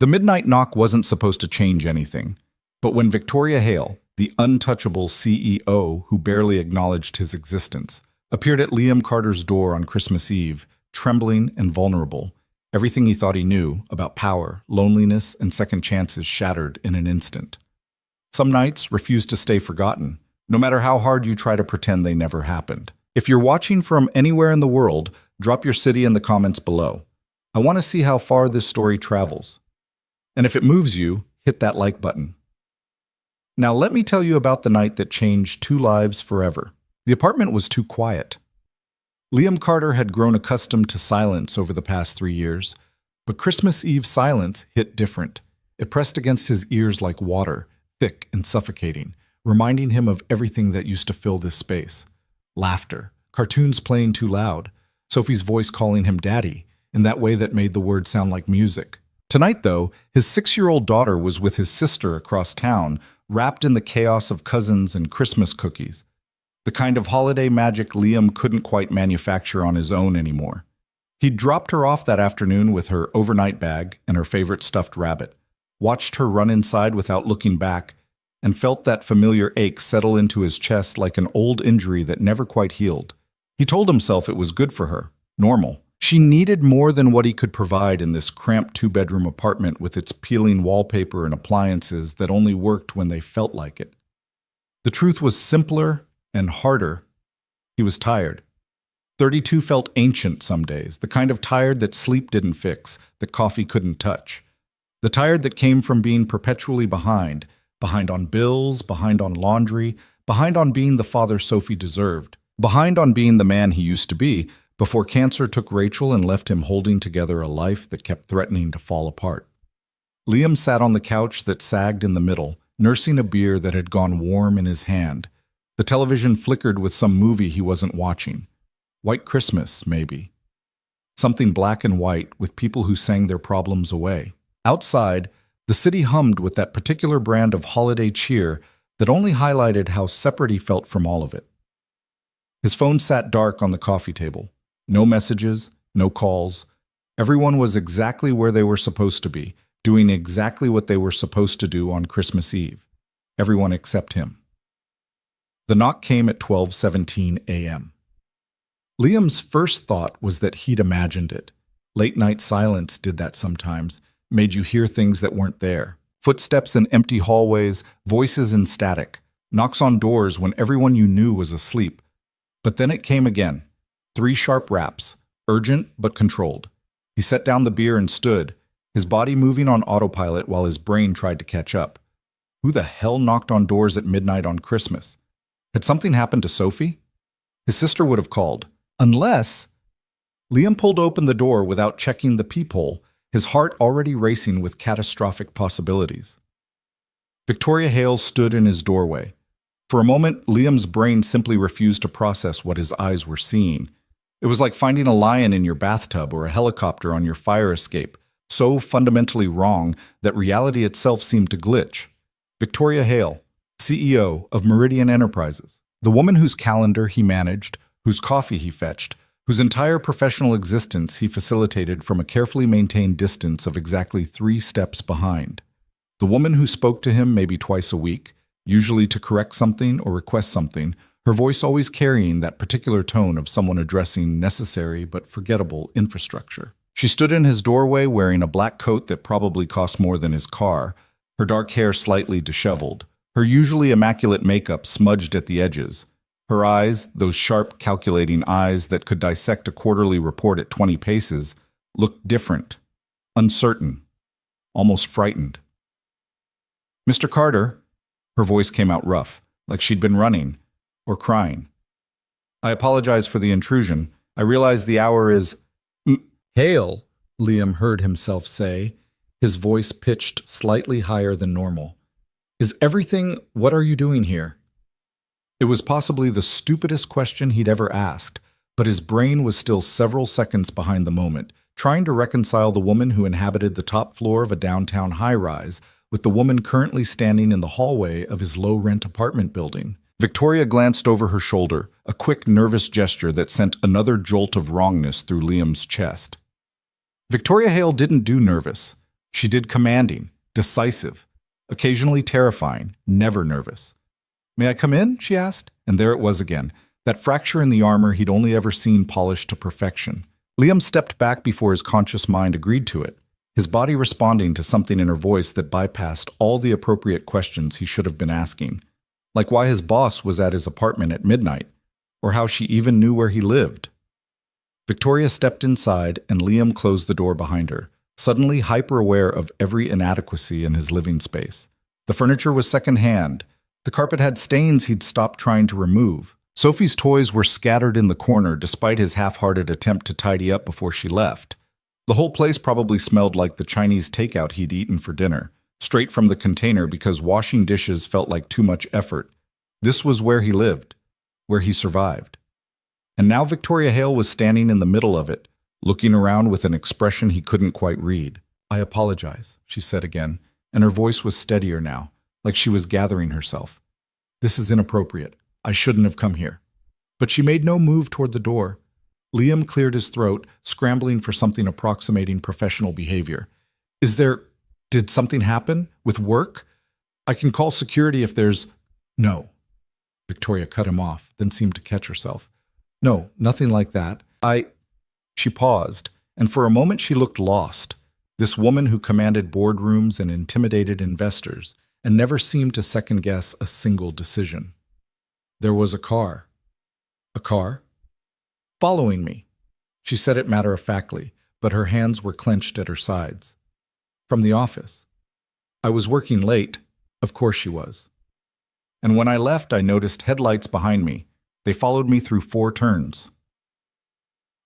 The midnight knock wasn't supposed to change anything, but when Victoria Hale, the untouchable CEO who barely acknowledged his existence, appeared at Liam Carter's door on Christmas Eve, trembling and vulnerable, everything he thought he knew about power, loneliness, and second chances shattered in an instant. Some nights refuse to stay forgotten, no matter how hard you try to pretend they never happened. If you're watching from anywhere in the world, drop your city in the comments below. I want to see how far this story travels. And if it moves you, hit that like button. Now let me tell you about the night that changed two lives forever. The apartment was too quiet. Liam Carter had grown accustomed to silence over the past 3 years, but Christmas Eve silence hit different. It pressed against his ears like water, thick and suffocating, reminding him of everything that used to fill this space. Laughter, cartoons playing too loud, Sophie's voice calling him daddy, in that way that made the word sound like music. Tonight, though, his 6-year-old daughter was with his sister across town, wrapped in the chaos of cousins and Christmas cookies. The kind of holiday magic Liam couldn't quite manufacture on his own anymore. He'd dropped her off that afternoon with her overnight bag and her favorite stuffed rabbit, watched her run inside without looking back, and felt that familiar ache settle into his chest like an old injury that never quite healed. He told himself it was good for her, normal. She needed more than what he could provide in this cramped 2-bedroom apartment with its peeling wallpaper and appliances that only worked when they felt like it. The truth was simpler and harder. He was tired. 32 felt ancient some days, the kind of tired that sleep didn't fix, that coffee couldn't touch. The tired that came from being perpetually behind on bills, behind on laundry, behind on being the father Sophie deserved, behind on being the man he used to be, before cancer took Rachel and left him holding together a life that kept threatening to fall apart. Liam sat on the couch that sagged in the middle, nursing a beer that had gone warm in his hand. The television flickered with some movie he wasn't watching. White Christmas, maybe. Something black and white with people who sang their problems away. Outside, the city hummed with that particular brand of holiday cheer that only highlighted how separate he felt from all of it. His phone sat dark on the coffee table. No messages, no calls. Everyone was exactly where they were supposed to be, doing exactly what they were supposed to do on Christmas Eve. Everyone except him. The knock came at 12:17 a.m. Liam's first thought was that he'd imagined it. Late-night silence did that sometimes, made you hear things that weren't there. Footsteps in empty hallways, voices in static, knocks on doors when everyone you knew was asleep. But then it came again. 3 sharp raps, urgent but controlled. He set down the beer and stood, his body moving on autopilot while his brain tried to catch up. Who the hell knocked on doors at midnight on Christmas? Had something happened to Sophie? His sister would have called. Unless... Liam pulled open the door without checking the peephole, his heart already racing with catastrophic possibilities. Victoria Hale stood in his doorway. For a moment, Liam's brain simply refused to process what his eyes were seeing. It was like finding a lion in your bathtub or a helicopter on your fire escape, so fundamentally wrong that reality itself seemed to glitch. Victoria Hale, CEO of Meridian Enterprises, the woman whose calendar he managed, whose coffee he fetched, whose entire professional existence he facilitated from a carefully maintained distance of exactly 3 steps behind. The woman who spoke to him maybe twice a week, usually to correct something or request something, her voice always carrying that particular tone of someone addressing necessary but forgettable infrastructure. She stood in his doorway wearing a black coat that probably cost more than his car, her dark hair slightly disheveled, her usually immaculate makeup smudged at the edges. Her eyes, those sharp, calculating eyes that could dissect a quarterly report at 20 paces, looked different, uncertain, almost frightened. "Mr. Carter," her voice came out rough, like she'd been running or crying. "I apologize for the intrusion. I realize the hour is—" "Hale," Liam heard himself say, his voice pitched slightly higher than normal. "Is everything— what are you doing here?" It was possibly the stupidest question he'd ever asked, but his brain was still several seconds behind the moment, trying to reconcile the woman who inhabited the top floor of a downtown high-rise with the woman currently standing in the hallway of his low-rent apartment building. Victoria glanced over her shoulder, a quick, nervous gesture that sent another jolt of wrongness through Liam's chest. Victoria Hale didn't do nervous. She did commanding, decisive, occasionally terrifying, never nervous. "May I come in?" she asked, and there it was again, that fracture in the armor he'd only ever seen polished to perfection. Liam stepped back before his conscious mind agreed to it, his body responding to something in her voice that bypassed all the appropriate questions he should have been asking, like why his boss was at his apartment at midnight, or how she even knew where he lived. Victoria stepped inside, and Liam closed the door behind her, suddenly hyper-aware of every inadequacy in his living space. The furniture was second-hand. The carpet had stains he'd stopped trying to remove. Sophie's toys were scattered in the corner despite his half-hearted attempt to tidy up before she left. The whole place probably smelled like the Chinese takeout he'd eaten for dinner, straight from the container because washing dishes felt like too much effort. This was where he lived, where he survived. And now Victoria Hale was standing in the middle of it, looking around with an expression he couldn't quite read. "I apologize," she said again, and her voice was steadier now, like she was gathering herself. "This is inappropriate. I shouldn't have come here." But she made no move toward the door. Liam cleared his throat, scrambling for something approximating professional behavior. Did something happen? With work? I can call security if there's—" "No." Victoria cut him off, then seemed to catch herself. "No, nothing like that. She paused, and for a moment she looked lost. This woman who commanded boardrooms and intimidated investors, and never seemed to second-guess a single decision. There was a car. A car? "Following me." She said it matter-of-factly, but her hands were clenched at her sides. "From the office. I was working late. Of course she was. And when I left, I noticed headlights behind me. They followed me through 4 turns.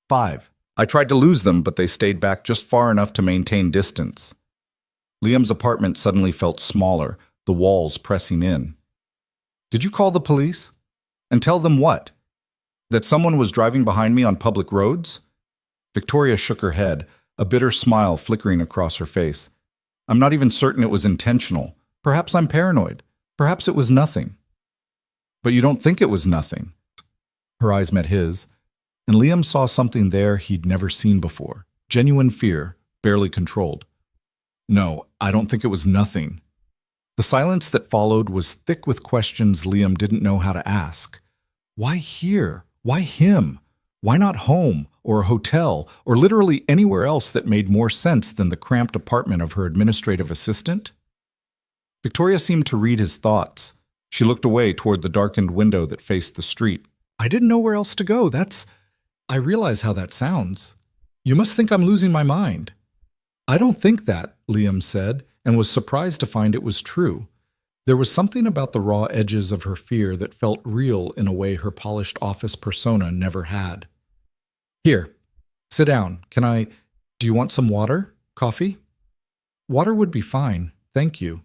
5. I tried to lose them, but they stayed back just far enough to maintain distance." Liam's apartment suddenly felt smaller, the walls pressing in. "Did you call the police? And tell them what? That someone was driving behind me on public roads?" Victoria shook her head, a bitter smile flickering across her face. "I'm not even certain it was intentional. Perhaps I'm paranoid. Perhaps it was nothing." "But you don't think it was nothing?" Her eyes met his, and Liam saw something there he'd never seen before. Genuine fear, barely controlled. "No, I don't think it was nothing." The silence that followed was thick with questions Liam didn't know how to ask. Why here? Why him? Why not home, or a hotel, or literally anywhere else that made more sense than the cramped apartment of her administrative assistant? Victoria seemed to read his thoughts. She looked away toward the darkened window that faced the street. "I didn't know where else to go. I realize how that sounds. You must think I'm losing my mind." "I don't think that," Liam said, and was surprised to find it was true. There was something about the raw edges of her fear that felt real in a way her polished office persona never had. "Here, sit down. Do you want some water? Coffee?" "Water would be fine, thank you."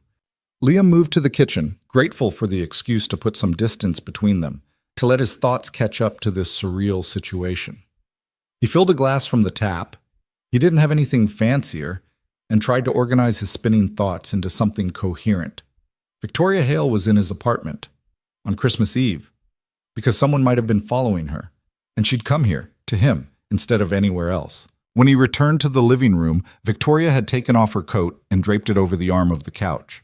Liam moved to the kitchen, grateful for the excuse to put some distance between them, to let his thoughts catch up to this surreal situation. He filled a glass from the tap. He didn't have anything fancier, and tried to organize his spinning thoughts into something coherent. Victoria Hale was in his apartment on Christmas Eve because someone might have been following her, and she'd come here, to him, instead of anywhere else. When he returned to the living room, Victoria had taken off her coat and draped it over the arm of the couch.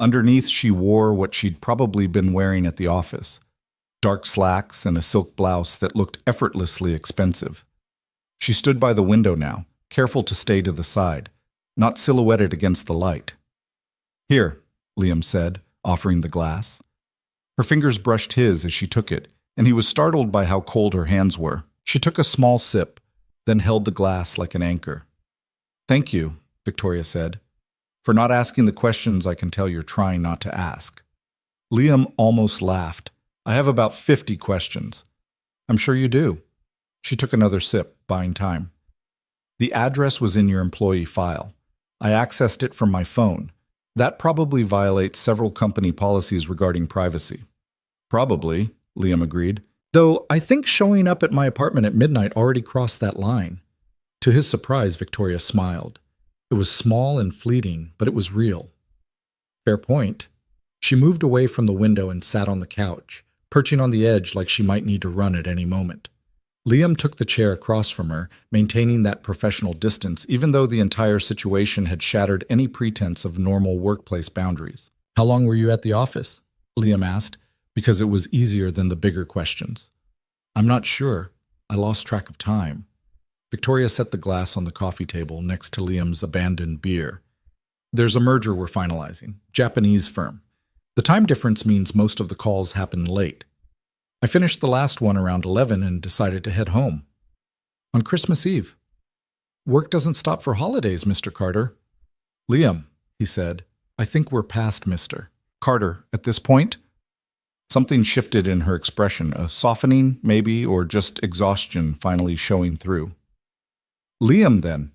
Underneath, she wore what she'd probably been wearing at the office, dark slacks and a silk blouse that looked effortlessly expensive. She stood by the window now, careful to stay to the side, not silhouetted against the light. "Here," Liam said, offering the glass. Her fingers brushed his as she took it, and he was startled by how cold her hands were. She took a small sip, then held the glass like an anchor. "Thank you," Victoria said, "for not asking the questions I can tell you're trying not to ask." Liam almost laughed. "I have about 50 questions." "I'm sure you do." She took another sip, buying time. "The address was in your employee file. I accessed it from my phone. That probably violates several company policies regarding privacy." "Probably," Liam agreed. "Though I think showing up at my apartment at midnight already crossed that line." To his surprise, Victoria smiled. It was small and fleeting, but it was real. "Fair point." She moved away from the window and sat on the couch, perching on the edge like she might need to run at any moment. Liam took the chair across from her, maintaining that professional distance, even though the entire situation had shattered any pretense of normal workplace boundaries. "How long were you at the office?" Liam asked, because it was easier than the bigger questions. "I'm not sure. I lost track of time." Victoria set the glass on the coffee table next to Liam's abandoned beer. "There's a merger we're finalizing. Japanese firm. The time difference means most of the calls happen late. I finished the last one around 11 and decided to head home. On Christmas Eve. Work doesn't stop for holidays, Mr. Carter." "Liam," he said, "I think we're past Mr. Carter at this point." Something shifted in her expression, a softening, maybe, or just exhaustion finally showing through. "Liam, then.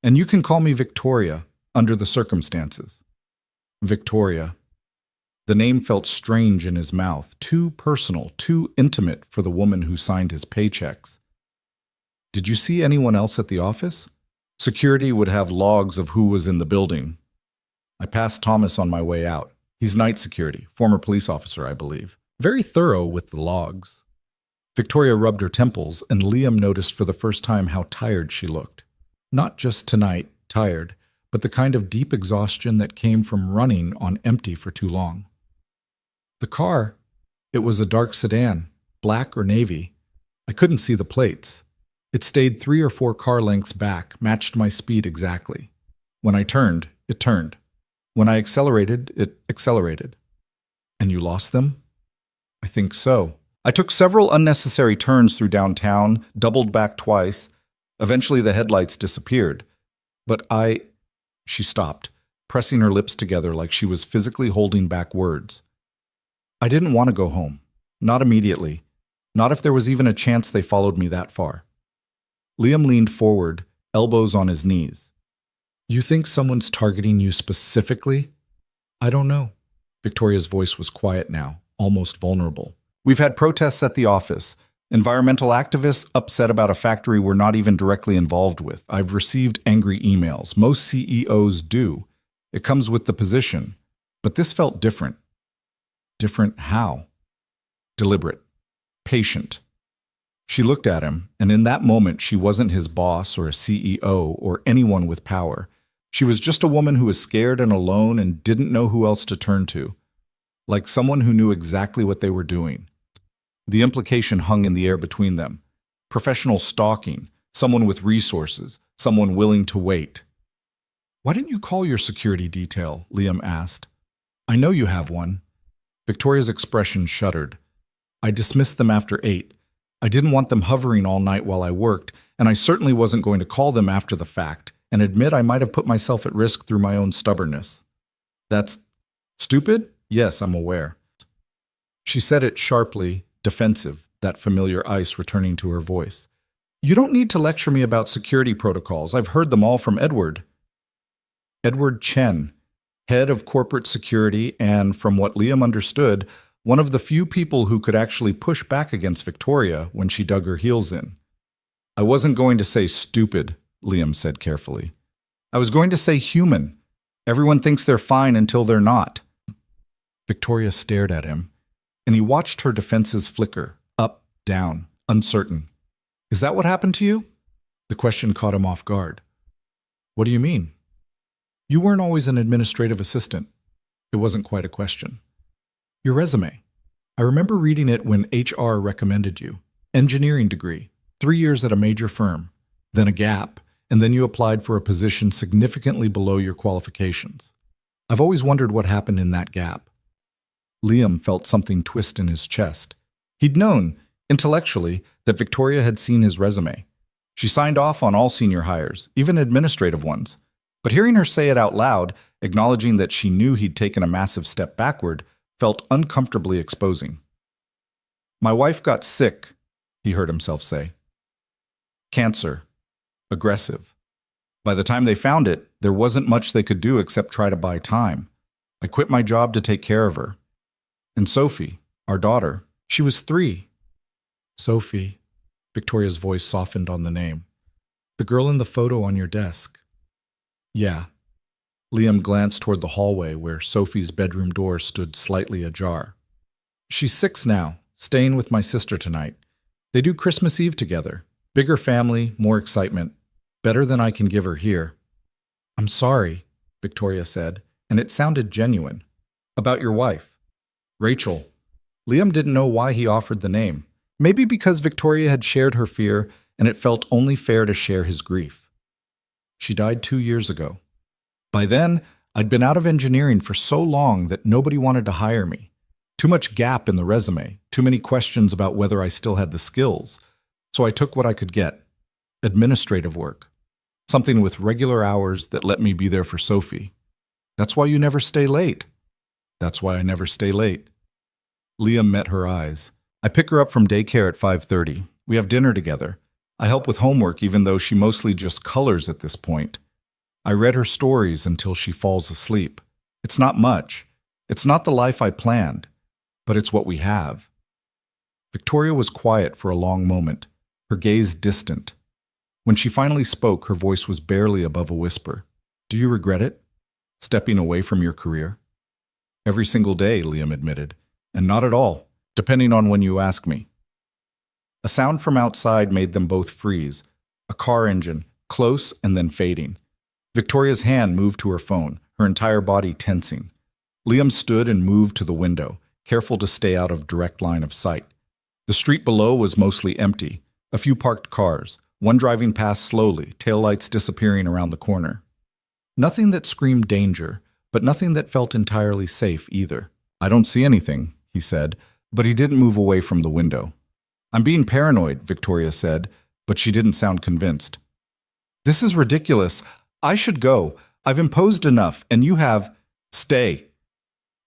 And you can call me Victoria, under the circumstances." Victoria. The name felt strange in his mouth, too personal, too intimate for the woman who signed his paychecks. "Did you see anyone else at the office? Security would have logs of who was in the building. I passed Thomas on my way out. He's night security, former police officer, I believe. Very thorough with the logs." Victoria rubbed her temples, and Liam noticed for the first time how tired she looked. Not just tonight, tired, but the kind of deep exhaustion that came from running on empty for too long. "The car, it was a dark sedan, black or navy. I couldn't see the plates. It stayed 3 or 4 car lengths back, matched my speed exactly. When I turned, it turned. When I accelerated, it accelerated." "And you lost them?" "I think so. I took several unnecessary turns through downtown, doubled back twice. Eventually the headlights disappeared. But She stopped, pressing her lips together like she was physically holding back words. "I didn't want to go home. Not immediately. Not if there was even a chance they followed me that far." Liam leaned forward, elbows on his knees. "You think someone's targeting you specifically?" "I don't know." Victoria's voice was quiet now, almost vulnerable. "We've had protests at the office. Environmental activists upset about a factory we're not even directly involved with. I've received angry emails. Most CEOs do. It comes with the position. But this felt different." "Different how?" "Deliberate. Patient." She looked at him, and in that moment she wasn't his boss or a CEO or anyone with power. She was just a woman who was scared and alone and didn't know who else to turn to. Like someone who knew exactly what they were doing. The implication hung in the air between them. Professional stalking, someone with resources, someone willing to wait. "Why didn't you call your security detail?" Liam asked. "I know you have one." Victoria's expression shuddered. "I dismissed them after 8. I didn't want them hovering all night while I worked, and I certainly wasn't going to call them after the fact and admit I might have put myself at risk through my own stubbornness." "That's stupid?" "Yes, I'm aware." She said it sharply, defensive, that familiar ice returning to her voice. "You don't need to lecture me about security protocols. I've heard them all from Edward." Edward Chen, head of corporate security and, from what Liam understood, one of the few people who could actually push back against Victoria when she dug her heels in. "I wasn't going to say stupid," Liam said carefully. "I was going to say human. Everyone thinks they're fine until they're not." Victoria stared at him, and he watched her defenses flicker, up, down, uncertain. "Is that what happened to you?" The question caught him off guard. "What do you mean?" "You weren't always an administrative assistant." It wasn't quite a question. "Your resume. I remember reading it when HR recommended you. Engineering degree, 3 years at a major firm, then a gap, and then you applied for a position significantly below your qualifications. I've always wondered what happened in that gap." Liam felt something twist in his chest. He'd known, intellectually, that Victoria had seen his resume. She signed off on all senior hires, even administrative ones. But hearing her say it out loud, acknowledging that she knew he'd taken a massive step backward, felt uncomfortably exposing. "My wife got sick," he heard himself say. "Cancer. Aggressive. By the time they found it, there wasn't much they could do except try to buy time. I quit my job to take care of her. And Sophie, our daughter, she was 3. "Sophie," Victoria's voice softened on the name. "The girl in the photo on your desk." "Yeah." Liam glanced toward the hallway where Sophie's bedroom door stood slightly ajar. "She's 6 now, staying with my sister tonight. They do Christmas Eve together. Bigger family, more excitement. Better than I can give her here. I'm sorry, Victoria said, and it sounded genuine. About your wife. Rachel. Liam didn't know why he offered the name. Maybe because Victoria had shared her fear and it felt only fair to share his grief. She died 2 years ago. By then, I'd been out of engineering for so long that nobody wanted to hire me. Too much gap in the resume, too many questions about whether I still had the skills. So I took what I could get. Administrative work. Something with regular hours that let me be there for Sophie. That's why you never stay late. That's why I never stay late. Liam met her eyes. I pick her up from daycare at 5:30. We have dinner together. I help with homework even though she mostly just colors at this point. I read her stories until she falls asleep. It's not much. It's not the life I planned, but it's what we have. Victoria was quiet for a long moment, her gaze distant. When she finally spoke, her voice was barely above a whisper. Do you regret it? Stepping away from your career? Every single day, Liam admitted, and not at all, depending on when you ask me. A sound from outside made them both freeze, a car engine, close and then fading. Victoria's hand moved to her phone, her entire body tensing. Liam stood and moved to the window, careful to stay out of direct line of sight. The street below was mostly empty, a few parked cars, one driving past slowly, taillights disappearing around the corner. Nothing that screamed danger, but nothing that felt entirely safe either. I don't see anything, he said, but he didn't move away from the window. I'm being paranoid, Victoria said, but she didn't sound convinced. This is ridiculous. I should go. I've imposed enough, and you have… Stay.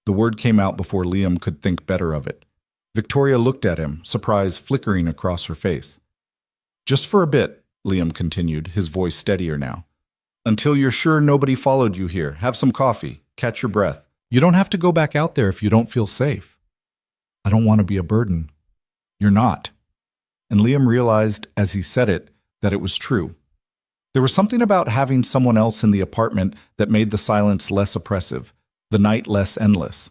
The word came out before Liam could think better of it. Victoria looked at him, surprise flickering across her face. Just for a bit, Liam continued, his voice steadier now. Until you're sure nobody followed you here, have some coffee, catch your breath. You don't have to go back out there if you don't feel safe. I don't want to be a burden. You're not. And Liam realized, as he said it, that it was true. There was something about having someone else in the apartment that made the silence less oppressive, the night less endless.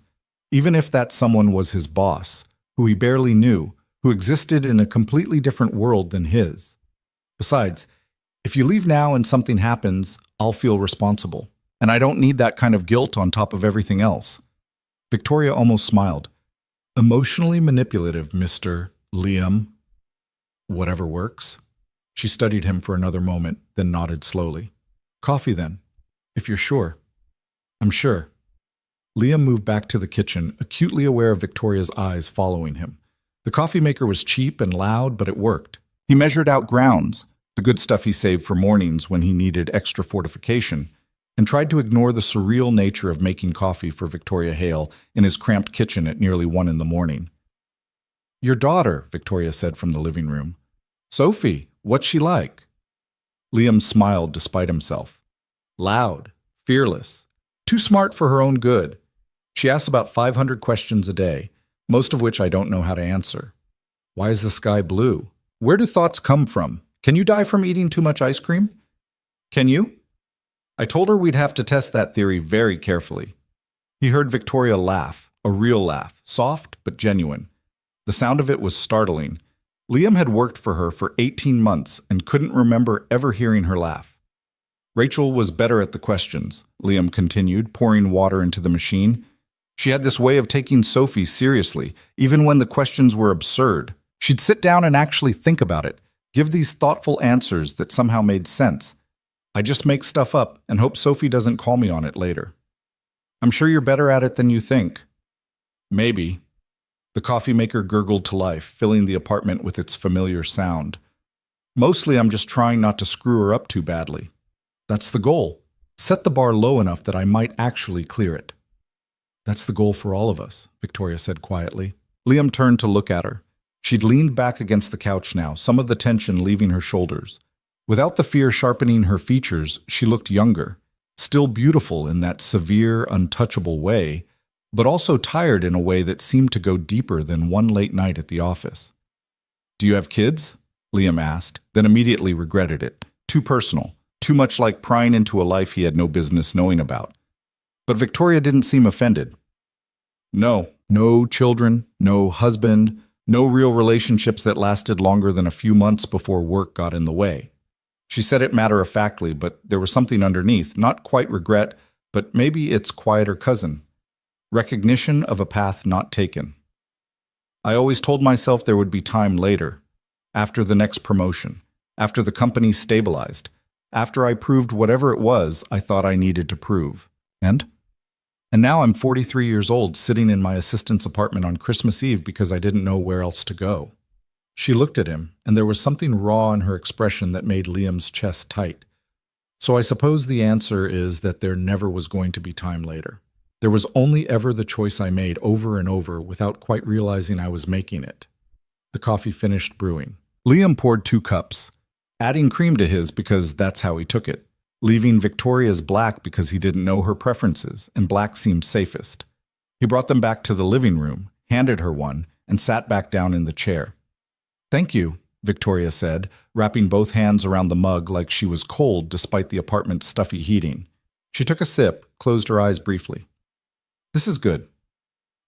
Even if that someone was his boss, who he barely knew, who existed in a completely different world than his. Besides, if you leave now and something happens, I'll feel responsible. And I don't need that kind of guilt on top of everything else. Victoria almost smiled. Emotionally manipulative, Mr. Liam. Whatever works. She studied him for another moment, then nodded slowly. Coffee then, if you're sure. I'm sure. Liam moved back to the kitchen, acutely aware of Victoria's eyes following him. The coffee maker was cheap and loud, but it worked. He measured out grounds, the good stuff he saved for mornings when he needed extra fortification, and tried to ignore the surreal nature of making coffee for Victoria Hale in his cramped kitchen at nearly 1 a.m. Your daughter, Victoria said from the living room. Sophie, what's she like? Liam smiled despite himself. Loud, fearless, too smart for her own good. She asks about 500 questions a day, most of which I don't know how to answer. Why is the sky blue? Where do thoughts come from? Can you die from eating too much ice cream? Can you? I told her we'd have to test that theory very carefully. He heard Victoria laugh, a real laugh, soft but genuine. The sound of it was startling. Liam had worked for her for 18 months and couldn't remember ever hearing her laugh. Rachel was better at the questions, Liam continued, pouring water into the machine. She had this way of taking Sophie seriously, even when the questions were absurd. She'd sit down and actually think about it, give these thoughtful answers that somehow made sense. I just make stuff up and hope Sophie doesn't call me on it later. I'm sure you're better at it than you think. Maybe. The coffee maker gurgled to life, filling the apartment with its familiar sound. Mostly I'm just trying not to screw her up too badly. That's the goal. Set the bar low enough that I might actually clear it. That's the goal for all of us, Victoria said quietly. Liam turned to look at her. She'd leaned back against the couch now, some of the tension leaving her shoulders. Without the fear sharpening her features, she looked younger, still beautiful in that severe, untouchable way, but also tired in a way that seemed to go deeper than one late night at the office. Do you have kids? Liam asked, then immediately regretted it. Too personal, too much like prying into a life he had no business knowing about. But Victoria didn't seem offended. No children, no husband, No real relationships that lasted longer than a few months before work got in the way. She said it matter-of-factly, but there was something underneath, not quite regret, but maybe its quieter cousin. Recognition of a path not taken. I always told myself there would be time later, after the next promotion, after the company stabilized, after I proved whatever it was I thought I needed to prove. And now I'm 43 years old, sitting in my assistant's apartment on Christmas Eve because I didn't know where else to go. She looked at him, and there was something raw in her expression that made Liam's chest tight. So I suppose the answer is that there never was going to be time later. There was only ever the choice I made over and over without quite realizing I was making it. The coffee finished brewing. Liam poured 2 cups, adding cream to his because that's how he took it, leaving Victoria's black because he didn't know her preferences, and black seemed safest. He brought them back to the living room, handed her one, and sat back down in the chair. "Thank you," Victoria said, wrapping both hands around the mug like she was cold despite the apartment's stuffy heating. She took a sip, closed her eyes briefly. "This is good.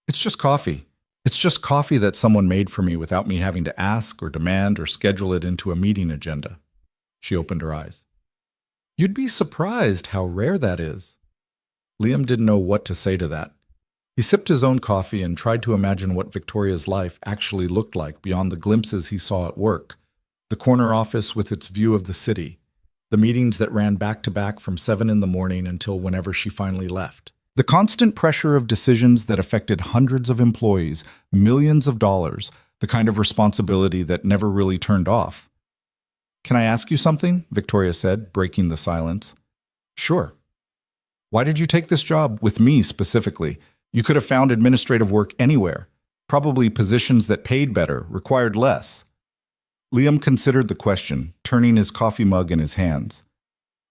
It's just coffee. It's just coffee that someone made for me without me having to ask or demand or schedule it into a meeting agenda." She opened her eyes. "You'd be surprised how rare that is." Liam didn't know what to say to that. He sipped his own coffee and tried to imagine what Victoria's life actually looked like beyond the glimpses he saw at work. The corner office with its view of the city. The meetings that ran back to back from 7 in the morning until whenever she finally left. The constant pressure of decisions that affected hundreds of employees, millions of dollars, the kind of responsibility that never really turned off. "Can I ask you something?" Victoria said, breaking the silence. "Sure." "Why did you take this job, with me specifically? You could have found administrative work anywhere, probably positions that paid better, required less." Liam considered the question, turning his coffee mug in his hands.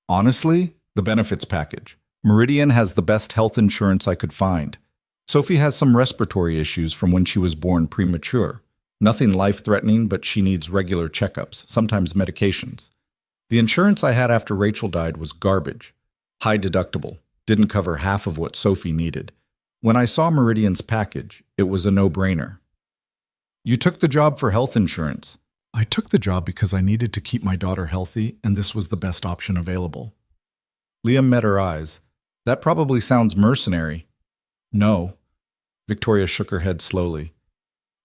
"Honestly, the benefits package. Meridian has the best health insurance I could find. Sophie has some respiratory issues from when she was born premature. Nothing life-threatening, but she needs regular checkups, sometimes medications. The insurance I had after Rachel died was garbage. High deductible, didn't cover half of what Sophie needed. When I saw Meridian's package, it was a no-brainer." "You took the job for health insurance." "I took the job because I needed to keep my daughter healthy, and this was the best option available." Liam met her eyes. "That probably sounds mercenary." "No." Victoria shook her head slowly.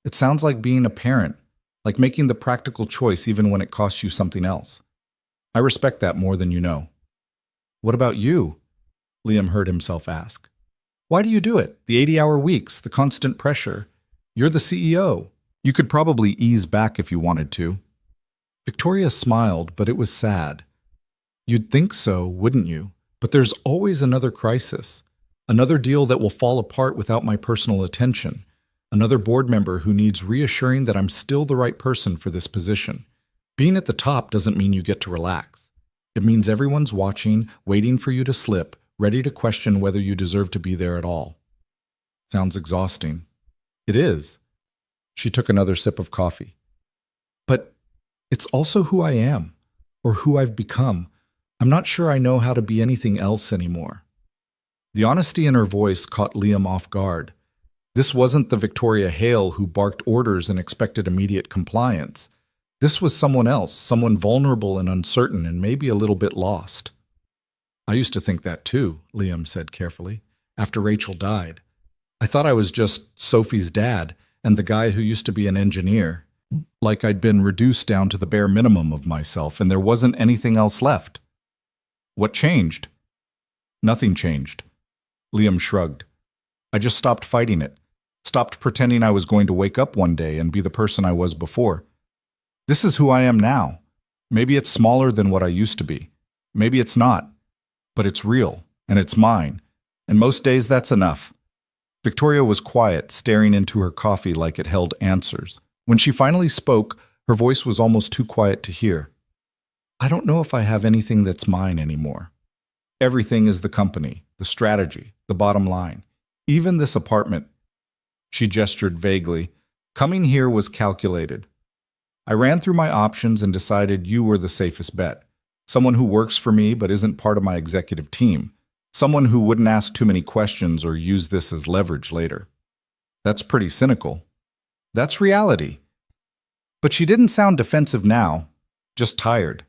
"It sounds like being a parent, like making the practical choice even when it costs you something else. I respect that more than you know." "What about you?" Liam heard himself ask. "Why do you do it? The 80-hour weeks, the constant pressure. You're the CEO. You could probably ease back if you wanted to." Victoria smiled, but it was sad. "You'd think so, wouldn't you? But there's always another crisis. Another deal that will fall apart without my personal attention. Another board member who needs reassuring that I'm still the right person for this position. Being at the top doesn't mean you get to relax. It means everyone's watching, waiting for you to slip, ready to question whether you deserve to be there at all." Sounds exhausting. "It is." She took another sip of coffee. "But it's also who I am, or who I've become. I'm not sure I know how to be anything else anymore." The honesty in her voice caught Liam off guard. This wasn't the Victoria Hale who barked orders and expected immediate compliance. This was someone else, someone vulnerable and uncertain and maybe a little bit lost. "I used to think that too," Liam said carefully, "after Rachel died. I thought I was just Sophie's dad and the guy who used to be an engineer. Like I'd been reduced down to the bare minimum of myself and there wasn't anything else left." "What changed?" "Nothing changed." Liam shrugged. "I just stopped fighting it. Stopped pretending I was going to wake up one day and be the person I was before. This is who I am now. Maybe it's smaller than what I used to be. Maybe it's not. But it's real, and it's mine. And most days that's enough." Victoria was quiet, staring into her coffee like it held answers. When she finally spoke, her voice was almost too quiet to hear. "I don't know if I have anything that's mine anymore. Everything is the company, the strategy, the bottom line. Even this apartment." She gestured vaguely. "Coming here was calculated. I ran through my options and decided you were the safest bet. Someone who works for me but isn't part of my executive team. Someone who wouldn't ask too many questions or use this as leverage later." "That's pretty cynical." That's reality. But she didn't sound defensive now, just tired.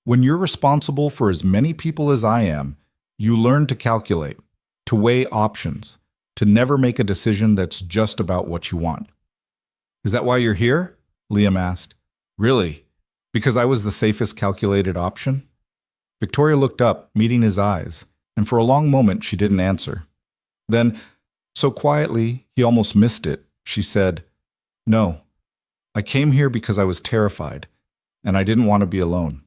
When you're responsible for as many people as I am, you learn to calculate, to weigh options, to never make a decision that's just about what you want. Is that why you're here? Liam asked. Really? Because I was the safest calculated option? Victoria looked up, meeting his eyes, and for a long moment she didn't answer. Then, so quietly he almost missed it, she said, "No, I came here because I was terrified, and I didn't want to be alone."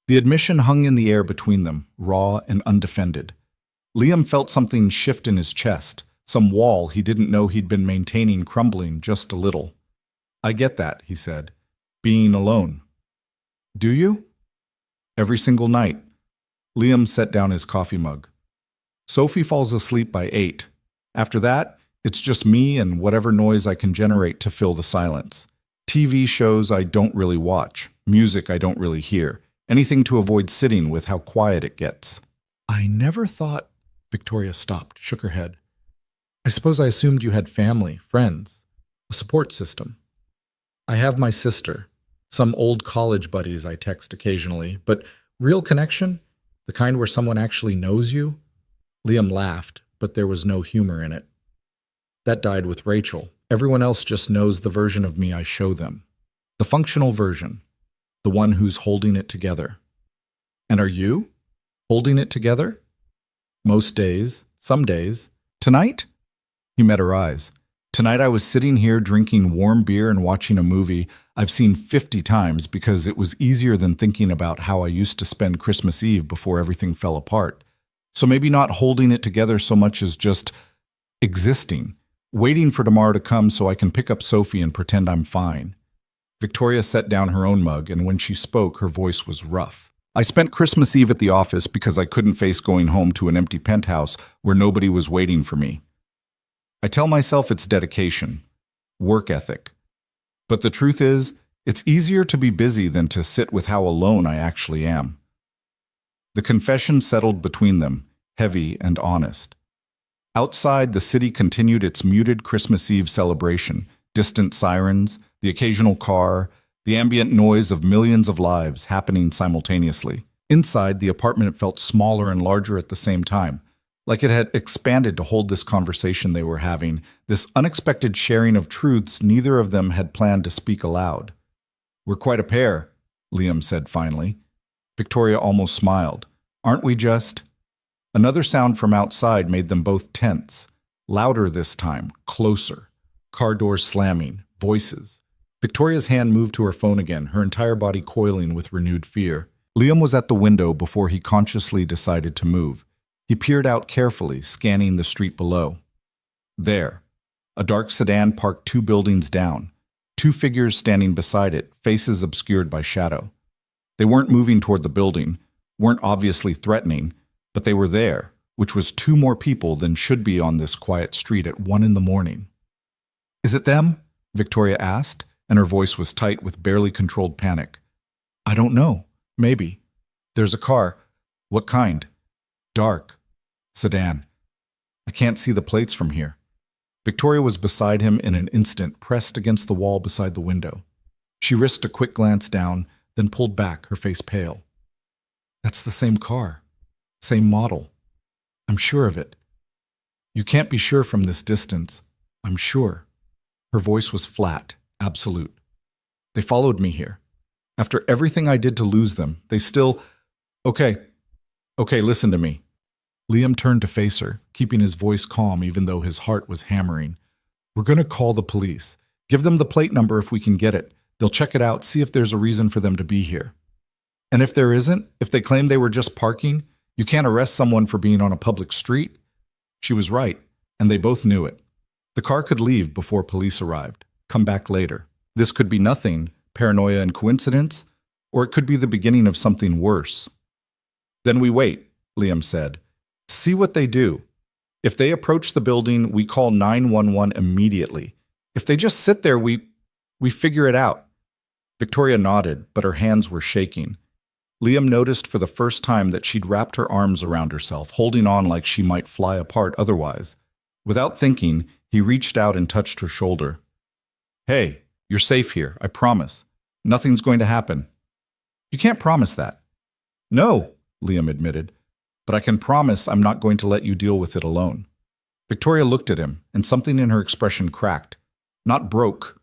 The admission hung in the air between them, raw and undefended. Liam felt something shift in his chest, some wall he didn't know he'd been maintaining crumbling just a little. "I get that," he said, "being alone." "Do you?" "Every single night." Liam set down his coffee mug. "Sophie falls asleep by 8. After that, it's just me and whatever noise I can generate to fill the silence. TV shows I don't really watch, music I don't really hear, anything to avoid sitting with how quiet it gets." "I never thought—" Victoria stopped, shook her head. "I suppose I assumed you had family, friends, a support system." "I have my sister, some old college buddies I text occasionally, but real connection? The kind where someone actually knows you?" Liam laughed, but there was no humor in it. "That died with Rachel. Everyone else just knows the version of me I show them. The functional version. The one who's holding it together." "And are you? Holding it together?" "Most days. Some days. Tonight?" He met her eyes. "Tonight I was sitting here drinking warm beer and watching a movie I've seen 50 times because it was easier than thinking about how I used to spend Christmas Eve before everything fell apart. So maybe not holding it together so much as just existing, waiting for tomorrow to come so I can pick up Sophie and pretend I'm fine." Victoria set down her own mug, and when she spoke, her voice was rough. "I spent Christmas Eve at the office because I couldn't face going home to an empty penthouse where nobody was waiting for me. I tell myself it's dedication, work ethic. But the truth is, it's easier to be busy than to sit with how alone I actually am." The confession settled between them, heavy and honest. Outside, the city continued its muted Christmas Eve celebration, distant sirens, the occasional car, the ambient noise of millions of lives happening simultaneously. Inside, the apartment felt smaller and larger at the same time, like it had expanded to hold this conversation they were having, this unexpected sharing of truths neither of them had planned to speak aloud. "We're quite a pair," Liam said finally. Victoria almost smiled. "Aren't we just—" Another sound from outside made them both tense, louder this time, closer. Car doors slamming, voices. Victoria's hand moved to her phone again, her entire body coiling with renewed fear. Liam was at the window before he consciously decided to move. He peered out carefully, scanning the street below. There, a dark sedan parked 2 buildings down, 2 figures standing beside it, faces obscured by shadow. They weren't moving toward the building, weren't obviously threatening, but they were there, which was 2 more people than should be on this quiet street at 1 in the morning. "Is it them?" Victoria asked, and her voice was tight with barely controlled panic. "I don't know. Maybe. There's a car. What kind?" "Dark. Sedan. I can't see the plates from here." Victoria was beside him in an instant, pressed against the wall beside the window. She risked a quick glance down, then pulled back, her face pale. "That's the same car. Same model. I'm sure of it." "You can't be sure from this distance. I'm sure." Her voice was flat, absolute. "They followed me here. After everything I did to lose them, they still—" Okay, listen to me." Liam turned to face her, keeping his voice calm even though his heart was hammering. "We're going to call the police. Give them the plate number if we can get it. They'll check it out, see if there's a reason for them to be here. And if there isn't, if they claim they were just parking, you can't arrest someone for being on a public street." She was right, and they both knew it. The car could leave before police arrived, come back later. This could be nothing, paranoia and coincidence, or it could be the beginning of something worse. "Then we wait," Liam said. "See what they do. If they approach the building, we call 911 immediately. If they just sit there, we figure it out." Victoria nodded, but her hands were shaking. Liam noticed for the first time that she'd wrapped her arms around herself, holding on like she might fly apart otherwise. Without thinking, he reached out and touched her shoulder. Hey, you're safe here, I promise. Nothing's going to happen. You can't promise that. No, Liam admitted, but I can promise I'm not going to let you deal with it alone. Victoria looked at him, and something in her expression cracked. Not broke.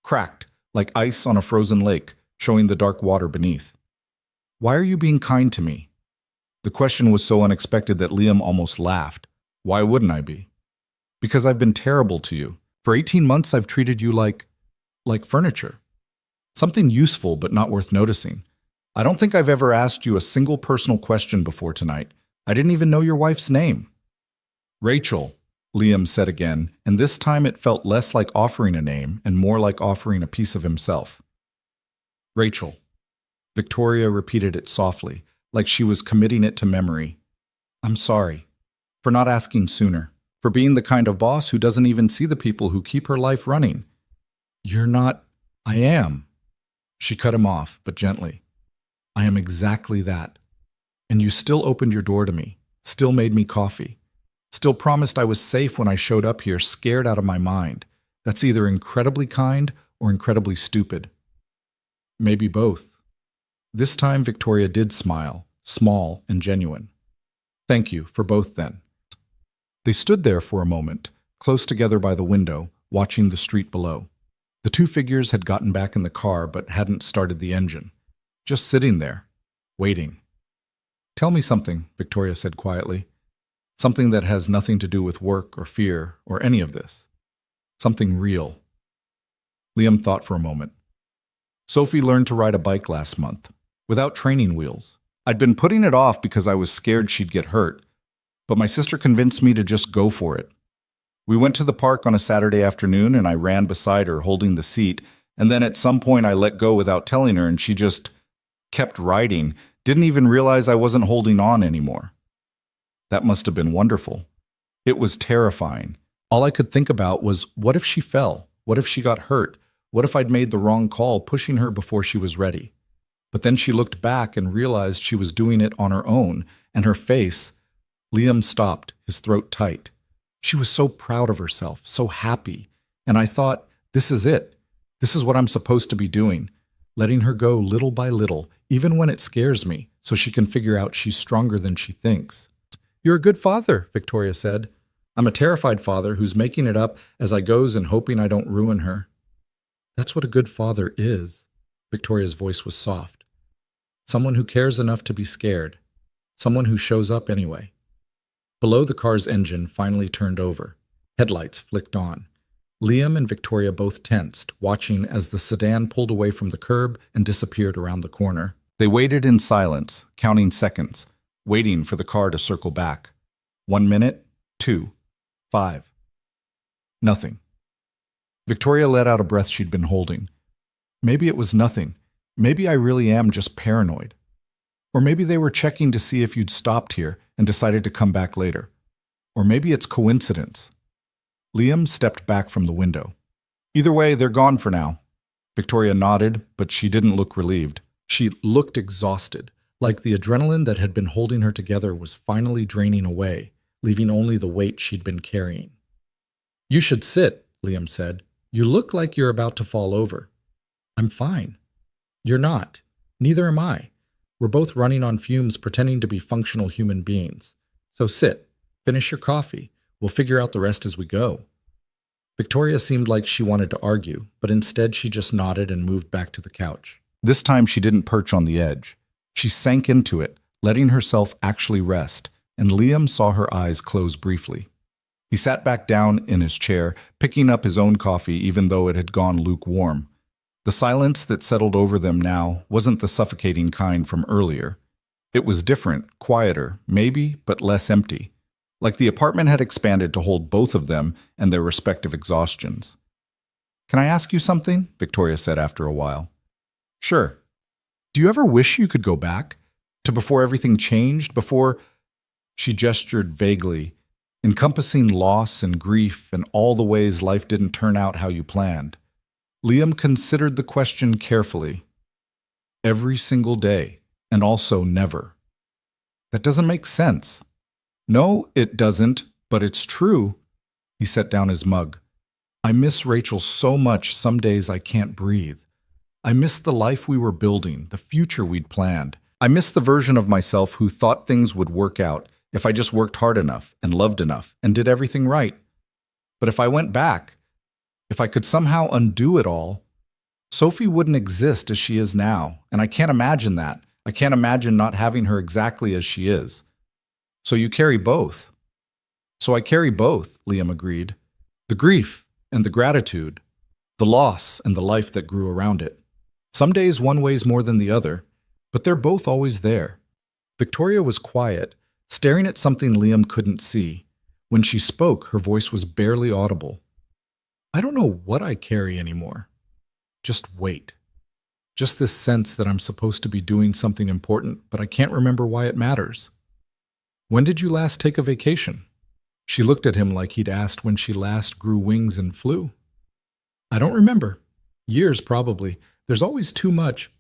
Cracked, like ice on a frozen lake, showing the dark water beneath. Why are you being kind to me? The question was so unexpected that Liam almost laughed. Why wouldn't I be? Because I've been terrible to you. For 18 months I've treated you like furniture. Something useful but not worth noticing. I don't think I've ever asked you a single personal question before tonight. I didn't even know your wife's name. Rachel, Liam said again, and this time it felt less like offering a name and more like offering a piece of himself. Rachel. Victoria repeated it softly, like she was committing it to memory. I'm sorry. For not asking sooner. For being the kind of boss who doesn't even see the people who keep her life running. You're not. I am. She cut him off, but gently. I am exactly that. And you still opened your door to me, still made me coffee, still promised I was safe when I showed up here scared out of my mind. That's either incredibly kind or incredibly stupid. Maybe both. This time Victoria did smile, small and genuine. Thank you for both then. They stood there for a moment, close together by the window, watching the street below. The two figures had gotten back in the car but hadn't started the engine. Just sitting there, waiting. Tell me something, Victoria said quietly. Something that has nothing to do with work or fear or any of this. Something real. Liam thought for a moment. Sophie learned to ride a bike last month, without training wheels. I'd been putting it off because I was scared she'd get hurt, but my sister convinced me to just go for it. We went to the park on a Saturday afternoon and I ran beside her holding the seat, and then at some point I let go without telling her and she just kept riding, didn't even realize I wasn't holding on anymore. That must have been wonderful. It was terrifying. All I could think about was, what if she fell? What if she got hurt? What if I'd made the wrong call, pushing her before she was ready? But then she looked back and realized she was doing it on her own, and her face. Liam stopped, his throat tight. She was so proud of herself, so happy, and I thought, this is it. This is what I'm supposed to be doing, letting her go little by little, even when it scares me, so she can figure out she's stronger than she thinks. You're a good father, Victoria said. I'm a terrified father who's making it up as I goes and hoping I don't ruin her. That's what a good father is. Victoria's voice was soft. Someone who cares enough to be scared. Someone who shows up anyway. Below, the car's engine finally turned over. Headlights flicked on. Liam and Victoria both tensed, watching as the sedan pulled away from the curb and disappeared around the corner. They waited in silence, counting seconds, waiting for the car to circle back. 1 minute, 2, 5. Nothing. Victoria let out a breath she'd been holding. Maybe it was nothing. Maybe I really am just paranoid. Or maybe they were checking to see if you'd stopped here and decided to come back later. Or maybe it's coincidence. Liam stepped back from the window. Either way, they're gone for now. Victoria nodded, but she didn't look relieved. She looked exhausted, like the adrenaline that had been holding her together was finally draining away, leaving only the weight she'd been carrying. You should sit, Liam said. You look like you're about to fall over. I'm fine. You're not. Neither am I. We're both running on fumes pretending to be functional human beings. So sit. Finish your coffee. We'll figure out the rest as we go. Victoria seemed like she wanted to argue, but instead she just nodded and moved back to the couch. This time she didn't perch on the edge. She sank into it, letting herself actually rest, and Liam saw her eyes close briefly. He sat back down in his chair, picking up his own coffee even though it had gone lukewarm. The silence that settled over them now wasn't the suffocating kind from earlier. It was different, quieter, maybe, but less empty. Like the apartment had expanded to hold both of them and their respective exhaustions. Can I ask you something? Victoria said after a while. Sure. Do you ever wish you could go back? To before everything changed? Before... She gestured vaguely, encompassing loss and grief and all the ways life didn't turn out how you planned. Liam considered the question carefully. Every single day, and also never. That doesn't make sense. No, it doesn't, but it's true. He set down his mug. I miss Rachel so much some days I can't breathe. I miss the life we were building, the future we'd planned. I miss the version of myself who thought things would work out if I just worked hard enough and loved enough and did everything right. But if I went back, if I could somehow undo it all, Sophie wouldn't exist as she is now, and I can't imagine that. I can't imagine not having her exactly as she is. So you carry both. So I carry both, Liam agreed. The grief and the gratitude, the loss and the life that grew around it. Some days one weighs more than the other, but they're both always there. Victoria was quiet, staring at something Liam couldn't see. When she spoke, her voice was barely audible. I don't know what I carry anymore. Just weight. Just this sense that I'm supposed to be doing something important, but I can't remember why it matters. When did you last take a vacation? She looked at him like he'd asked when she last grew wings and flew. I don't remember. Years, probably. There's always too much.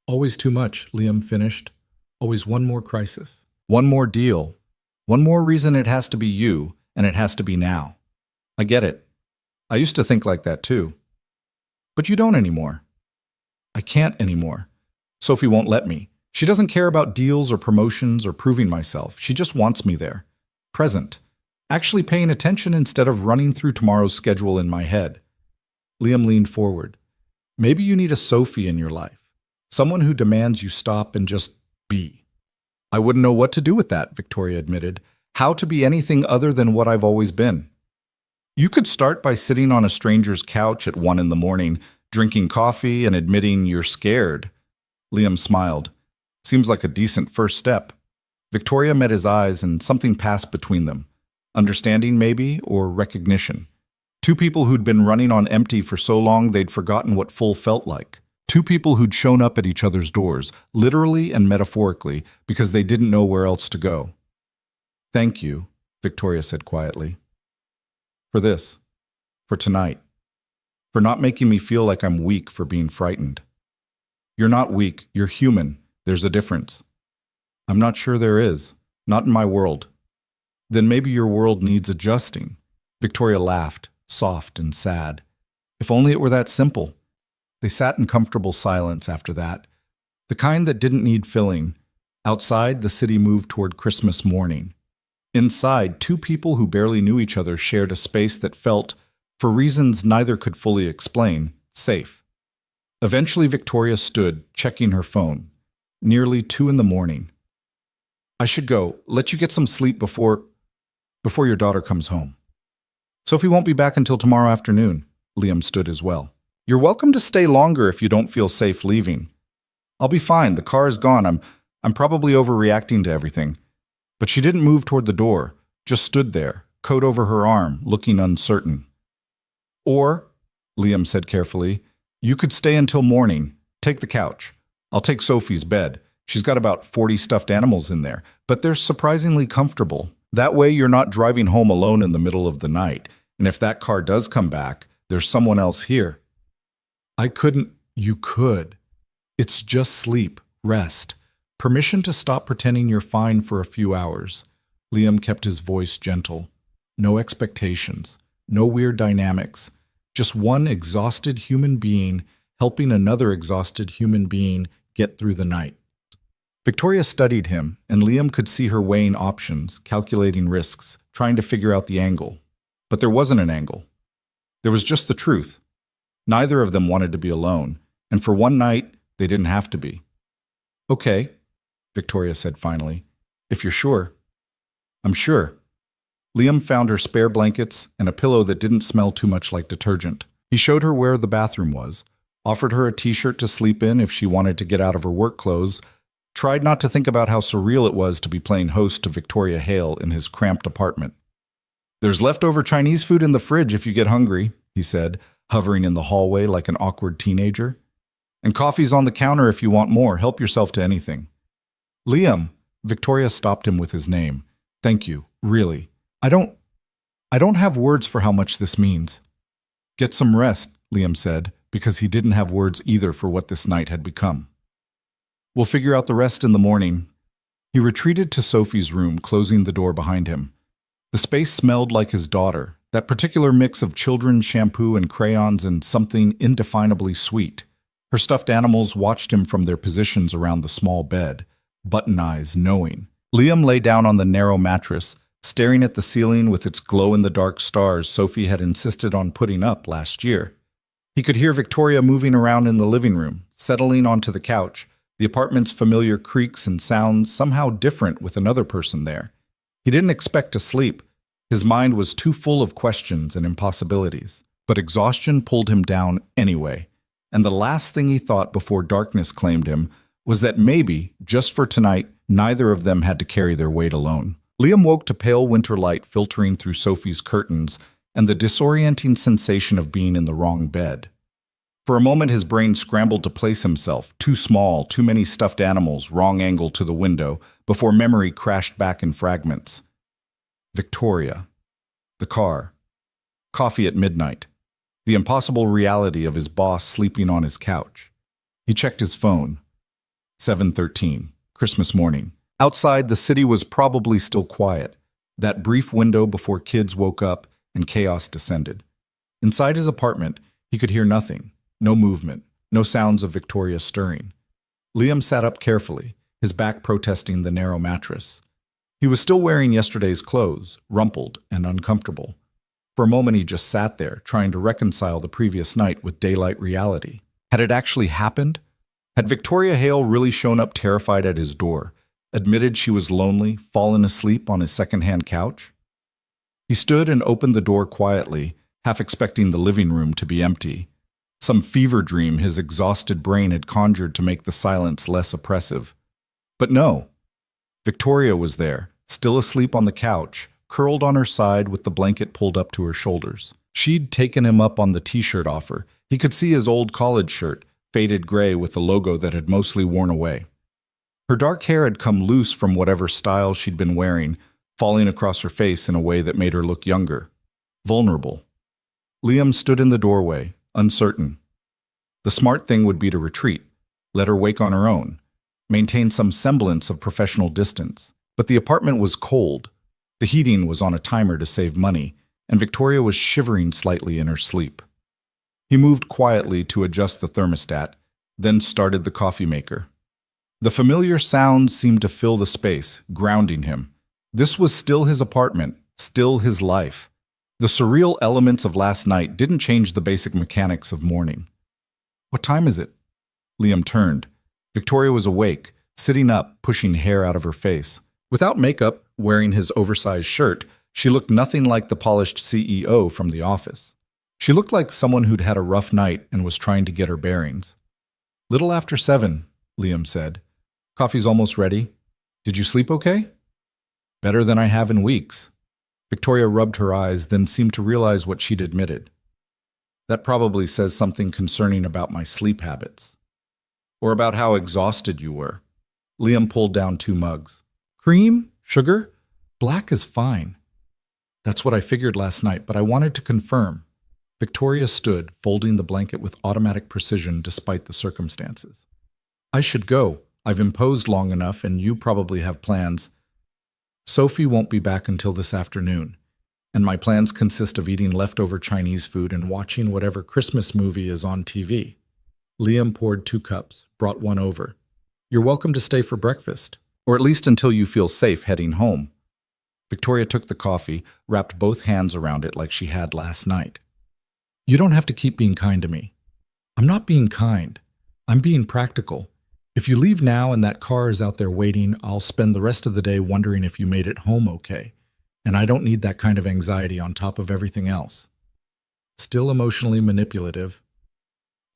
Always too much, Liam finished. Always one more crisis. One more deal. One more reason it has to be you, and it has to be now. I get it. I used to think like that too. But you don't anymore. I can't anymore. Sophie won't let me. She doesn't care about deals or promotions or proving myself. She just wants me there. Present. Actually paying attention instead of running through tomorrow's schedule in my head. Liam leaned forward. Maybe you need a Sophie in your life. Someone who demands you stop and just be. I wouldn't know what to do with that, Victoria admitted. How to be anything other than what I've always been. You could start by sitting on a stranger's couch at 1 a.m, drinking coffee and admitting you're scared. Liam smiled. Seems like a decent first step. Victoria met his eyes and something passed between them. Understanding maybe, or recognition. Two people who'd been running on empty for so long they'd forgotten what full felt like. Two people who'd shown up at each other's doors, literally and metaphorically, because they didn't know where else to go. Thank you, Victoria said quietly. For this. For tonight. For not making me feel like I'm weak for being frightened. You're not weak, you're human. There's a difference. I'm not sure there is. Not in my world. Then maybe your world needs adjusting. Victoria laughed, soft and sad. If only it were that simple. They sat in comfortable silence after that, the kind that didn't need filling. Outside, the city moved toward Christmas morning. Inside, two people who barely knew each other shared a space that felt, for reasons neither could fully explain, safe. Eventually, Victoria stood, checking her phone. Nearly 2 a.m. I should go. Let you get some sleep before your daughter comes home. Sophie won't be back until tomorrow afternoon. Liam stood as well. You're welcome to stay longer if you don't feel safe leaving. I'll be fine. The car is gone. I'm probably overreacting to everything. But she didn't move toward the door, just stood there, coat over her arm, looking uncertain. Or, Liam said carefully, you could stay until morning. Take the couch. I'll take Sophie's bed. She's got about 40 stuffed animals in there, but they're surprisingly comfortable. That way you're not driving home alone in the middle of the night. And if that car does come back, there's someone else here. I couldn't. You could. It's just sleep, rest. Permission to stop pretending you're fine for a few hours. Liam kept his voice gentle. No expectations. No weird dynamics. Just one exhausted human being helping another exhausted human being get through the night. Victoria studied him, and Liam could see her weighing options, calculating risks, trying to figure out the angle. But there wasn't an angle. There was just the truth. Neither of them wanted to be alone, and for one night, they didn't have to be. Okay, Victoria said finally, if you're sure. I'm sure. Liam found her spare blankets and a pillow that didn't smell too much like detergent. He showed her where the bathroom was, offered her a t-shirt to sleep in if she wanted to get out of her work clothes, tried not to think about how surreal it was to be playing host to Victoria Hale in his cramped apartment. There's leftover Chinese food in the fridge if you get hungry, he said, hovering in the hallway like an awkward teenager. And coffee's on the counter if you want more. Help yourself to anything. Liam, Victoria stopped him with his name. Thank you, really. I don't have words for how much this means. Get some rest, Liam said, because he didn't have words either for what this night had become. We'll figure out the rest in the morning. He retreated to Sophie's room, closing the door behind him. The space smelled like his daughter, That particular mix of children's shampoo and crayons and something indefinably sweet. Her stuffed animals watched him from their positions around the small bed, button eyes knowing. Liam lay down on the narrow mattress, staring at the ceiling with its glow-in-the-dark stars Sophie had insisted on putting up last year. He could hear Victoria moving around in the living room, settling onto the couch, the apartment's familiar creaks and sounds somehow different with another person there. He didn't expect to sleep. His mind was too full of questions and impossibilities. But exhaustion pulled him down anyway, and the last thing he thought before darkness claimed him was that maybe, just for tonight, neither of them had to carry their weight alone. Liam woke to pale winter light filtering through Sophie's curtains and the disorienting sensation of being in the wrong bed. For a moment his brain scrambled to place himself, too small, too many stuffed animals, wrong angle to the window, before memory crashed back in fragments. Victoria. The car. Coffee at midnight. The impossible reality of his boss sleeping on his couch. He checked his phone. 7:13, Christmas morning. Outside, the city was probably still quiet, that brief window before kids woke up and chaos descended. Inside his apartment, he could hear nothing, no movement, no sounds of Victoria stirring. Liam sat up carefully, his back protesting the narrow mattress. He was still wearing yesterday's clothes, rumpled and uncomfortable. For a moment he just sat there, trying to reconcile the previous night with daylight reality. Had it actually happened? Had Victoria Hale really shown up terrified at his door, admitted she was lonely, fallen asleep on his second-hand couch? He stood and opened the door quietly, half expecting the living room to be empty. Some fever dream his exhausted brain had conjured to make the silence less oppressive. But no. Victoria was there, still asleep on the couch, curled on her side with the blanket pulled up to her shoulders. She'd taken him up on the t-shirt offer. He could see his old college shirt, faded gray with the logo that had mostly worn away. Her dark hair had come loose from whatever style she'd been wearing, falling across her face in a way that made her look younger, vulnerable. Liam stood in the doorway, uncertain. The smart thing would be to retreat, let her wake on her own, maintain some semblance of professional distance. But the apartment was cold. The heating was on a timer to save money, and Victoria was shivering slightly in her sleep. He moved quietly to adjust the thermostat, then started the coffee maker. The familiar sounds seemed to fill the space, grounding him. This was still his apartment, still his life. The surreal elements of last night didn't change the basic mechanics of morning. What time is it? Liam turned. Victoria was awake, sitting up, pushing hair out of her face. Without makeup, wearing his oversized shirt, she looked nothing like the polished CEO from the office. She looked like someone who'd had a rough night and was trying to get her bearings. "Little after 7, Liam said. "Coffee's almost ready. Did you sleep okay?" "Better than I have in weeks." Victoria rubbed her eyes, then seemed to realize what she'd admitted. "That probably says something concerning about my sleep habits. Or about how exhausted you were." Liam pulled down 2 mugs. "Cream? Sugar? Black is fine." "That's what I figured last night, but I wanted to confirm." Victoria stood, folding the blanket with automatic precision despite the circumstances. "I should go. I've imposed long enough, and you probably have plans." "Sophie won't be back until this afternoon, and my plans consist of eating leftover Chinese food and watching whatever Christmas movie is on TV. Liam poured 2 cups, brought one over. "You're welcome to stay for breakfast, or at least until you feel safe heading home." Victoria took the coffee, wrapped both hands around it like she had last night. "You don't have to keep being kind to me." "I'm not being kind. I'm being practical. If you leave now and that car is out there waiting, I'll spend the rest of the day wondering if you made it home okay. And I don't need that kind of anxiety on top of everything else." Still emotionally manipulative.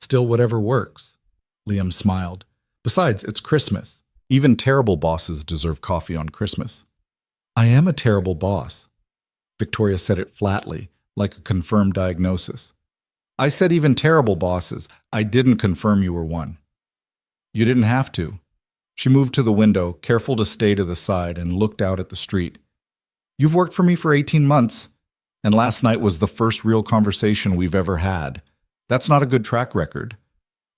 "Still whatever works." Liam smiled. "Besides, it's Christmas. Even terrible bosses deserve coffee on Christmas." "I am a terrible boss." Victoria said it flatly, like a confirmed diagnosis. "I said even terrible bosses. I didn't confirm you were one." "You didn't have to." She moved to the window, careful to stay to the side, and looked out at the street. "You've worked for me for 18 months, and last night was the first real conversation we've ever had. That's not a good track record."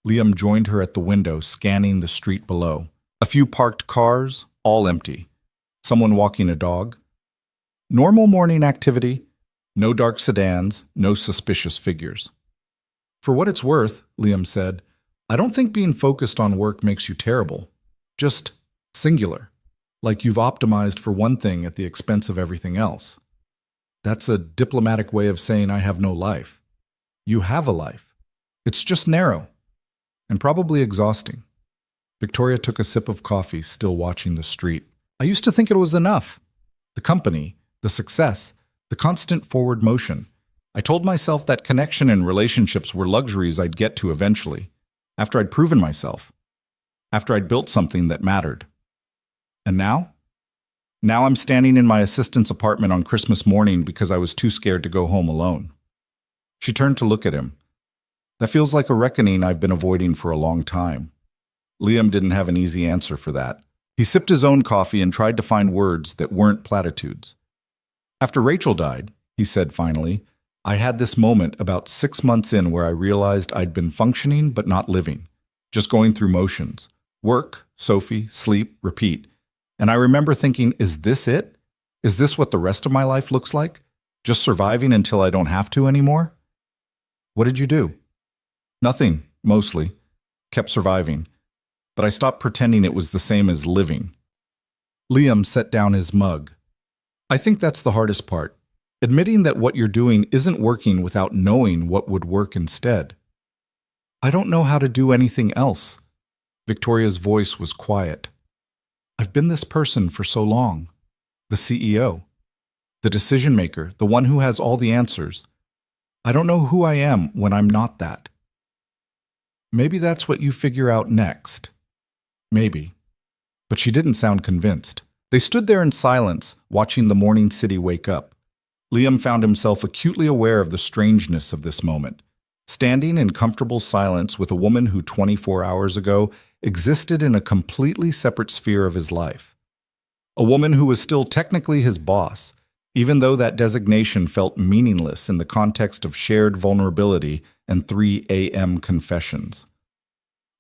Liam joined her at the window, scanning the street below. A few parked cars, all empty. Someone walking a dog. Normal morning activity. No dark sedans, no suspicious figures. For what it's worth, Liam said, I don't think being focused on work makes you terrible. Just singular. Like you've optimized for one thing at the expense of everything else. That's a diplomatic way of saying I have no life. You have a life. It's just narrow. And probably exhausting. Victoria took a sip of coffee, still watching the street. I used to think it was enough. The company, the success, the constant forward motion. I told myself that connection and relationships were luxuries I'd get to eventually, after I'd proven myself, after I'd built something that mattered. And now? Now I'm standing in my assistant's apartment on Christmas morning because I was too scared to go home alone. She turned to look at him. That feels like a reckoning I've been avoiding for a long time. Liam didn't have an easy answer for that. He sipped his own coffee and tried to find words that weren't platitudes. After Rachel died, he said finally, I had this moment about 6 months in where I realized I'd been functioning but not living, just going through motions. Work, Sophie, sleep, repeat. And I remember thinking, is this it? Is this what the rest of my life looks like? Just surviving until I don't have to anymore? What did you do? Nothing, mostly. Kept surviving. But I stopped pretending it was the same as living. Liam set down his mug. I think that's the hardest part. Admitting that what you're doing isn't working without knowing what would work instead. I don't know how to do anything else. Victoria's voice was quiet. I've been this person for so long. The CEO. The decision maker, the one who has all the answers. I don't know who I am when I'm not that. Maybe that's what you figure out next. Maybe. But she didn't sound convinced. They stood there in silence, watching the morning city wake up. Liam found himself acutely aware of the strangeness of this moment, standing in comfortable silence with a woman who 24 hours ago existed in a completely separate sphere of his life. A woman who was still technically his boss, even though that designation felt meaningless in the context of shared vulnerability and 3 a.m. confessions.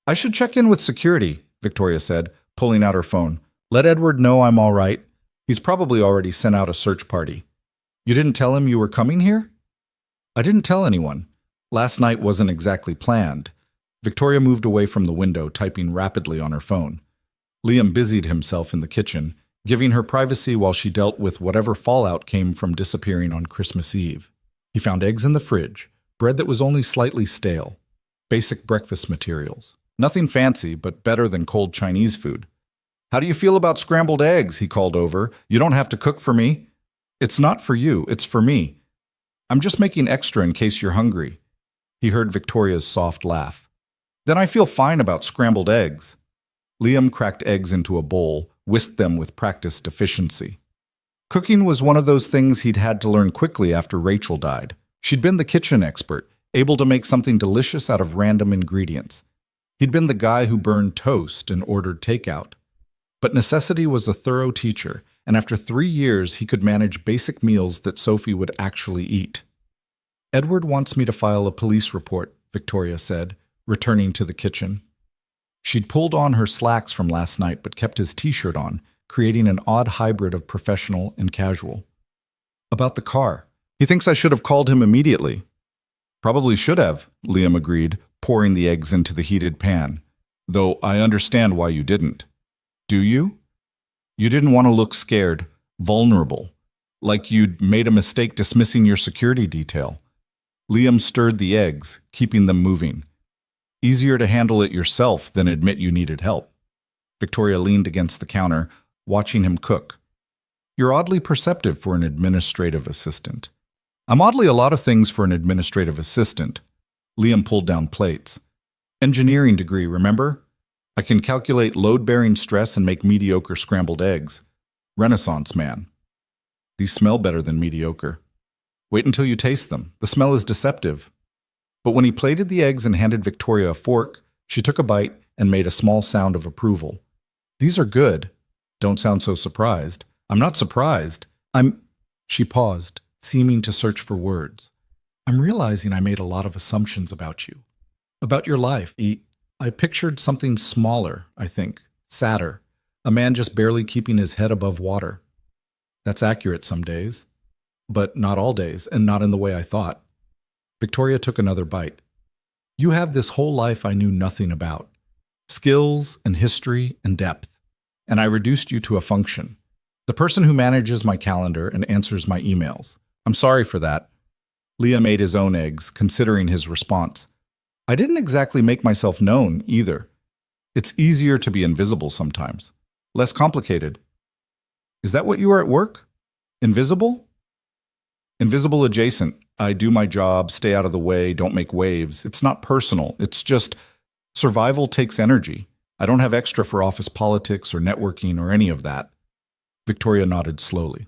I should check in with security, Victoria said, pulling out her phone. Let Edward know I'm all right. He's probably already sent out a search party. You didn't tell him you were coming here? I didn't tell anyone. Last night wasn't exactly planned. Victoria moved away from the window, typing rapidly on her phone. Liam busied himself in the kitchen, giving her privacy while she dealt with whatever fallout came from disappearing on Christmas Eve. He found eggs in the fridge, bread that was only slightly stale, basic breakfast materials. Nothing fancy, but better than cold Chinese food. How do you feel about scrambled eggs? He called over. You don't have to cook for me. It's not for you, it's for me. I'm just making extra in case you're hungry. He heard Victoria's soft laugh. Then I feel fine about scrambled eggs. Liam cracked eggs into a bowl, whisked them with practiced efficiency. Cooking was one of those things he'd had to learn quickly after Rachel died. She'd been the kitchen expert, able to make something delicious out of random ingredients. He'd been the guy who burned toast and ordered takeout. But necessity was a thorough teacher, and after 3 years he could manage basic meals that Sophie would actually eat. Edward wants me to file a police report, Victoria said, returning to the kitchen. She'd pulled on her slacks from last night but kept his t-shirt on, creating an odd hybrid of professional and casual. About the car. He thinks I should have called him immediately. Probably should have, Liam agreed, pouring the eggs into the heated pan. Though I understand why you didn't. Do you? You didn't want to look scared, vulnerable, like you'd made a mistake dismissing your security detail. Liam stirred the eggs, keeping them moving. Easier to handle it yourself than admit you needed help. Victoria leaned against the counter, watching him cook. You're oddly perceptive for an administrative assistant. I'm oddly a lot of things for an administrative assistant. Liam pulled down plates. Engineering degree, remember? I can calculate load-bearing stress and make mediocre scrambled eggs. Renaissance man. These smell better than mediocre. Wait until you taste them. The smell is deceptive. But when he plated the eggs and handed Victoria a fork, she took a bite and made a small sound of approval. These are good. Don't sound so surprised. I'm not surprised. She paused, seeming to search for words. I'm realizing I made a lot of assumptions about you. About your life. I pictured something smaller, I think. Sadder. A man just barely keeping his head above water. That's accurate some days. but not all days, and not in the way I thought. Victoria took another bite. You have this whole life I knew nothing about. Skills and history and depth. And I reduced you to a function. The person who manages my calendar and answers my emails. I'm sorry for that. Liam ate his own eggs, considering his response. I didn't exactly make myself known, either. It's easier to be invisible sometimes. Less complicated. Is that what you are at work? Invisible? Invisible adjacent. I do my job, stay out of the way, don't make waves. It's not personal. It's just survival takes energy. I don't have extra for office politics or networking or any of that. Victoria nodded slowly.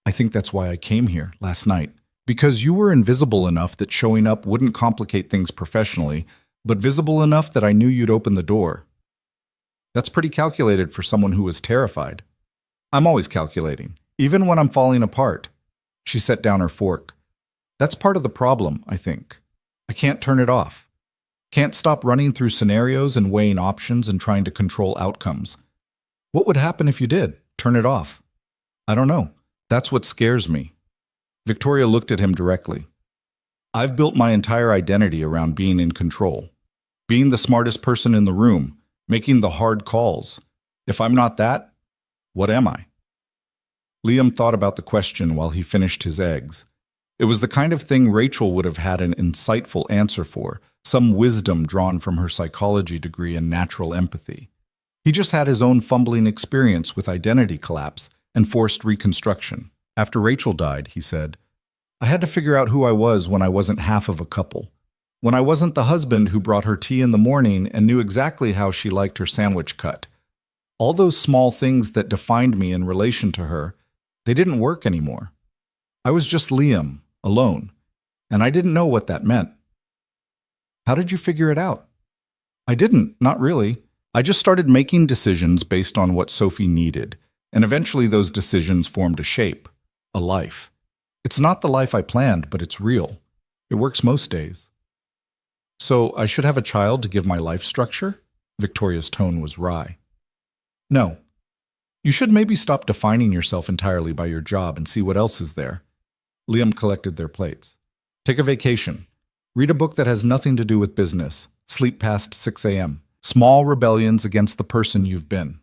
I think that's why I came here last night. Because you were invisible enough that showing up wouldn't complicate things professionally, but visible enough that I knew you'd open the door. That's pretty calculated for someone who was terrified. I'm always calculating, even when I'm falling apart. She set down her fork. That's part of the problem, I think. I can't turn it off. Can't stop running through scenarios and weighing options and trying to control outcomes. What would happen if you did? Turn it off? I don't know. That's what scares me. Victoria looked at him directly. I've built my entire identity around being in control. Being the smartest person in the room, making the hard calls. If I'm not that, what am I? Liam thought about the question while he finished his eggs. It was the kind of thing Rachel would have had an insightful answer for, some wisdom drawn from her psychology degree and natural empathy. He just had his own fumbling experience with identity collapse and forced reconstruction. After Rachel died, he said, I had to figure out who I was when I wasn't half of a couple. When I wasn't the husband who brought her tea in the morning and knew exactly how she liked her sandwich cut. All those small things that defined me in relation to her, they didn't work anymore. I was just Liam, alone, and I didn't know what that meant. How did you figure it out? I didn't, not really. I just started making decisions based on what Sophie needed, and eventually those decisions formed a shape, a life. It's not the life I planned, but it's real. It works most days. So I should have a child to give my life structure? Victoria's tone was wry. No. You should maybe stop defining yourself entirely by your job and see what else is there. Liam collected their plates. Take a vacation. Read a book that has nothing to do with business. Sleep past 6 a.m. Small rebellions against the person you've been.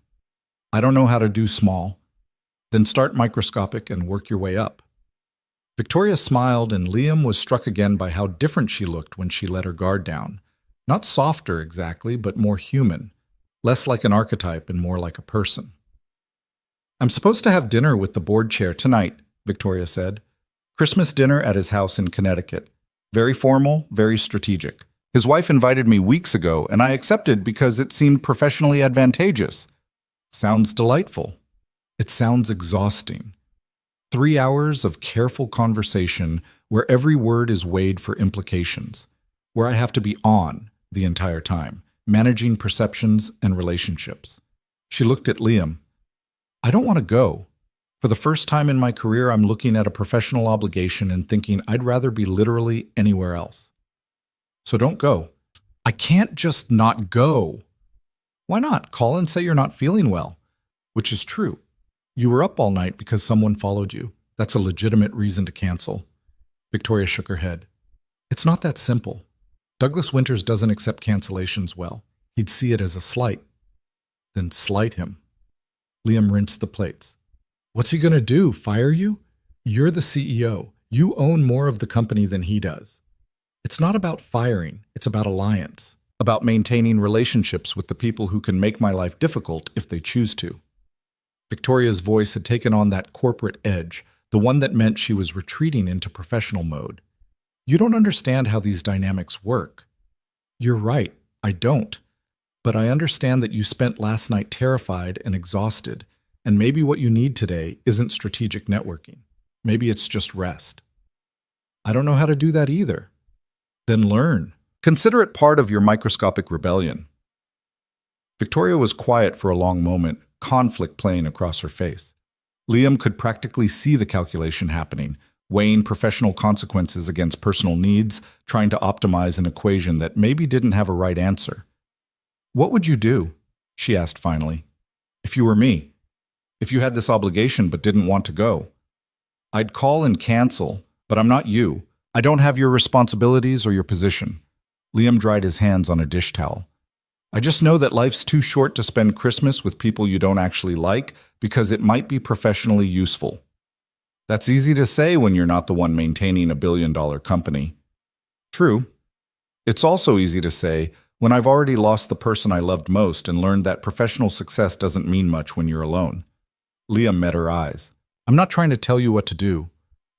I don't know how to do small. Then start microscopic and work your way up. Victoria smiled, and Liam was struck again by how different she looked when she let her guard down. Not softer exactly, but more human. Less like an archetype and more like a person. I'm supposed to have dinner with the board chair tonight, Victoria said. Christmas dinner at his house in Connecticut. Very formal, very strategic. His wife invited me weeks ago, and I accepted because it seemed professionally advantageous. Sounds delightful. It sounds exhausting. 3 hours of careful conversation where every word is weighed for implications, where I have to be on the entire time, managing perceptions and relationships. She looked at Liam. I don't want to go. For the first time in my career, I'm looking at a professional obligation and thinking I'd rather be literally anywhere else. So don't go. I can't just not go. Why not? Call and say you're not feeling well, which is true. You were up all night because someone followed you. That's a legitimate reason to cancel. Victoria shook her head. It's not that simple. Douglas Winters doesn't accept cancellations well. He'd see it as a slight. Then slight him. Liam rinsed the plates. What's he going to do, fire you? You're the CEO. You own more of the company than he does. It's not about firing. It's about alliance. About maintaining relationships with the people who can make my life difficult if they choose to. Victoria's voice had taken on that corporate edge, the one that meant she was retreating into professional mode. You don't understand how these dynamics work. You're right, I don't. But I understand that you spent last night terrified and exhausted, and maybe what you need today isn't strategic networking. Maybe it's just rest. I don't know how to do that either. Then learn. Consider it part of your microscopic rebellion. Victoria was quiet for a long moment, conflict playing across her face. Liam could practically see the calculation happening, weighing professional consequences against personal needs, trying to optimize an equation that maybe didn't have a right answer. What would you do? She asked finally. If you were me. If you had this obligation but didn't want to go. I'd call and cancel, but I'm not you. I don't have your responsibilities or your position. Liam dried his hands on a dish towel. I just know that life's too short to spend Christmas with people you don't actually like because it might be professionally useful. That's easy to say when you're not the one maintaining a billion-dollar company. True. It's also easy to say when I've already lost the person I loved most and learned that professional success doesn't mean much when you're alone. Liam met her eyes. I'm not trying to tell you what to do.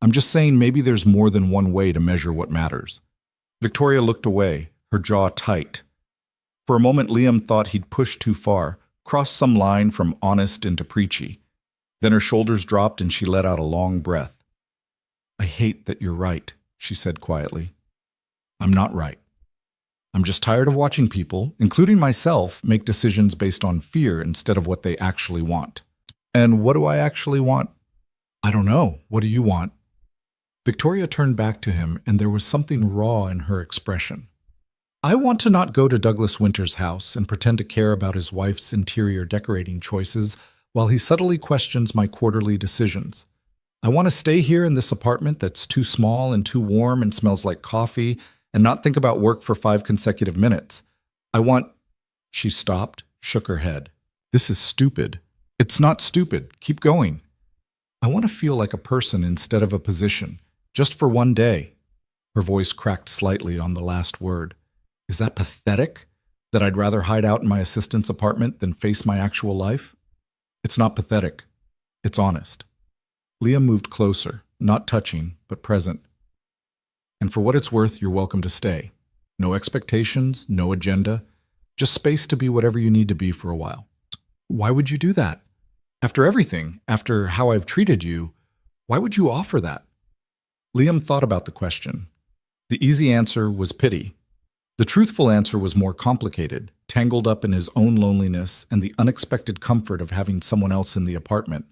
I'm just saying maybe there's more than one way to measure what matters. Victoria looked away, her jaw tight. For a moment, Liam thought he'd pushed too far, crossed some line from honest into preachy. Then her shoulders dropped and she let out a long breath. I hate that you're right, she said quietly. I'm not right. I'm just tired of watching people, including myself, make decisions based on fear instead of what they actually want. And what do I actually want? I don't know. What do you want? Victoria turned back to him, and there was something raw in her expression. I want to not go to Douglas Winter's house and pretend to care about his wife's interior decorating choices while he subtly questions my quarterly decisions. I want to stay here in this apartment that's too small and too warm and smells like coffee and not think about work for 5 consecutive minutes. I want... She stopped, shook her head. This is stupid. It's not stupid. Keep going. I want to feel like a person instead of a position, just for one day. Her voice cracked slightly on the last word. Is that pathetic? That I'd rather hide out in my assistant's apartment than face my actual life? It's not pathetic. It's honest. Liam moved closer, not touching, but present. And for what it's worth, you're welcome to stay. No expectations, no agenda, just space to be whatever you need to be for a while. Why would you do that? After everything, after how I've treated you, why would you offer that? Liam thought about the question. The easy answer was pity. The truthful answer was more complicated, tangled up in his own loneliness and the unexpected comfort of having someone else in the apartment.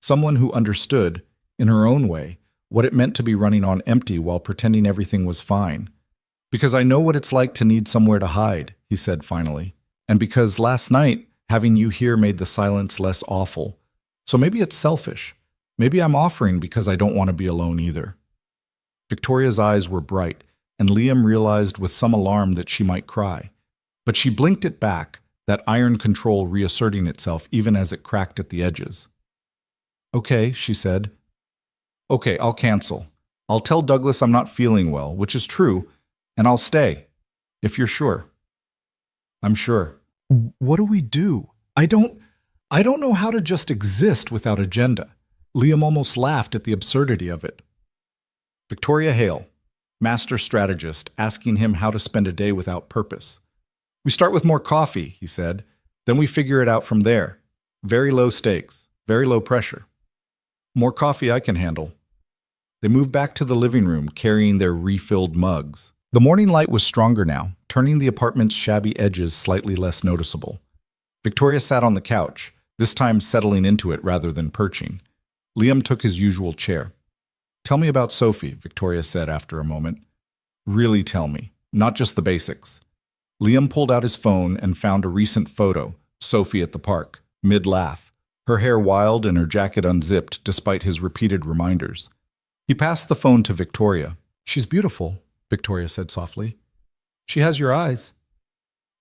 Someone who understood, in her own way, what it meant to be running on empty while pretending everything was fine. Because I know what it's like to need somewhere to hide, he said finally. And because last night, having you here made the silence less awful. So maybe it's selfish. Maybe I'm offering because I don't want to be alone either. Victoria's eyes were bright, and Liam realized with some alarm that she might cry. But she blinked it back, that iron control reasserting itself even as it cracked at the edges. Okay, she said. Okay, I'll cancel. I'll tell Douglas I'm not feeling well, which is true, and I'll stay, if you're sure. I'm sure. What do we do? I don't know how to just exist without agenda. Liam almost laughed at the absurdity of it. Victoria Hale, master strategist, asking him how to spend a day without purpose. We start with more coffee, he said. Then we figure it out from there. Very low stakes, very low pressure. More coffee I can handle. They moved back to the living room, carrying their refilled mugs. The morning light was stronger now, turning the apartment's shabby edges slightly less noticeable. Victoria sat on the couch, this time settling into it rather than perching. Liam took his usual chair. Tell me about Sophie, Victoria said after a moment. Really tell me, not just the basics. Liam pulled out his phone and found a recent photo, Sophie at the park, mid-laugh, her hair wild and her jacket unzipped despite his repeated reminders. He passed the phone to Victoria. She's beautiful, Victoria said softly. She has your eyes.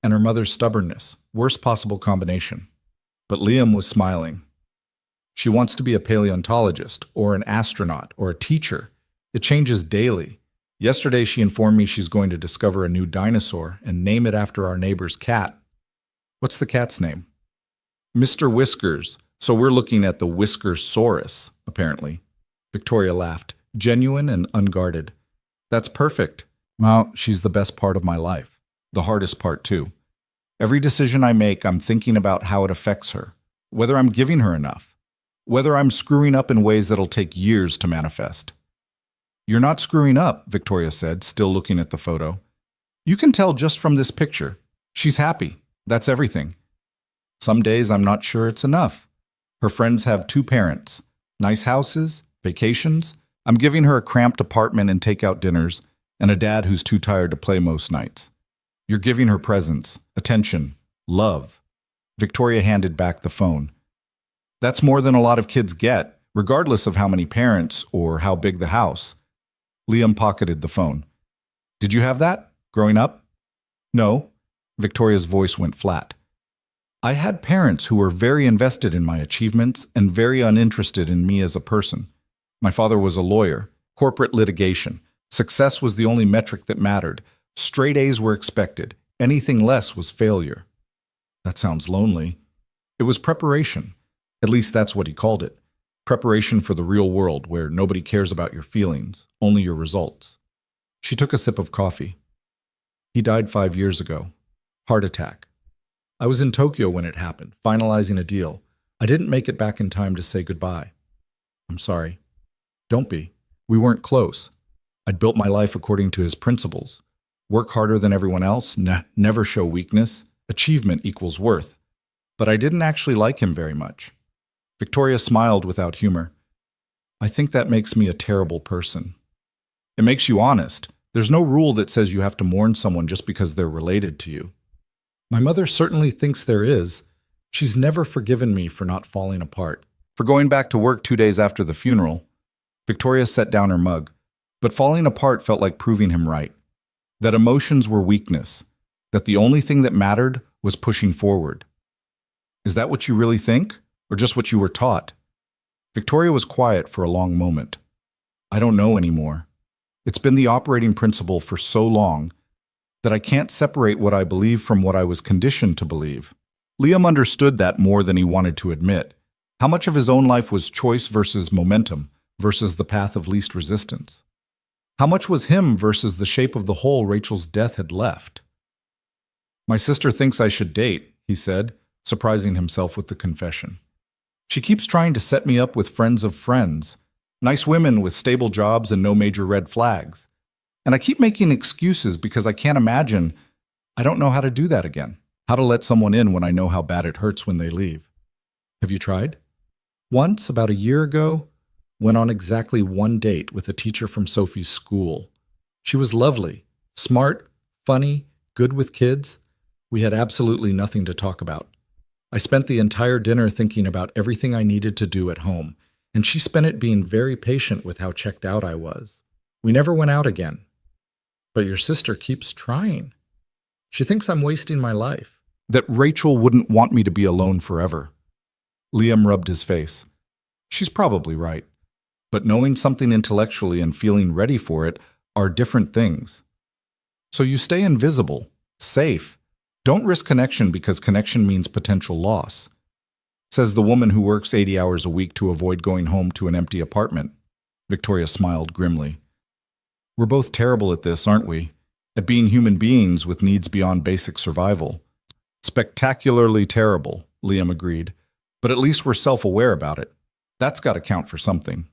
And her mother's stubbornness, worst possible combination. But Liam was smiling. She wants to be a paleontologist, or an astronaut, or a teacher. It changes daily. Yesterday she informed me she's going to discover a new dinosaur and name it after our neighbor's cat. What's the cat's name? Mr. Whiskers. So we're looking at the Whiskersaurus, apparently. Victoria laughed, genuine and unguarded. That's perfect. Well, she's the best part of my life. The hardest part, too. Every decision I make, I'm thinking about how it affects her, whether I'm giving her enough, whether I'm screwing up in ways that'll take years to manifest. You're not screwing up, Victoria said, still looking at the photo. You can tell just from this picture. She's happy. That's everything. Some days I'm not sure it's enough. Her friends have 2 parents, nice houses, vacations. I'm giving her a cramped apartment and takeout dinners, and a dad who's too tired to play most nights. You're giving her presents, attention, love. Victoria handed back the phone. That's more than a lot of kids get, regardless of how many parents or how big the house. Liam pocketed the phone. Did you have that, growing up? No. Victoria's voice went flat. I had parents who were very invested in my achievements and very uninterested in me as a person. My father was a lawyer, corporate litigation. Success was the only metric that mattered. Straight A's were expected. Anything less was failure. That sounds lonely. It was preparation. At least that's what he called it. Preparation for the real world where nobody cares about your feelings, only your results. She took a sip of coffee. He died 5 years ago. Heart attack. I was in Tokyo when it happened, finalizing a deal. I didn't make it back in time to say goodbye. I'm sorry. Don't be. We weren't close. I'd built my life according to his principles. Work harder than everyone else, never show weakness, achievement equals worth. But I didn't actually like him very much. Victoria smiled without humor. I think that makes me a terrible person. It makes you honest. There's no rule that says you have to mourn someone just because they're related to you. My mother certainly thinks there is. She's never forgiven me for not falling apart. For going back to work 2 days after the funeral, Victoria set down her mug. But falling apart felt like proving him right. That emotions were weakness. That the only thing that mattered was pushing forward. Is that what you really think? Or just what you were taught? Victoria was quiet for a long moment. I don't know anymore. It's been the operating principle for so long that I can't separate what I believe from what I was conditioned to believe. Liam understood that more than he wanted to admit. How much of his own life was choice versus momentum versus the path of least resistance? How much was him versus the shape of the hole Rachel's death had left? My sister thinks I should date, he said, surprising himself with the confession. She keeps trying to set me up with friends of friends, nice women with stable jobs and no major red flags. And I keep making excuses because I can't imagine. I don't know how to do that again. How to let someone in when I know how bad it hurts when they leave. Have you tried? Once, about a year ago, went on exactly one date with a teacher from Sophie's school. She was lovely, smart, funny, good with kids. We had absolutely nothing to talk about. I spent the entire dinner thinking about everything I needed to do at home, and she spent it being very patient with how checked out I was. We never went out again. But your sister keeps trying. She thinks I'm wasting my life. That Rachel wouldn't want me to be alone forever. Liam rubbed his face. She's probably right. But knowing something intellectually and feeling ready for it are different things. So you stay invisible, safe. Don't risk connection because connection means potential loss. Says the woman who works 80 hours a week to avoid going home to an empty apartment. Victoria smiled grimly. We're both terrible at this, aren't we? At being human beings with needs beyond basic survival. Spectacularly terrible, Liam agreed. But at least we're self-aware about it. That's got to count for something.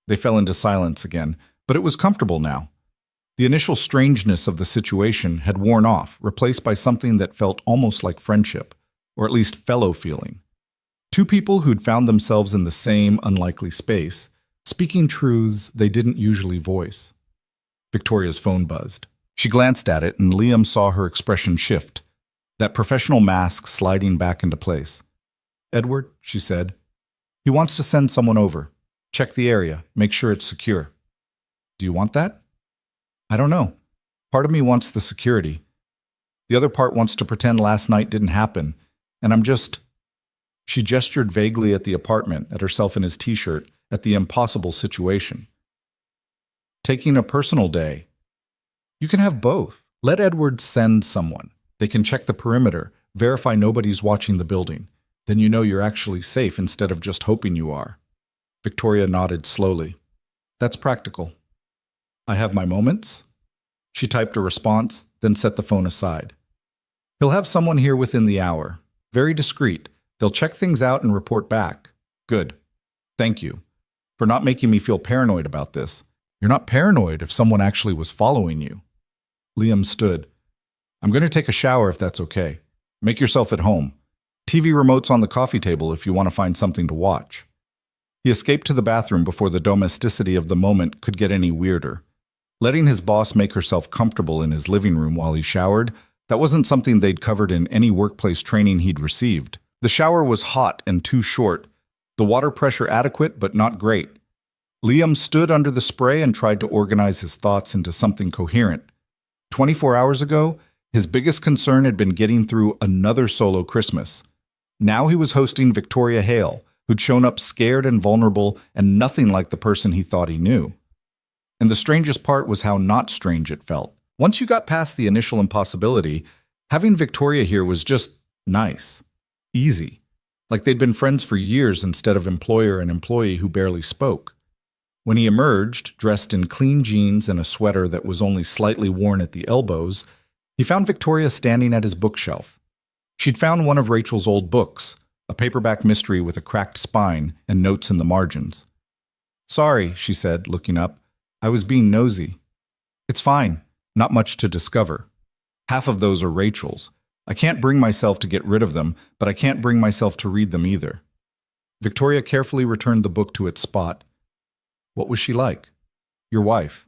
They fell into silence again, but it was comfortable now. The initial strangeness of the situation had worn off, replaced by something that felt almost like friendship, or at least fellow feeling. Two people who'd found themselves in the same unlikely space, speaking truths they didn't usually voice. Victoria's phone buzzed. She glanced at it, and Liam saw her expression shift, that professional mask sliding back into place. Edward, she said. He wants to send someone over. Check the area. Make sure it's secure. Do you want that? I don't know. Part of me wants the security. The other part wants to pretend last night didn't happen, and I'm just... She gestured vaguely at the apartment, at herself in his t-shirt, at the impossible situation. Taking a personal day. You can have both. Let Edward send someone. They can check the perimeter, verify nobody's watching the building. Then you know you're actually safe instead of just hoping you are. Victoria nodded slowly. That's practical. I have my moments. She typed a response, then set the phone aside. He'll have someone here within the hour. Very discreet. They'll check things out and report back. Good. Thank you. For not making me feel paranoid about this. You're not paranoid if someone actually was following you. Liam stood. I'm going to take a shower if that's okay. Make yourself at home. TV remote's on the coffee table if you want to find something to watch. He escaped to the bathroom before the domesticity of the moment could get any weirder. Letting his boss make herself comfortable in his living room while he showered, that wasn't something they'd covered in any workplace training he'd received. The shower was hot and too short, The water pressure adequate, but not great. Liam stood under the spray and tried to organize his thoughts into something coherent. 24 hours ago, his biggest concern had been getting through another solo Christmas. Now he was hosting Victoria Hale, who'd shown up scared and vulnerable and nothing like the person he thought he knew. And the strangest part was how not strange it felt. Once you got past the initial impossibility, having Victoria here was just nice, easy, like they'd been friends for years instead of employer and employee who barely spoke. When he emerged, dressed in clean jeans and a sweater that was only slightly worn at the elbows, he found Victoria standing at his bookshelf. She'd found one of Rachel's old books, a paperback mystery with a cracked spine and notes in the margins. "Sorry," she said, looking up. "I was being nosy." "It's fine. Not much to discover. Half of those are Rachel's. I can't bring myself to get rid of them, but I can't bring myself to read them either." Victoria carefully returned the book to its spot. "What was she like?" "Your wife."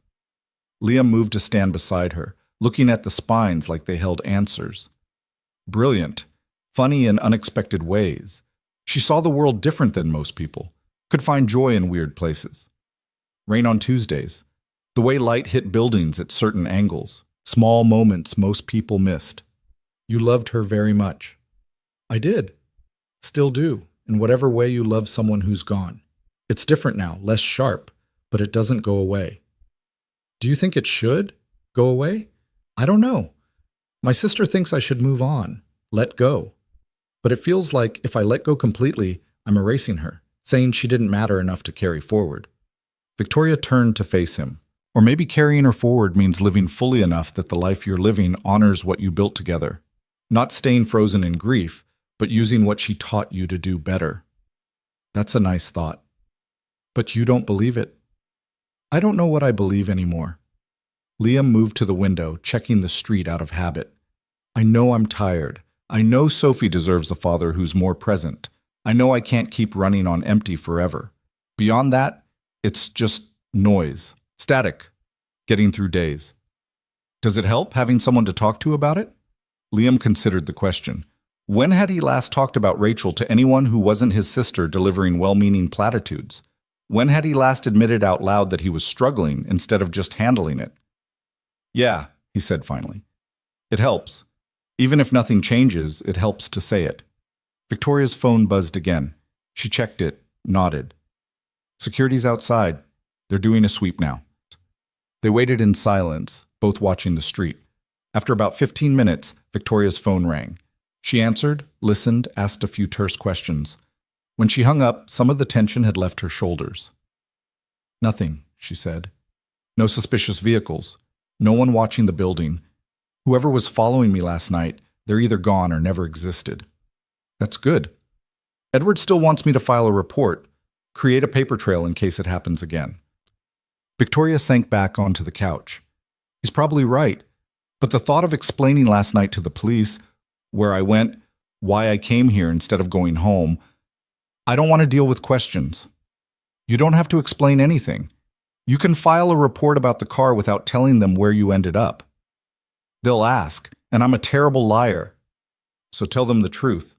Liam moved to stand beside her, looking at the spines like they held answers. "Brilliant. Funny in unexpected ways. She saw the world different than most people. Could find joy in weird places. Rain on Tuesdays. The way light hit buildings at certain angles. Small moments most people missed. You loved her very much." "I did. Still do, in whatever way you love someone who's gone. It's different now, less sharp, but it doesn't go away." "Do you think it should go away?" "I don't know. My sister thinks I should move on, let go. But it feels like if I let go completely, I'm erasing her, saying she didn't matter enough to carry forward." Victoria turned to face him. Or maybe carrying her forward means living fully enough that the life you're living honors what you built together. Not staying frozen in grief, but using what she taught you to do better. That's a nice thought. "But you don't believe it." "I don't know what I believe anymore." Liam moved to the window, checking the street out of habit. "I know I'm tired. I know Sophie deserves a father who's more present. I know I can't keep running on empty forever. Beyond that, it's just noise, static, getting through days." "Does it help having someone to talk to about it?" Liam considered the question. When had he last talked about Rachel to anyone who wasn't his sister delivering well-meaning platitudes? When had he last admitted out loud that he was struggling instead of just handling it? "Yeah," he said finally. "It helps. Even if nothing changes, it helps to say it." Victoria's phone buzzed again. She checked it, nodded. "Security's outside. They're doing a sweep now." They waited in silence, both watching the street. After about 15 minutes, Victoria's phone rang. She answered, listened, asked a few terse questions. When she hung up, some of the tension had left her shoulders. "Nothing," she said. "No suspicious vehicles. No one watching the building. Whoever was following me last night, they're either gone or never existed." "That's good. Edward still wants me to file a report, create a paper trail in case it happens again." Victoria sank back onto the couch. "He's probably right. But the thought of explaining last night to the police, where I went, why I came here instead of going home, I don't want to deal with questions." "You don't have to explain anything. You can file a report about the car without telling them where you ended up." "They'll ask, and I'm a terrible liar." "So tell them the truth.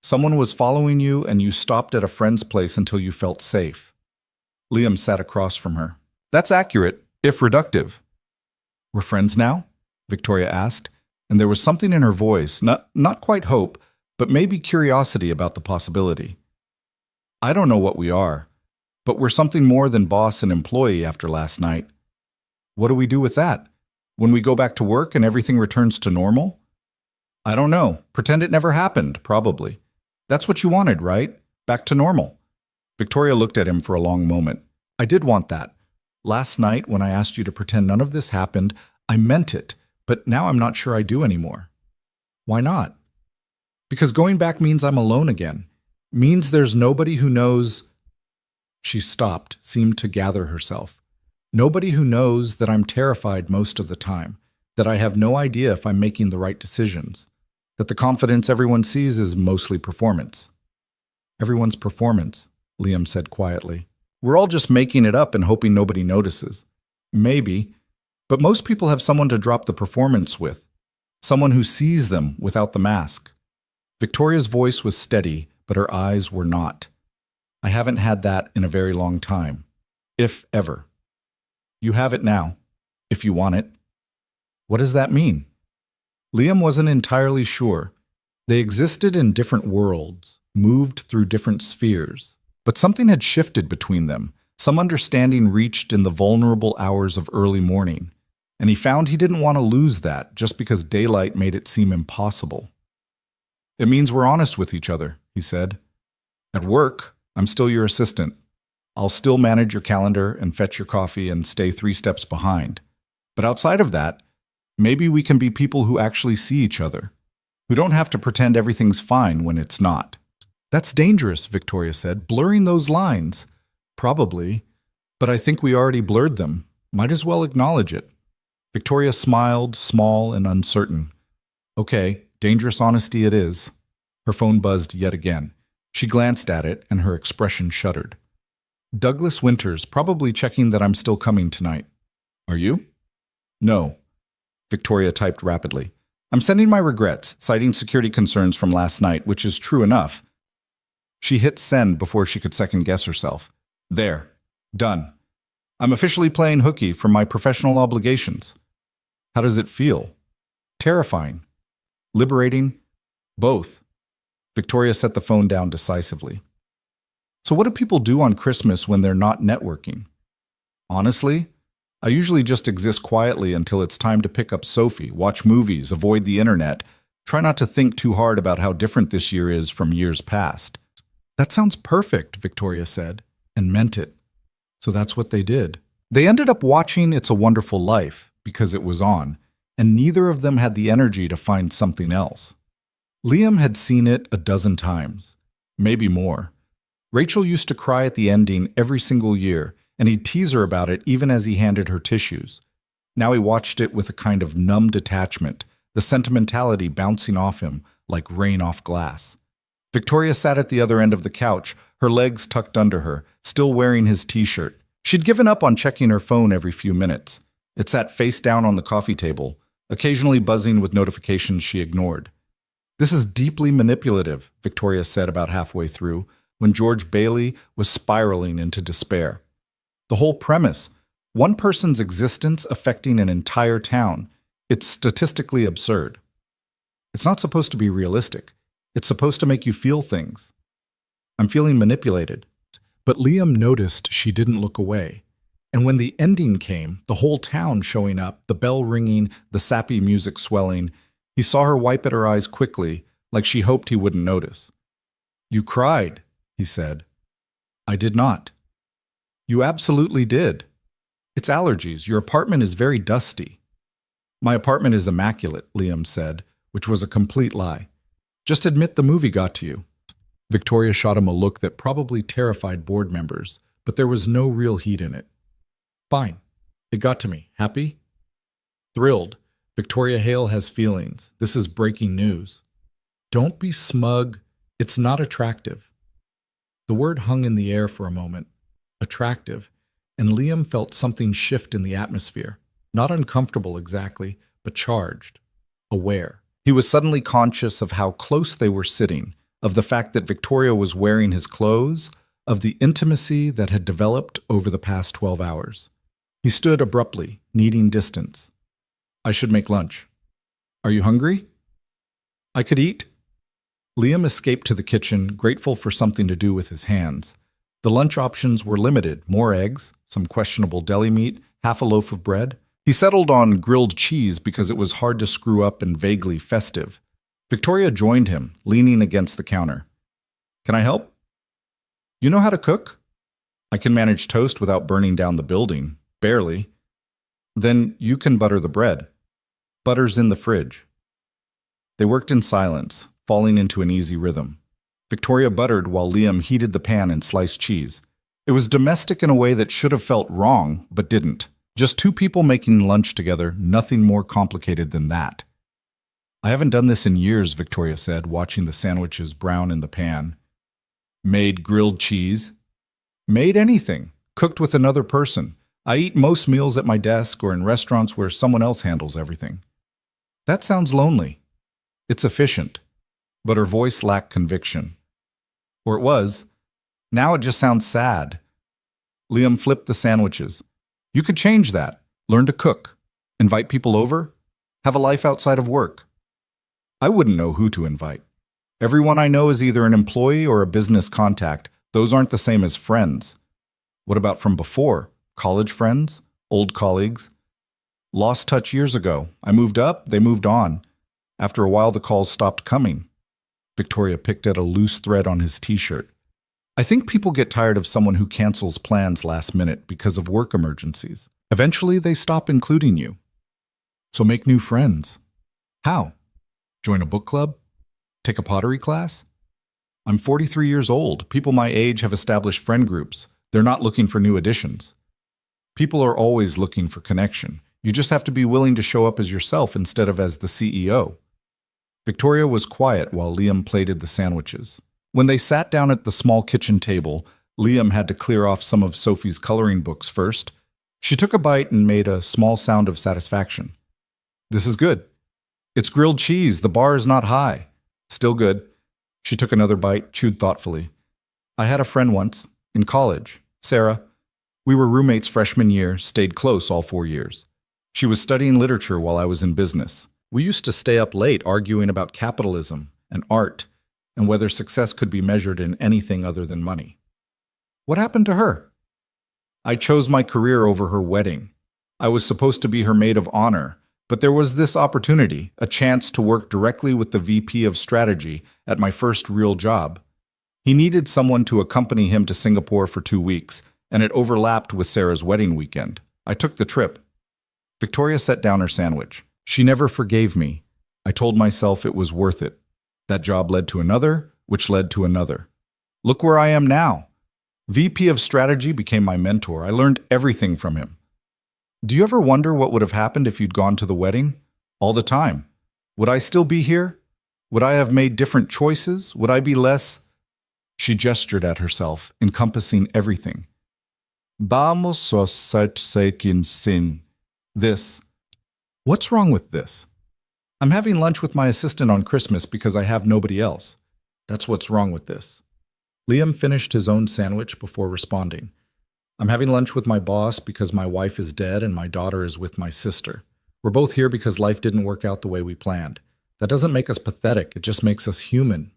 Someone was following you and you stopped at a friend's place until you felt safe." Liam sat across from her. "That's accurate, if reductive." "We're friends now?" Victoria asked, and there was something in her voice, not quite hope, but maybe curiosity about the possibility. "I don't know what we are, but we're something more than boss and employee after last night." "What do we do with that? When we go back to work and everything returns to normal?" "I don't know. Pretend it never happened, probably. That's what you wanted, right? Back to normal." Victoria looked at him for a long moment. "I did want that. Last night, when I asked you to pretend none of this happened, I meant it. But now I'm not sure I do anymore." "Why not?" "Because going back means I'm alone again. Means there's nobody who knows—" She stopped, seemed to gather herself. "Nobody who knows that I'm terrified most of the time, that I have no idea if I'm making the right decisions, that the confidence everyone sees is mostly performance." "Everyone's performance," Liam said quietly. "We're all just making it up and hoping nobody notices. Maybe. But most people have someone to drop the performance with, someone who sees them without the mask." Victoria's voice was steady, but her eyes were not. I haven't had that in a very long time. If ever. You have it now, if you want it. What does that mean? Liam wasn't entirely sure. They existed in different worlds, moved through different spheres, but something had shifted between them. Some understanding reached in the vulnerable hours of early morning, and he found he didn't want to lose that just because daylight made it seem impossible. It means we're honest with each other, he said. At work, I'm still your assistant. I'll still manage your calendar and fetch your coffee and stay 3 steps behind. But outside of that, maybe we can be people who actually see each other, who don't have to pretend everything's fine when it's not. That's dangerous, Victoria said, blurring those lines. Probably, but I think we already blurred them. Might as well acknowledge it. Victoria smiled, small and uncertain. Okay, dangerous honesty it is. Her phone buzzed yet again. She glanced at it, and her expression shuddered. Douglas Winters, probably checking that I'm still coming tonight. Are you? No. Victoria typed rapidly. I'm sending my regrets, citing security concerns from last night, which is true enough. She hit send before she could second-guess herself. There. Done. I'm officially playing hooky for my professional obligations. How does it feel? Terrifying. Liberating? Both. Victoria set the phone down decisively. So what do people do on Christmas when they're not networking? Honestly, I usually just exist quietly until it's time to pick up Sophie, watch movies, avoid the internet, try not to think too hard about how different this year is from years past. That sounds perfect, Victoria said, and meant it. So that's what they did. They ended up watching It's a Wonderful Life because it was on, and neither of them had the energy to find something else. Liam had seen it a dozen times, maybe more. Rachel used to cry at the ending every single year, and he'd tease her about it even as he handed her tissues. Now he watched it with a kind of numb detachment, the sentimentality bouncing off him like rain off glass. Victoria sat at the other end of the couch, her legs tucked under her, still wearing his t-shirt. She'd given up on checking her phone every few minutes. It sat face down on the coffee table, occasionally buzzing with notifications she ignored. This is deeply manipulative, Victoria said about halfway through, when George Bailey was spiraling into despair. The whole premise, one person's existence affecting an entire town, it's statistically absurd. It's not supposed to be realistic. It's supposed to make you feel things. I'm feeling manipulated. But Liam noticed she didn't look away. And when the ending came, the whole town showing up, the bell ringing, the sappy music swelling, he saw her wipe at her eyes quickly, like she hoped he wouldn't notice. You cried, he said. I did not. You absolutely did. It's allergies. Your apartment is very dusty. My apartment is immaculate, Liam said, which was a complete lie. Just admit the movie got to you. Victoria shot him a look that probably terrified board members, but there was no real heat in it. Fine. It got to me. Happy? Thrilled. Victoria Hale has feelings. This is breaking news. Don't be smug. It's not attractive. The word hung in the air for a moment. Attractive. And Liam felt something shift in the atmosphere. Not uncomfortable exactly, but charged. Aware. He was suddenly conscious of how close they were sitting, of the fact that Victoria was wearing his clothes, of the intimacy that had developed over the past 12 hours. He stood abruptly, needing distance. I should make lunch. Are you hungry? I could eat. Liam escaped to the kitchen, grateful for something to do with his hands. The lunch options were limited, more eggs, some questionable deli meat, half a loaf of bread. He settled on grilled cheese because it was hard to screw up and vaguely festive. Victoria joined him, leaning against the counter. Can I help? You know how to cook? I can manage toast without burning down the building. Barely. Then you can butter the bread. Butter's in the fridge. They worked in silence, falling into an easy rhythm. Victoria buttered while Liam heated the pan and sliced cheese. It was domestic in a way that should have felt wrong, but didn't. Just two people making lunch together, nothing more complicated than that. I haven't done this in years, Victoria said, watching the sandwiches brown in the pan. Made grilled cheese. Made anything. Cooked with another person. I eat most meals at my desk or in restaurants where someone else handles everything. That sounds lonely. It's efficient. But her voice lacked conviction. Or it was. Now it just sounds sad. Liam flipped the sandwiches. You could change that. Learn to cook. Invite people over. Have a life outside of work. I wouldn't know who to invite. Everyone I know is either an employee or a business contact. Those aren't the same as friends. What about from before? College friends? Old colleagues? Lost touch years ago. I moved up, they moved on. After a while, the calls stopped coming. Victoria picked at a loose thread on his t-shirt. I think people get tired of someone who cancels plans last minute because of work emergencies. Eventually, they stop including you. So make new friends. How? Join a book club? Take a pottery class? I'm 43 years old. People my age have established friend groups. They're not looking for new additions. People are always looking for connection. You just have to be willing to show up as yourself instead of as the CEO. Victoria was quiet while Liam plated the sandwiches. When they sat down at the small kitchen table, Liam had to clear off some of Sophie's coloring books first. She took a bite and made a small sound of satisfaction. This is good. It's grilled cheese. The bar is not high. Still good. She took another bite, chewed thoughtfully. I had a friend once, in college, Sarah. We were roommates freshman year, stayed close all 4 years. She was studying literature while I was in business. We used to stay up late arguing about capitalism and art and whether success could be measured in anything other than money. What happened to her? I chose my career over her wedding. I was supposed to be her maid of honor, but there was this opportunity, a chance to work directly with the VP of strategy at my first real job. He needed someone to accompany him to Singapore for 2 weeks, and it overlapped with Sarah's wedding weekend. I took the trip. Victoria set down her sandwich. She never forgave me. I told myself it was worth it. That job led to another, which led to another. Look where I am now. VP of strategy became my mentor. I learned everything from him. Do you ever wonder what would have happened if you'd gone to the wedding? All the time. Would I still be here? Would I have made different choices? Would I be less? She gestured at herself, encompassing everything. Vamos sin. This. What's wrong with this? I'm having lunch with my assistant on Christmas because I have nobody else. That's what's wrong with this. Liam finished his own sandwich before responding. I'm having lunch with my boss because my wife is dead and my daughter is with my sister. We're both here because life didn't work out the way we planned. That doesn't make us pathetic, it just makes us human.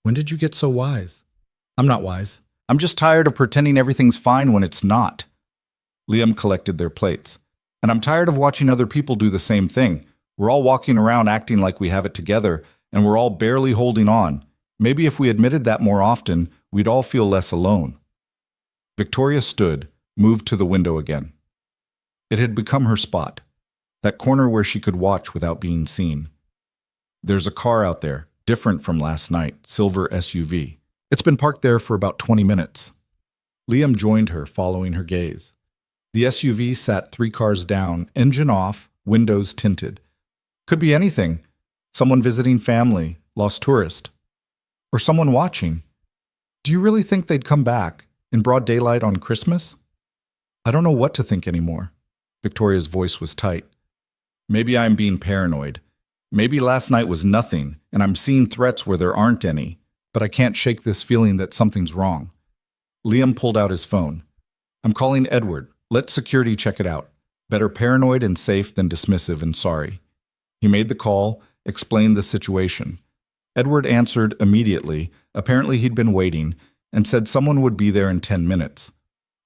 When did you get so wise? I'm not wise. I'm just tired of pretending everything's fine when it's not. Liam collected their plates. And I'm tired of watching other people do the same thing. We're all walking around acting like we have it together, and we're all barely holding on. Maybe if we admitted that more often, we'd all feel less alone. Victoria stood, moved to the window again. It had become her spot, that corner where she could watch without being seen. There's a car out there, different from last night, silver SUV. It's been parked there for about 20 minutes. Liam joined her, following her gaze. The SUV sat 3 cars down, engine off, windows tinted. Could be anything. Someone visiting family, lost tourist. Or someone watching. Do you really think they'd come back, in broad daylight on Christmas? I don't know what to think anymore. Victoria's voice was tight. Maybe I'm being paranoid. Maybe last night was nothing, and I'm seeing threats where there aren't any, but I can't shake this feeling that something's wrong. Liam pulled out his phone. I'm calling Edward. Let security check it out. Better paranoid and safe than dismissive and sorry. He made the call, explained the situation. Edward answered immediately. Apparently he'd been waiting, and said someone would be there in 10 minutes.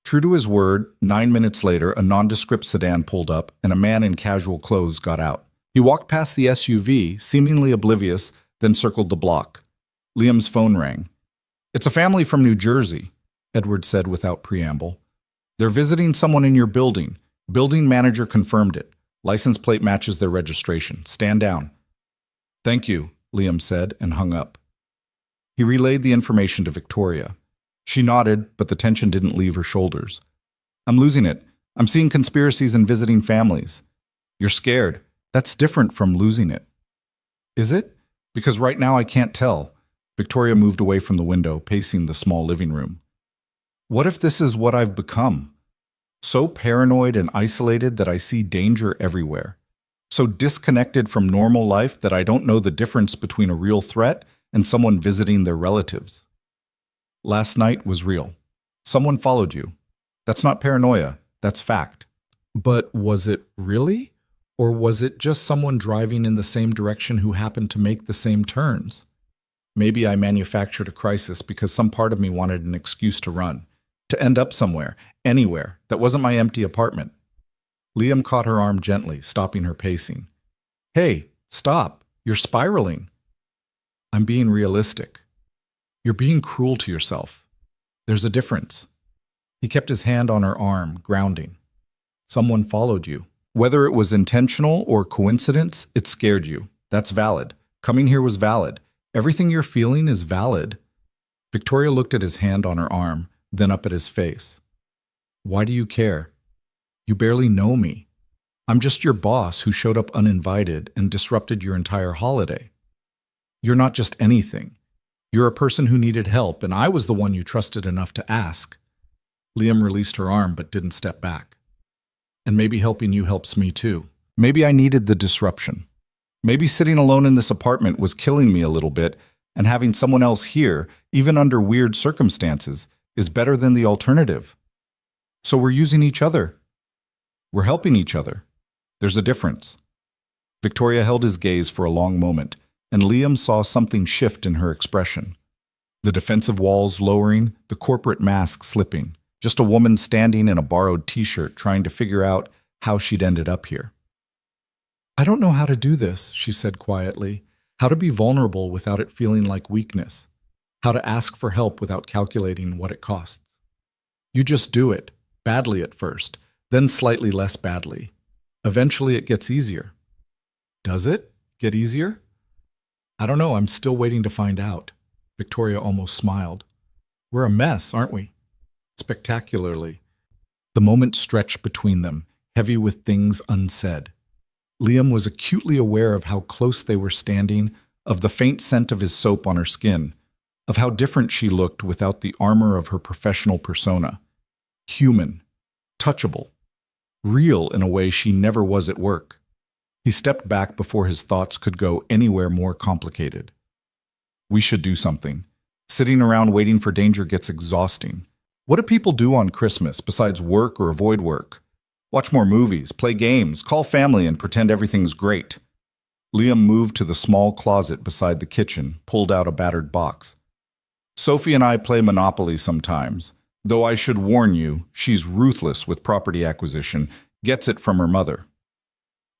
True to his word, 9 minutes later, a nondescript sedan pulled up, and a man in casual clothes got out. He walked past the SUV, seemingly oblivious, then circled the block. Liam's phone rang. It's a family from New Jersey, Edward said without preamble. They're visiting someone in your building. Building manager confirmed it. License plate matches their registration. Stand down. Thank you, Liam said and hung up. He relayed the information to Victoria. She nodded, but the tension didn't leave her shoulders. I'm losing it. I'm seeing conspiracies and visiting families. You're scared. That's different from losing it. Is it? Because right now I can't tell. Victoria moved away from the window, pacing the small living room. What if this is what I've become? So paranoid and isolated that I see danger everywhere. So disconnected from normal life that I don't know the difference between a real threat and someone visiting their relatives. last night was real. Someone followed you. That's not paranoia, that's fact. But was it really? Or was it just someone driving in the same direction who happened to make the same turns? Maybe I manufactured a crisis because some part of me wanted an excuse to run, to end up somewhere, anywhere, that wasn't my empty apartment. Liam caught her arm gently, stopping her pacing. Hey, stop. You're spiraling. I'm being realistic. You're being cruel to yourself. There's a difference. He kept his hand on her arm, grounding. Someone followed you. Whether it was intentional or coincidence, it scared you. That's valid. Coming here was valid. Everything you're feeling is valid. Victoria looked at his hand on her arm, then up at his face. Why do you care? You barely know me. I'm just your boss who showed up uninvited and disrupted your entire holiday. You're not just anything. You're a person who needed help, and I was the one you trusted enough to ask. Liam released her arm but didn't step back. And maybe helping you helps me too. Maybe I needed the disruption. Maybe sitting alone in this apartment was killing me a little bit, and having someone else here, even under weird circumstances, is better than the alternative. So we're using each other. We're helping each other. There's a difference. Victoria held his gaze for a long moment, and Liam saw something shift in her expression. The defensive walls lowering, the corporate mask slipping. Just a woman standing in a borrowed t-shirt trying to figure out how she'd ended up here. I don't know how to do this, she said quietly. How to be vulnerable without it feeling like weakness. How to ask for help without calculating what it costs. You just do it, badly at first, then slightly less badly. Eventually it gets easier. Does it get easier? I don't know, I'm still waiting to find out. Victoria almost smiled. We're a mess, aren't we? Spectacularly. The moment stretched between them, heavy with things unsaid. Liam was acutely aware of how close they were standing, of the faint scent of his soap on her skin, of how different she looked without the armor of her professional persona. Human, touchable, real in a way she never was at work. He stepped back before his thoughts could go anywhere more complicated. We should do something. Sitting around waiting for danger gets exhausting. What do people do on Christmas besides work or avoid work? Watch more movies, play games, call family and pretend everything's great. Liam moved to the small closet beside the kitchen, pulled out a battered box. Sophie and I play Monopoly sometimes. Though I should warn you, she's ruthless with property acquisition, gets it from her mother.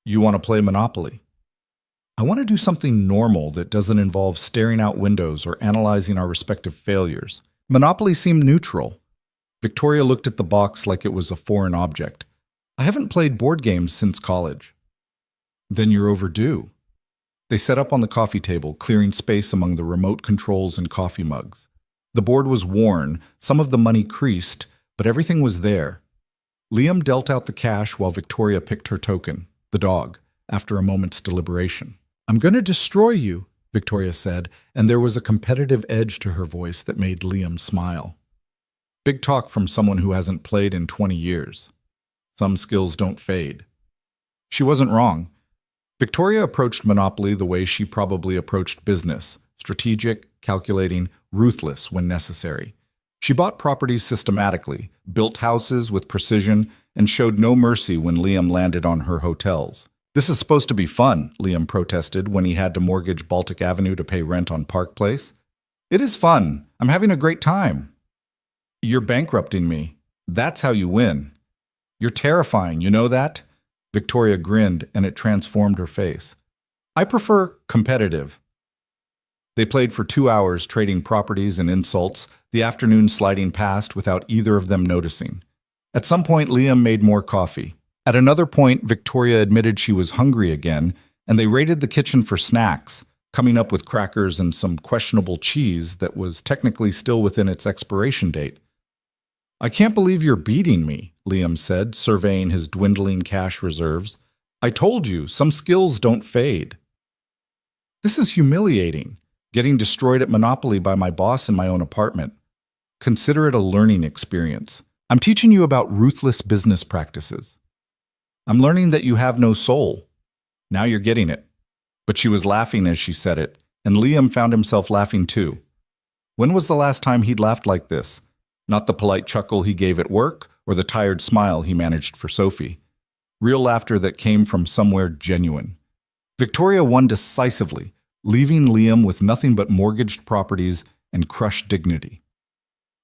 You want to play Monopoly? I want to do something normal that doesn't involve staring out windows or analyzing our respective failures. Monopoly seemed neutral. Victoria looked at the box like it was a foreign object. I haven't played board games since college. Then you're overdue. They set up on the coffee table, clearing space among the remote controls and coffee mugs. The board was worn, some of the money creased, but everything was there. Liam dealt out the cash while Victoria picked her token, the dog, after a moment's deliberation. I'm going to destroy you, Victoria said, and there was a competitive edge to her voice that made Liam smile. Big talk from someone who hasn't played in 20 years. Some skills don't fade. She wasn't wrong. Victoria approached Monopoly the way she probably approached business, strategic, calculating, ruthless when necessary. She bought properties systematically, built houses with precision, and showed no mercy when Liam landed on her hotels. This is supposed to be fun, Liam protested when he had to mortgage Baltic Avenue to pay rent on Park Place. It is fun. I'm having a great time. You're bankrupting me. That's how you win. You're terrifying, you know that? Victoria grinned, and it transformed her face. I prefer competitive. They played for 2 hours, trading properties and insults, the afternoon sliding past without either of them noticing. At some point, Liam made more coffee. At another point, Victoria admitted she was hungry again, and they raided the kitchen for snacks, coming up with crackers and some questionable cheese that was technically still within its expiration date. I can't believe you're beating me, Liam said, surveying his dwindling cash reserves. I told you, some skills don't fade. This is humiliating, getting destroyed at Monopoly by my boss in my own apartment. Consider it a learning experience. I'm teaching you about ruthless business practices. I'm learning that you have no soul. Now you're getting it. But she was laughing as she said it, and Liam found himself laughing too. When was the last time he'd laughed like this? Not the polite chuckle he gave at work or the tired smile he managed for Sophie. Real laughter that came from somewhere genuine. Victoria won decisively, leaving Liam with nothing but mortgaged properties and crushed dignity.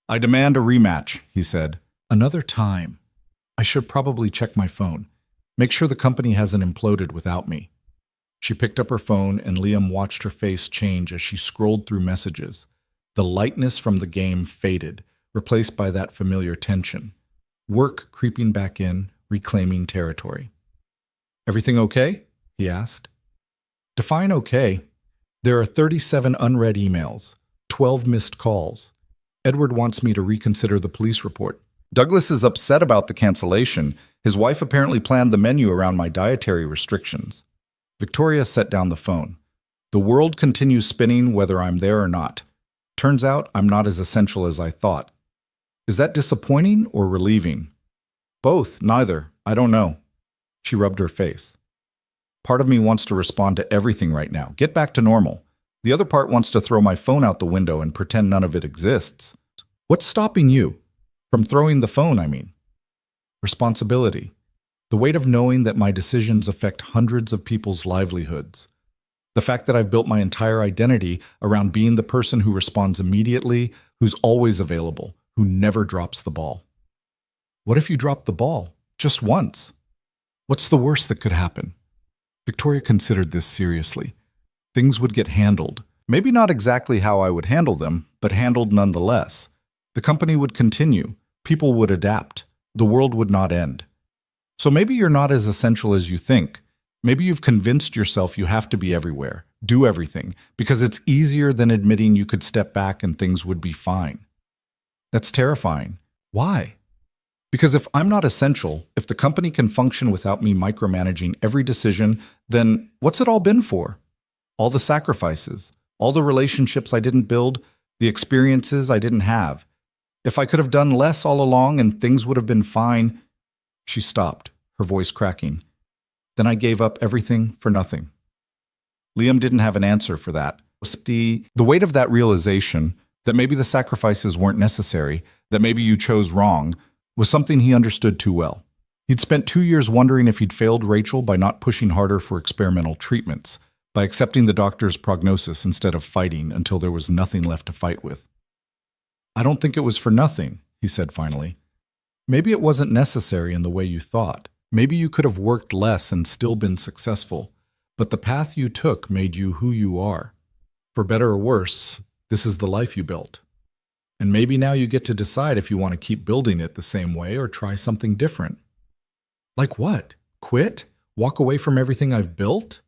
"I demand a rematch," he said. "Another time. I should probably check my phone. Make sure the company hasn't imploded without me." She picked up her phone and Liam watched her face change as she scrolled through messages. The lightness from the game faded, replaced by that familiar tension. Work creeping back in, reclaiming territory. "Everything okay?" he asked. "Define okay. There are 37 unread emails, 12 missed calls. Edward wants me to reconsider the police report. Douglas is upset about the cancellation. His wife apparently planned the menu around my dietary restrictions." Victoria set down the phone. "The world continues spinning whether I'm there or not. Turns out I'm not as essential as I thought. Is that disappointing or relieving?" "Both, neither. I don't know." She rubbed her face. "Part of me wants to respond to everything right now, get back to normal. The other part wants to throw my phone out the window and pretend none of it exists." "What's stopping you? From throwing the phone, I mean." "Responsibility. The weight of knowing that my decisions affect hundreds of people's livelihoods. The fact that I've built my entire identity around being the person who responds immediately, who's always available, who never drops the ball." "What if you drop the ball? Just once? What's the worst that could happen?" Victoria considered this seriously. Things would get handled. Maybe not exactly how I would handle them, but handled nonetheless. The company would continue. People would adapt. The world would not end. "So maybe you're not as essential as you think. Maybe you've convinced yourself you have to be everywhere, do everything, because it's easier than admitting you could step back and things would be fine." "That's terrifying." "Why?" "Because if I'm not essential, if the company can function without me micromanaging every decision, then what's it all been for? All the sacrifices, all the relationships I didn't build, the experiences I didn't have. If I could have done less all along and things would have been fine." She stopped, her voice cracking. "Then I gave up everything for nothing." Liam didn't have an answer for that. The weight of that realization, that maybe the sacrifices weren't necessary, that maybe you chose wrong, was something he understood too well. He'd spent 2 years wondering if he'd failed Rachel by not pushing harder for experimental treatments, by accepting the doctor's prognosis instead of fighting until there was nothing left to fight with. "I don't think it was for nothing," he said finally. "Maybe it wasn't necessary in the way you thought. Maybe you could have worked less and still been successful. But the path you took made you who you are. For better or worse, this is the life you built. And maybe now you get to decide if you want to keep building it the same way or try something different." "Like what? Quit? Walk away from everything I've built?"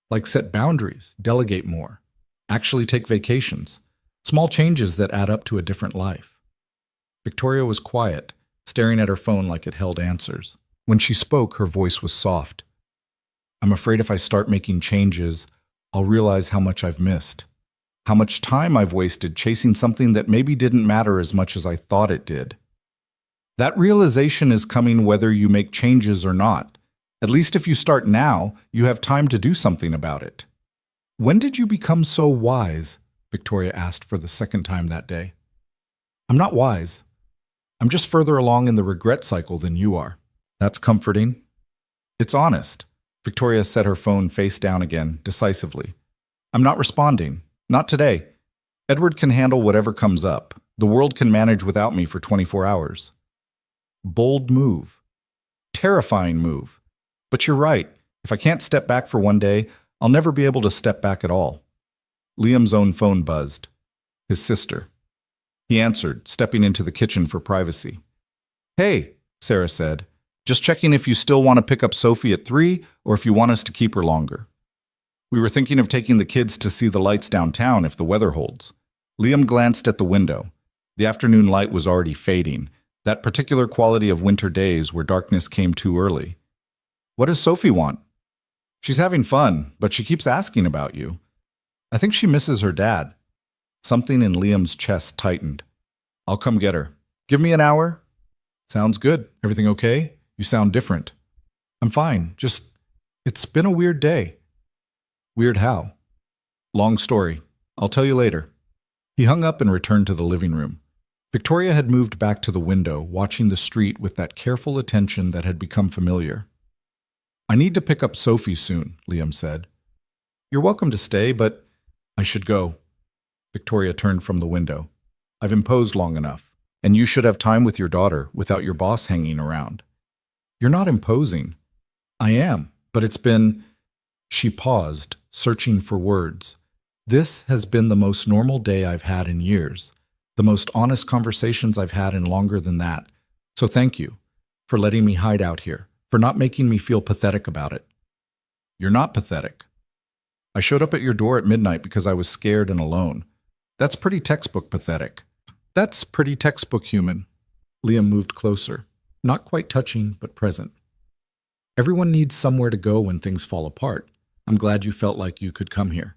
"Like set boundaries, delegate more, actually take vacations. Small changes that add up to a different life." Victoria was quiet, staring at her phone like it held answers. When she spoke, her voice was soft. "I'm afraid if I start making changes, I'll realize how much I've missed. How much time I've wasted chasing something that maybe didn't matter as much as I thought it did." That realization is coming whether you make changes or not. At least if you start now, you have time to do something about it. "When did you become so wise?" Victoria asked for the second time that day. "I'm not wise. I'm just further along in the regret cycle than you are." "That's comforting." "It's honest." Victoria set her phone face down again, decisively. "I'm not responding. Not today. Edward can handle whatever comes up. The world can manage without me for 24 hours. Bold move. Terrifying move. But you're right. If I can't step back for one day, I'll never be able to step back at all." Liam's own phone buzzed. His sister. He answered, stepping into the kitchen for privacy. "Hey," Sarah said. "Just checking if you still want to pick up Sophie at 3 or if you want us to keep her longer. We were thinking of taking the kids to see the lights downtown if the weather holds." Liam glanced at the window. The afternoon light was already fading, that particular quality of winter days where darkness came too early. "What does Sophie want?" "She's having fun, but she keeps asking about you. I think she misses her dad." Something in Liam's chest tightened. "I'll come get her. Give me an hour." "Sounds good. Everything okay? You sound different." "I'm fine. It's been a weird day." "Weird how?" "Long story. I'll tell you later." He hung up and returned to the living room. Victoria had moved back to the window, watching the street with that careful attention that had become familiar. "I need to pick up Sophie soon," Liam said. "You're welcome to stay, but I should go." Victoria turned from the window. "I've imposed long enough, and you should have time with your daughter without your boss hanging around." "You're not imposing." "I am, but it's been—" She paused, searching for words. "This has been the most normal day I've had in years, the most honest conversations I've had in longer than that. So thank you for letting me hide out here, for not making me feel pathetic about it." "You're not pathetic. I showed up at your door at midnight because I was scared and alone. That's pretty textbook pathetic." "That's pretty textbook human." Liam moved closer, not quite touching, but present. "Everyone needs somewhere to go when things fall apart. I'm glad you felt like you could come here."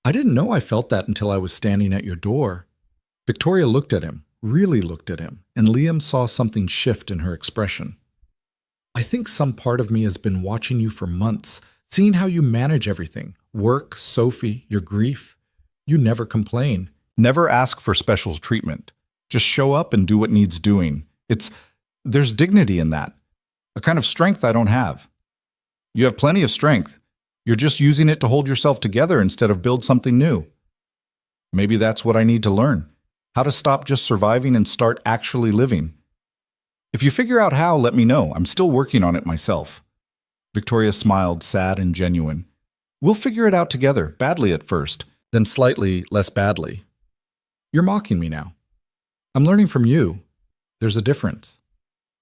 "I didn't know I felt that until I was standing at your door." Victoria looked at him, really looked at him, and Liam saw something shift in her expression. "I think some part of me has been watching you for months, seeing how you manage everything. Work, Sophie, your grief. You never complain. Never ask for special treatment. Just show up and do what needs doing. There's dignity in that. A kind of strength I don't have. You have plenty of strength. You're just using it to hold yourself together instead of build something new. Maybe that's what I need to learn. How to stop just surviving and start actually living. If you figure out how, let me know. I'm still working on it myself." Victoria smiled, sad and genuine. "We'll figure it out together, badly at first, then slightly less badly." "You're mocking me now." "I'm learning from you. There's a difference."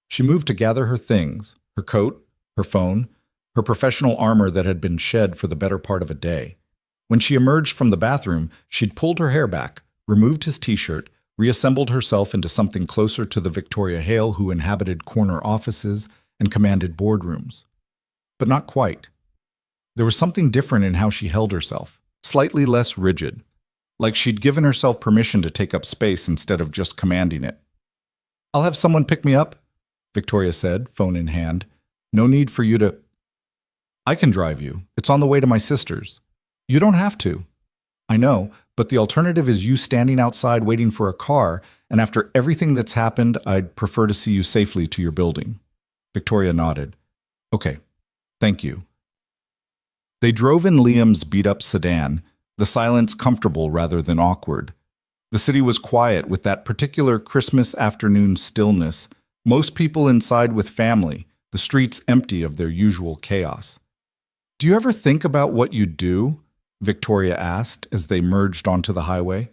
She moved to gather her things, her coat, her phone, her professional armor that had been shed for the better part of a day. When she emerged from the bathroom, she'd pulled her hair back, removed his t-shirt, reassembled herself into something closer to the Victoria Hale who inhabited corner offices and commanded boardrooms. But not quite. There was something different in how she held herself, slightly less rigid, like she'd given herself permission to take up space instead of just commanding it. "I'll have someone pick me up," Victoria said, phone in hand. "No need for you to—" "I can drive you. It's on the way to my sister's." "You don't have to." "I know, but the alternative is you standing outside waiting for a car, and after everything that's happened, I'd prefer to see you safely to your building." Victoria nodded. "Okay, thank you." They drove in Liam's beat-up sedan, the silence comfortable rather than awkward. The city was quiet with that particular Christmas afternoon stillness, most people inside with family, the streets empty of their usual chaos. "Do you ever think about what you'd do?" Victoria asked as they merged onto the highway.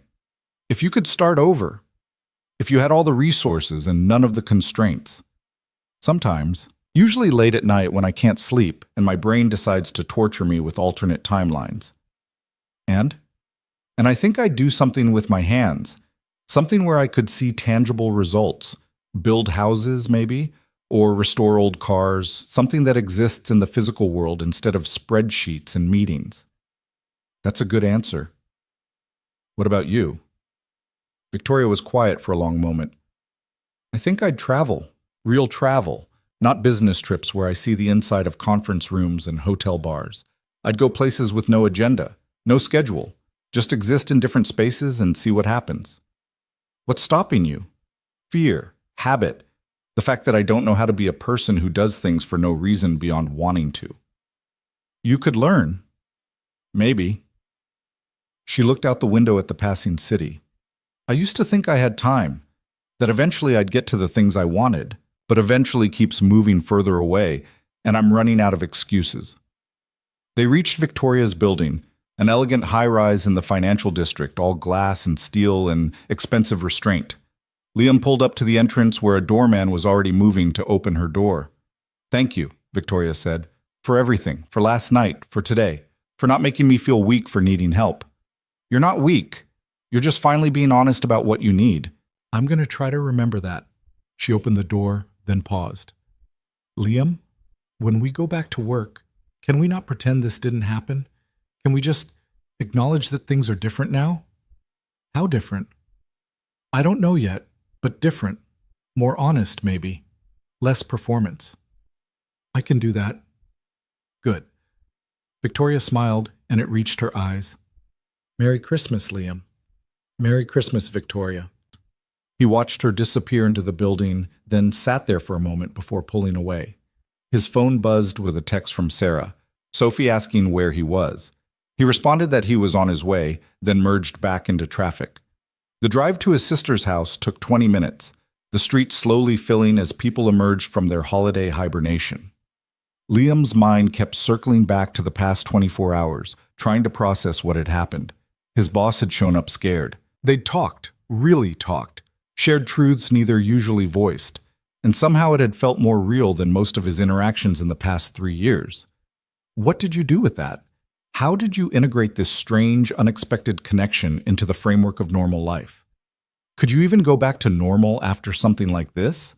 "If you could start over, if you had all the resources and none of the constraints." "Sometimes. Usually late at night when I can't sleep and my brain decides to torture me with alternate timelines. And I think I'd do something with my hands, something where I could see tangible results, build houses maybe, or restore old cars, something that exists in the physical world instead of spreadsheets and meetings." "That's a good answer." "What about you?" Victoria was quiet for a long moment. "I think I'd travel, real travel. Not business trips where I see the inside of conference rooms and hotel bars. I'd go places with no agenda, no schedule, just exist in different spaces and see what happens." "What's stopping you?" "Fear, habit, the fact that I don't know how to be a person who does things for no reason beyond wanting to." "You could learn." "Maybe." She looked out the window at the passing city. "I used to think I had time, that eventually I'd get to the things I wanted, but eventually keeps moving further away, and I'm running out of excuses." They reached Victoria's building, an elegant high-rise in the financial district, all glass and steel and expensive restraint. Liam pulled up to the entrance where a doorman was already moving to open her door. "Thank you," Victoria said, "for everything, for last night, for today, for not making me feel weak for needing help." "You're not weak. You're just finally being honest about what you need." "I'm going to try to remember that." She opened the door, then paused. "Liam, when we go back to work, can we not pretend this didn't happen? Can we just acknowledge that things are different now?" "How different?" "I don't know yet, but different. More honest, maybe. Less performance." "I can do that." "Good." Victoria smiled, and it reached her eyes. "Merry Christmas, Liam." Merry Christmas, Victoria. He watched her disappear into the building, then sat there for a moment before pulling away. His phone buzzed with a text from Sarah, Sophie asking where he was. He responded that he was on his way, then merged back into traffic. The drive to his sister's house took 20 minutes, the street slowly filling as people emerged from their holiday hibernation. Liam's mind kept circling back to the past 24 hours, trying to process what had happened. His boss had shown up scared. They'd talked, really talked, shared truths neither usually voiced, and somehow it had felt more real than most of his interactions in the past 3 years. What did you do with that? How did you integrate this strange, unexpected connection into the framework of normal life? Could you even go back to normal after something like this?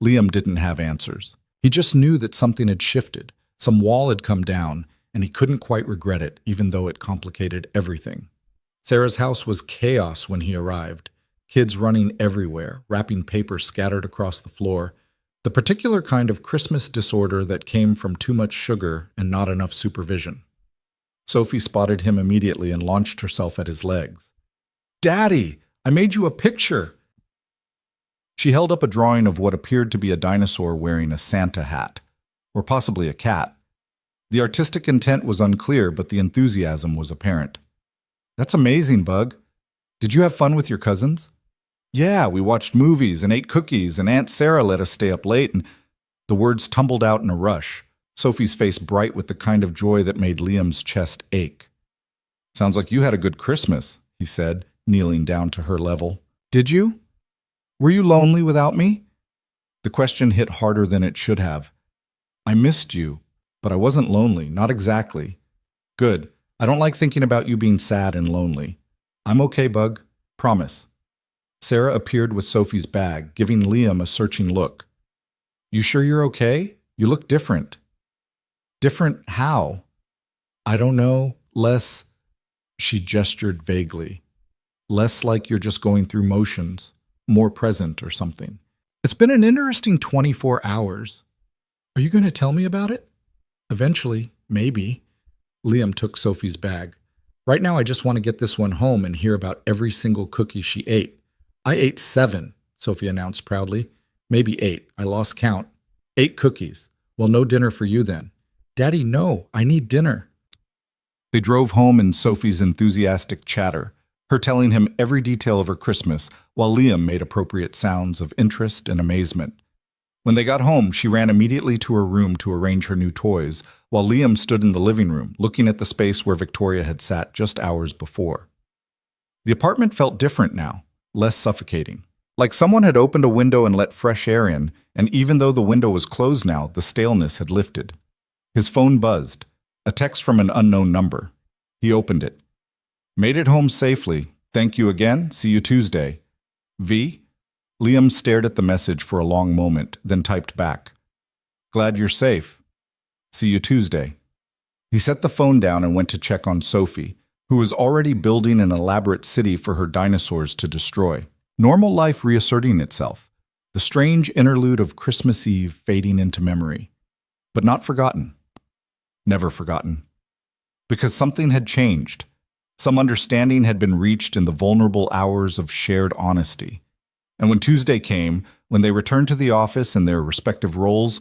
Liam didn't have answers. He just knew that something had shifted, some wall had come down, and he couldn't quite regret it, even though it complicated everything. Sarah's house was chaos when he arrived. Kids running everywhere, wrapping paper scattered across the floor, the particular kind of Christmas disorder that came from too much sugar and not enough supervision. Sophie spotted him immediately and launched herself at his legs. "Daddy, I made you a picture!" She held up a drawing of what appeared to be a dinosaur wearing a Santa hat, or possibly a cat. The artistic intent was unclear, but the enthusiasm was apparent. "That's amazing, Bug. Did you have fun with your cousins?" "Yeah, we watched movies and ate cookies, and Aunt Sarah let us stay up late," and the words tumbled out in a rush, Sophie's face bright with the kind of joy that made Liam's chest ache. "Sounds like you had a good Christmas," he said, kneeling down to her level. "Did you? Were you lonely without me?" The question hit harder than it should have. "I missed you, but I wasn't lonely, not exactly." "Good. I don't like thinking about you being sad and lonely. I'm okay, Bug. Promise." Sarah appeared with Sophie's bag, giving Liam a searching look. "You sure you're okay? You look different." "Different how?" "I don't know. Less," she gestured vaguely. "Less like you're just going through motions, more present or something. It's been an interesting 24 hours. Are you going to tell me about it?" "Eventually, maybe." Liam took Sophie's bag. "Right now I just want to get this one home and hear about every single cookie she ate." "I ate 7, Sophie announced proudly. "Maybe 8. I lost count. 8 cookies. Well, no dinner for you then." "Daddy, no. I need dinner." They drove home in Sophie's enthusiastic chatter, her telling him every detail of her Christmas, while Liam made appropriate sounds of interest and amazement. When they got home, she ran immediately to her room to arrange her new toys, while Liam stood in the living room, looking at the space where Victoria had sat just hours before. The apartment felt different now, less suffocating. Like someone had opened a window and let fresh air in, and even though the window was closed now, the staleness had lifted. His phone buzzed, a text from an unknown number. He opened it. "Made it home safely. Thank you again. See you Tuesday. V." Liam stared at the message for a long moment, then typed back. "Glad you're safe. See you Tuesday." He set the phone down and went to check on Sophie, who was already building an elaborate city for her dinosaurs to destroy. Normal life reasserting itself, the strange interlude of Christmas Eve fading into memory. But not forgotten. Never forgotten. Because something had changed. Some understanding had been reached in the vulnerable hours of shared honesty. And when Tuesday came, when they returned to the office in their respective roles,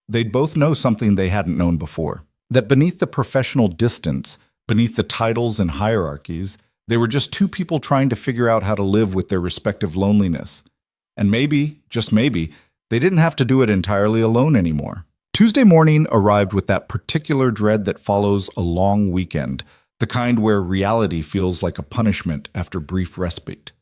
they'd both know something they hadn't known before. That beneath the professional distance, beneath the titles and hierarchies, they were just two people trying to figure out how to live with their respective loneliness. And maybe, just maybe, they didn't have to do it entirely alone anymore. Tuesday morning arrived with that particular dread that follows a long weekend, the kind where reality feels like a punishment after brief respite.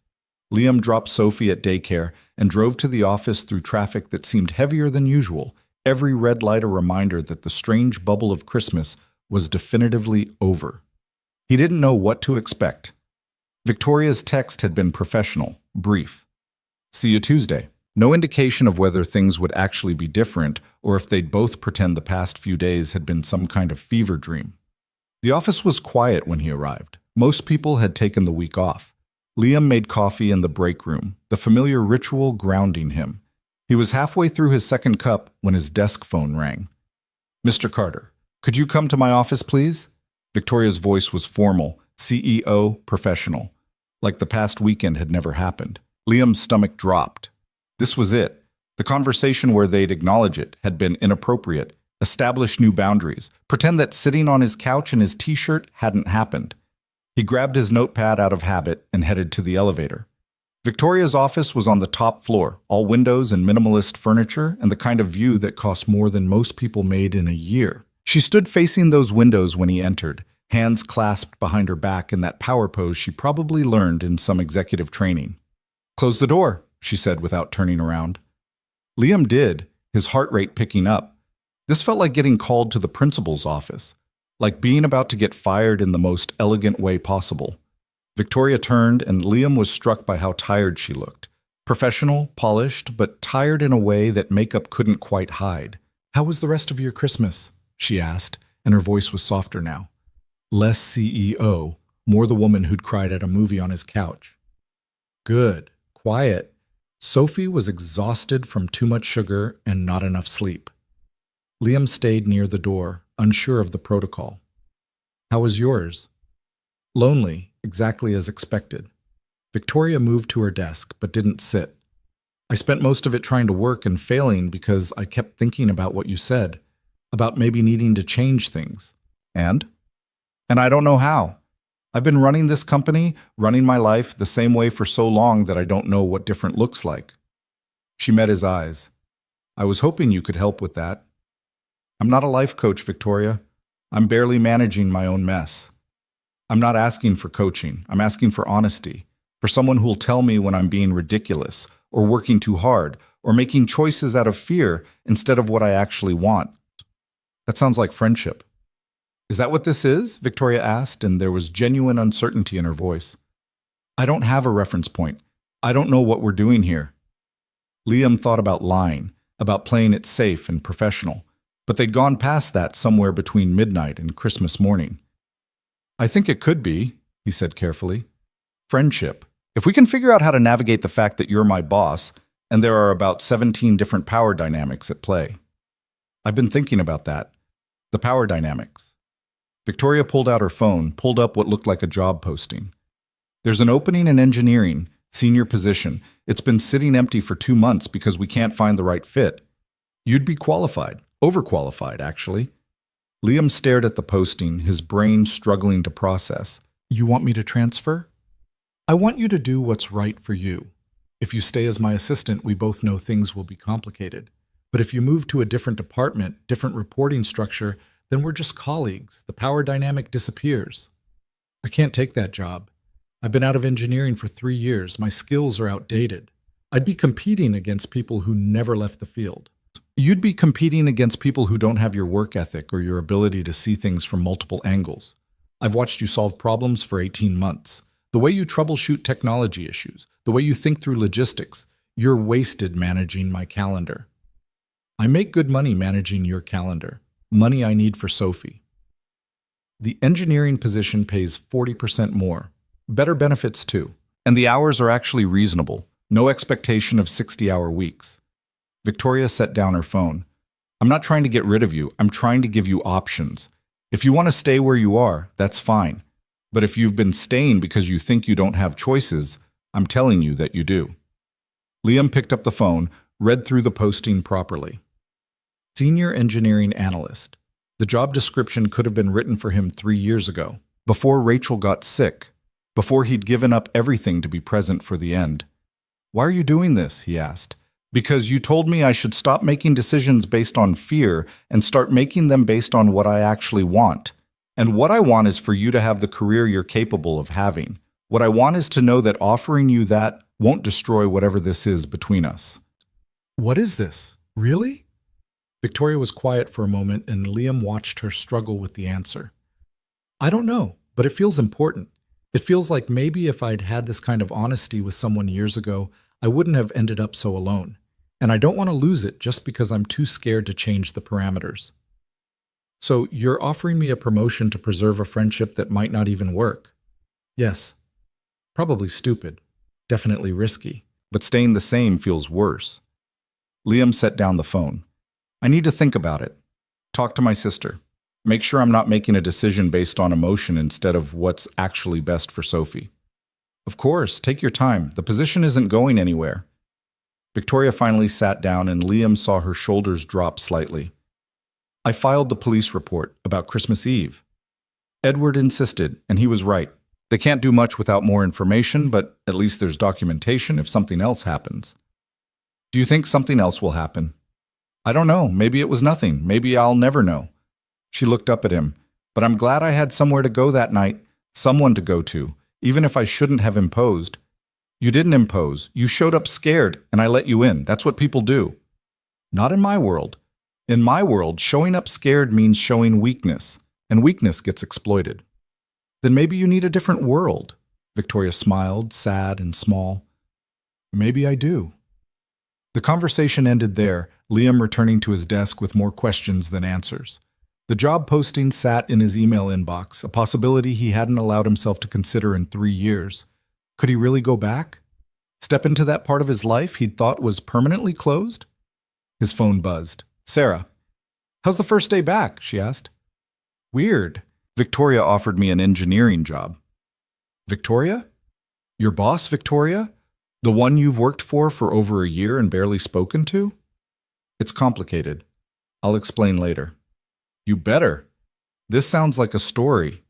Liam dropped Sophie at daycare and drove to the office through traffic that seemed heavier than usual, every red light a reminder that the strange bubble of Christmas was definitively over. He didn't know what to expect. Victoria's text had been professional, brief. "See you Tuesday." No indication of whether things would actually be different or if they'd both pretend the past few days had been some kind of fever dream. The office was quiet when he arrived. Most people had taken the week off. Liam made coffee in the break room, the familiar ritual grounding him. He was halfway through his second cup when his desk phone rang. "Mr. Carter, could you come to my office, please?" Victoria's voice was formal, CEO, professional. like the past weekend had never happened. Liam's stomach dropped. This was it. The conversation where they'd acknowledge it had been inappropriate, establish new boundaries, pretend that sitting on his couch in his t-shirt hadn't happened. He grabbed his notepad out of habit and headed to the elevator. Victoria's office was on the top floor, all windows and minimalist furniture, and the kind of view that cost more than most people made in a year. She stood facing those windows when he entered, hands clasped behind her back in that power pose she probably learned in some executive training. "Close the door," she said without turning around. Liam did, his heart rate picking up. This felt like getting called to the principal's office, like being about to get fired in the most elegant way possible. Victoria turned, and Liam was struck by how tired she looked. Professional, polished, but tired in a way that makeup couldn't quite hide. "How was the rest of your Christmas?" she asked, and her voice was softer now. Less CEO, more the woman who'd cried at a movie on his couch. "Good. Quiet." Sophie was exhausted from too much sugar and not enough sleep. Liam stayed near the door, unsure of the protocol. "How was yours?" "Lonely, exactly as expected." Victoria moved to her desk, but didn't sit. "I spent most of it trying to work and failing because I kept thinking about what you said, about maybe needing to change things." And I don't know how. I've been running this company, running my life the same way for so long that I don't know what different looks like. She met his eyes. "I was hoping you could help with that." "I'm not a life coach, Victoria. I'm barely managing my own mess." "I'm not asking for coaching. I'm asking for honesty, for someone who'll tell me when I'm being ridiculous, or working too hard, or making choices out of fear instead of what I actually want." "That sounds like friendship." "Is that what this is?" Victoria asked, and there was genuine uncertainty in her voice. "I don't have a reference point. I don't know what we're doing here." Liam thought about lying, about playing it safe and professional, but they'd gone past that somewhere between midnight and Christmas morning. "I think it could be," he said carefully. "Friendship. If we can figure out how to navigate the fact that you're my boss, and there are about 17 different power dynamics at play." "I've been thinking about that. The power dynamics." Victoria pulled out her phone, pulled up what looked like a job posting. "There's an opening in engineering, senior position. It's been sitting empty for 2 months because we can't find the right fit. You'd be qualified, overqualified, actually." Liam stared at the posting, his brain struggling to process. "You want me to transfer?" "I want you to do what's right for you. If you stay as my assistant, we both know things will be complicated. But if you move to a different department, different reporting structure, then we're just colleagues. The power dynamic disappears." "I can't take that job. I've been out of engineering for 3 years. My skills are outdated. I'd be competing against people who never left the field." "You'd be competing against people who don't have your work ethic or your ability to see things from multiple angles. I've watched you solve problems for 18 months. The way you troubleshoot technology issues, the way you think through logistics, you're wasted managing my calendar." "I make good money managing your calendar. Money I need for Sophie." "The engineering position pays 40% more. Better benefits too. And the hours are actually reasonable. No expectation of 60-hour weeks." Victoria set down her phone. "I'm not trying to get rid of you. I'm trying to give you options. If you want to stay where you are, that's fine. But if you've been staying because you think you don't have choices, I'm telling you that you do." Liam picked up the phone, read through the posting properly. Senior Engineering Analyst. The job description could have been written for him 3 years ago, before Rachel got sick, before he'd given up everything to be present for the end. "Why are you doing this?" he asked. "Because you told me I should stop making decisions based on fear and start making them based on what I actually want. And what I want is for you to have the career you're capable of having. What I want is to know that offering you that won't destroy whatever this is between us." "What is this? Really?" Victoria was quiet for a moment, and Liam watched her struggle with the answer. "I don't know, but it feels important. It feels like maybe if I'd had this kind of honesty with someone years ago, I wouldn't have ended up so alone. And I don't want to lose it just because I'm too scared to change the parameters." "So you're offering me a promotion to preserve a friendship that might not even work?" "Yes. Probably stupid. Definitely risky. But staying the same feels worse." Liam set down the phone. "I need to think about it. Talk to my sister. Make sure I'm not making a decision based on emotion instead of what's actually best for Sophie." Of course, take your time. The position isn't going anywhere. Victoria finally sat down and Liam saw her shoulders drop slightly. I filed the police report about Christmas Eve. Edward insisted, and he was right. They can't do much without more information, but at least there's documentation if something else happens. Do you think something else will happen? I don't know. Maybe it was nothing. Maybe I'll never know. She looked up at him. But I'm glad I had somewhere to go that night, someone to go to, even if I shouldn't have imposed. You didn't impose. You showed up scared, and I let you in. That's what people do. Not in my world. In my world, showing up scared means showing weakness, and weakness gets exploited. Then maybe you need a different world. Victoria smiled, sad and small. Maybe I do. The conversation ended there, Liam returning to his desk with more questions than answers. The job posting sat in his email inbox, a possibility he hadn't allowed himself to consider in 3 years. Could he really go back? Step into that part of his life he'd thought was permanently closed? His phone buzzed. Sarah. How's the first day back? She asked. Weird. Victoria offered me an engineering job. Victoria? Your boss, Victoria? The one you've worked for over a year and barely spoken to? It's complicated. I'll explain later. You better. This sounds like a story.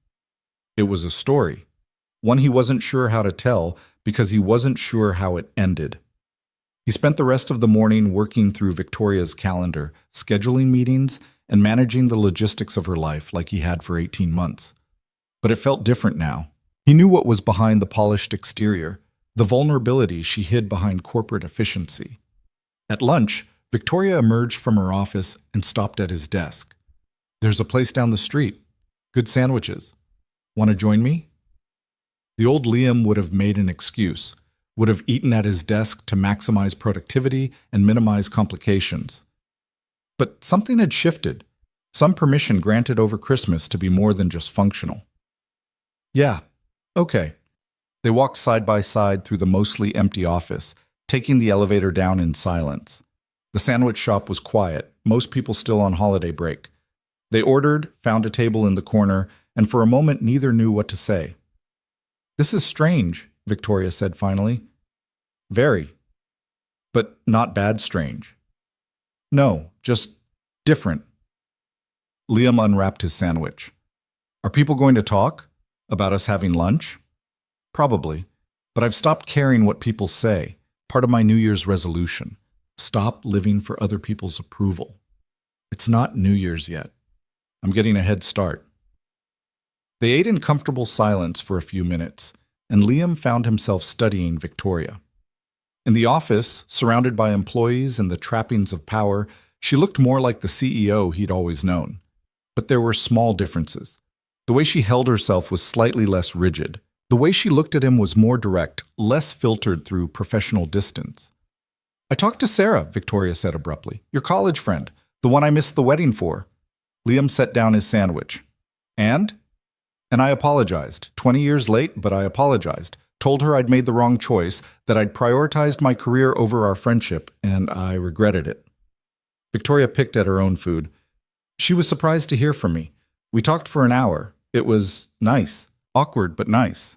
It was a story. One he wasn't sure how to tell because he wasn't sure how it ended. He spent the rest of the morning working through Victoria's calendar, scheduling meetings, and managing the logistics of her life like he had for 18 months. But it felt different now. He knew what was behind the polished exterior, the vulnerability she hid behind corporate efficiency. At lunch, Victoria emerged from her office and stopped at his desk. There's a place down the street. Good sandwiches. Want to join me? The old Liam would have made an excuse, would have eaten at his desk to maximize productivity and minimize complications. But something had shifted, some permission granted over Christmas to be more than just functional. Yeah, okay. They walked side by side through the mostly empty office, taking the elevator down in silence. The sandwich shop was quiet, most people still on holiday break. They ordered, found a table in the corner, and for a moment neither knew what to say. This is strange, Victoria said finally. Very. But not bad strange. No, just different. Liam unwrapped his sandwich. Are people going to talk? About us having lunch? Probably. But I've stopped caring what people say. Part of my New Year's resolution. Stop living for other people's approval. It's not New Year's yet. I'm getting a head start. They ate in comfortable silence for a few minutes, and Liam found himself studying Victoria. In the office, surrounded by employees and the trappings of power, she looked more like the CEO he'd always known. But there were small differences. The way she held herself was slightly less rigid. The way she looked at him was more direct, less filtered through professional distance. I talked to Sarah, Victoria said abruptly. Your college friend, the one I missed the wedding for. Liam set down his sandwich. And I apologized. 20 years late, but I apologized. Told her I'd made the wrong choice, that I'd prioritized my career over our friendship, and I regretted it. Victoria picked at her own food. She was surprised to hear from me. We talked for an hour. It was nice. Awkward, but nice.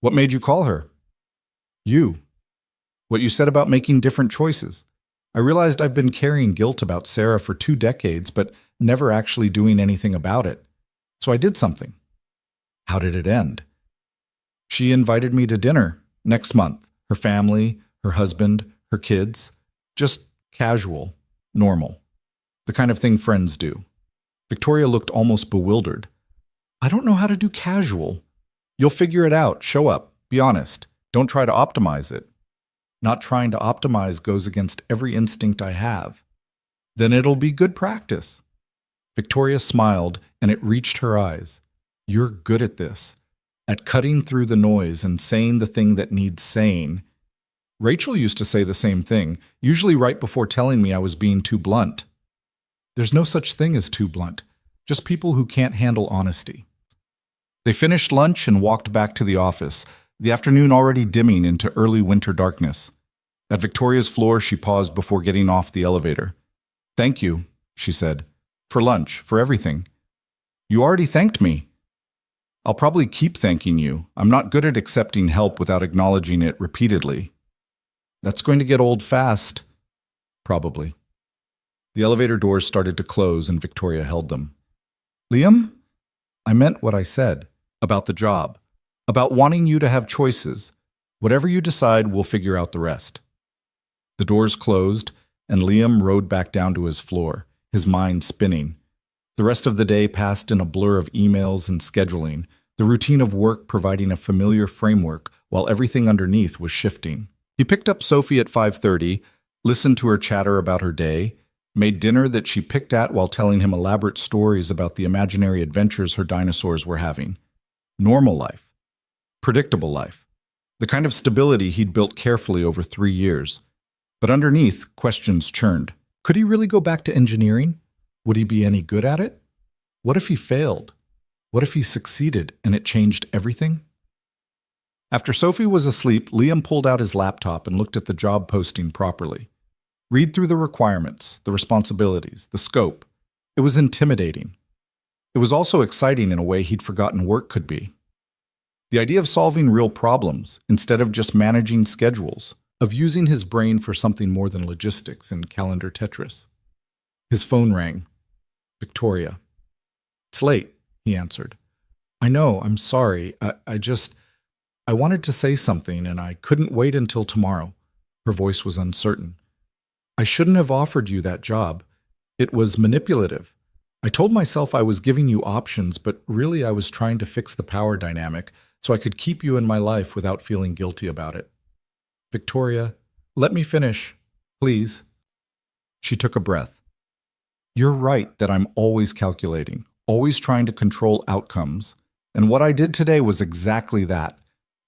What made you call her? You. What you said about making different choices. I realized I've been carrying guilt about Sarah for 2 decades, but never actually doing anything about it. So I did something. How did it end? She invited me to dinner next month. Her family, her husband, her kids. Just casual, normal. The kind of thing friends do. Victoria looked almost bewildered. I don't know how to do casual. You'll figure it out. Show up. Be honest. Don't try to optimize it. Not trying to optimize goes against every instinct I have. Then it'll be good practice. Victoria smiled, and it reached her eyes. You're good at this. At cutting through the noise and saying the thing that needs saying. Rachel used to say the same thing, usually right before telling me I was being too blunt. There's no such thing as too blunt, just people who can't handle honesty. They finished lunch and walked back to the office, the afternoon already dimming into early winter darkness. At Victoria's floor, she paused before getting off the elevator. Thank you, she said, for lunch, for everything. You already thanked me. I'll probably keep thanking you. I'm not good at accepting help without acknowledging it repeatedly. That's going to get old fast. Probably. The elevator doors started to close and Victoria held them. Liam? I meant what I said. About the job. About wanting you to have choices. Whatever you decide, we'll figure out the rest. The doors closed, and Liam rode back down to his floor, his mind spinning. The rest of the day passed in a blur of emails and scheduling, the routine of work providing a familiar framework while everything underneath was shifting. He picked up Sophie at 5:30, listened to her chatter about her day, made dinner that she picked at while telling him elaborate stories about the imaginary adventures her dinosaurs were having. Normal life. Predictable life. The kind of stability he'd built carefully over 3 years. But underneath, questions churned. Could he really go back to engineering? Would he be any good at it? What if he failed? What if he succeeded and it changed everything? After Sophie was asleep, Liam pulled out his laptop and looked at the job posting properly. Read through the requirements, the responsibilities, the scope. It was intimidating. It was also exciting in a way he'd forgotten work could be. The idea of solving real problems instead of just managing schedules, of using his brain for something more than logistics and calendar Tetris. His phone rang. Victoria. It's late, he answered. I know, I'm sorry. I wanted to say something and I couldn't wait until tomorrow. Her voice was uncertain. I shouldn't have offered you that job. It was manipulative. I told myself I was giving you options, but really I was trying to fix the power dynamic so I could keep you in my life without feeling guilty about it. Victoria, let me finish, please. She took a breath. You're right that I'm always calculating, always trying to control outcomes. And what I did today was exactly that.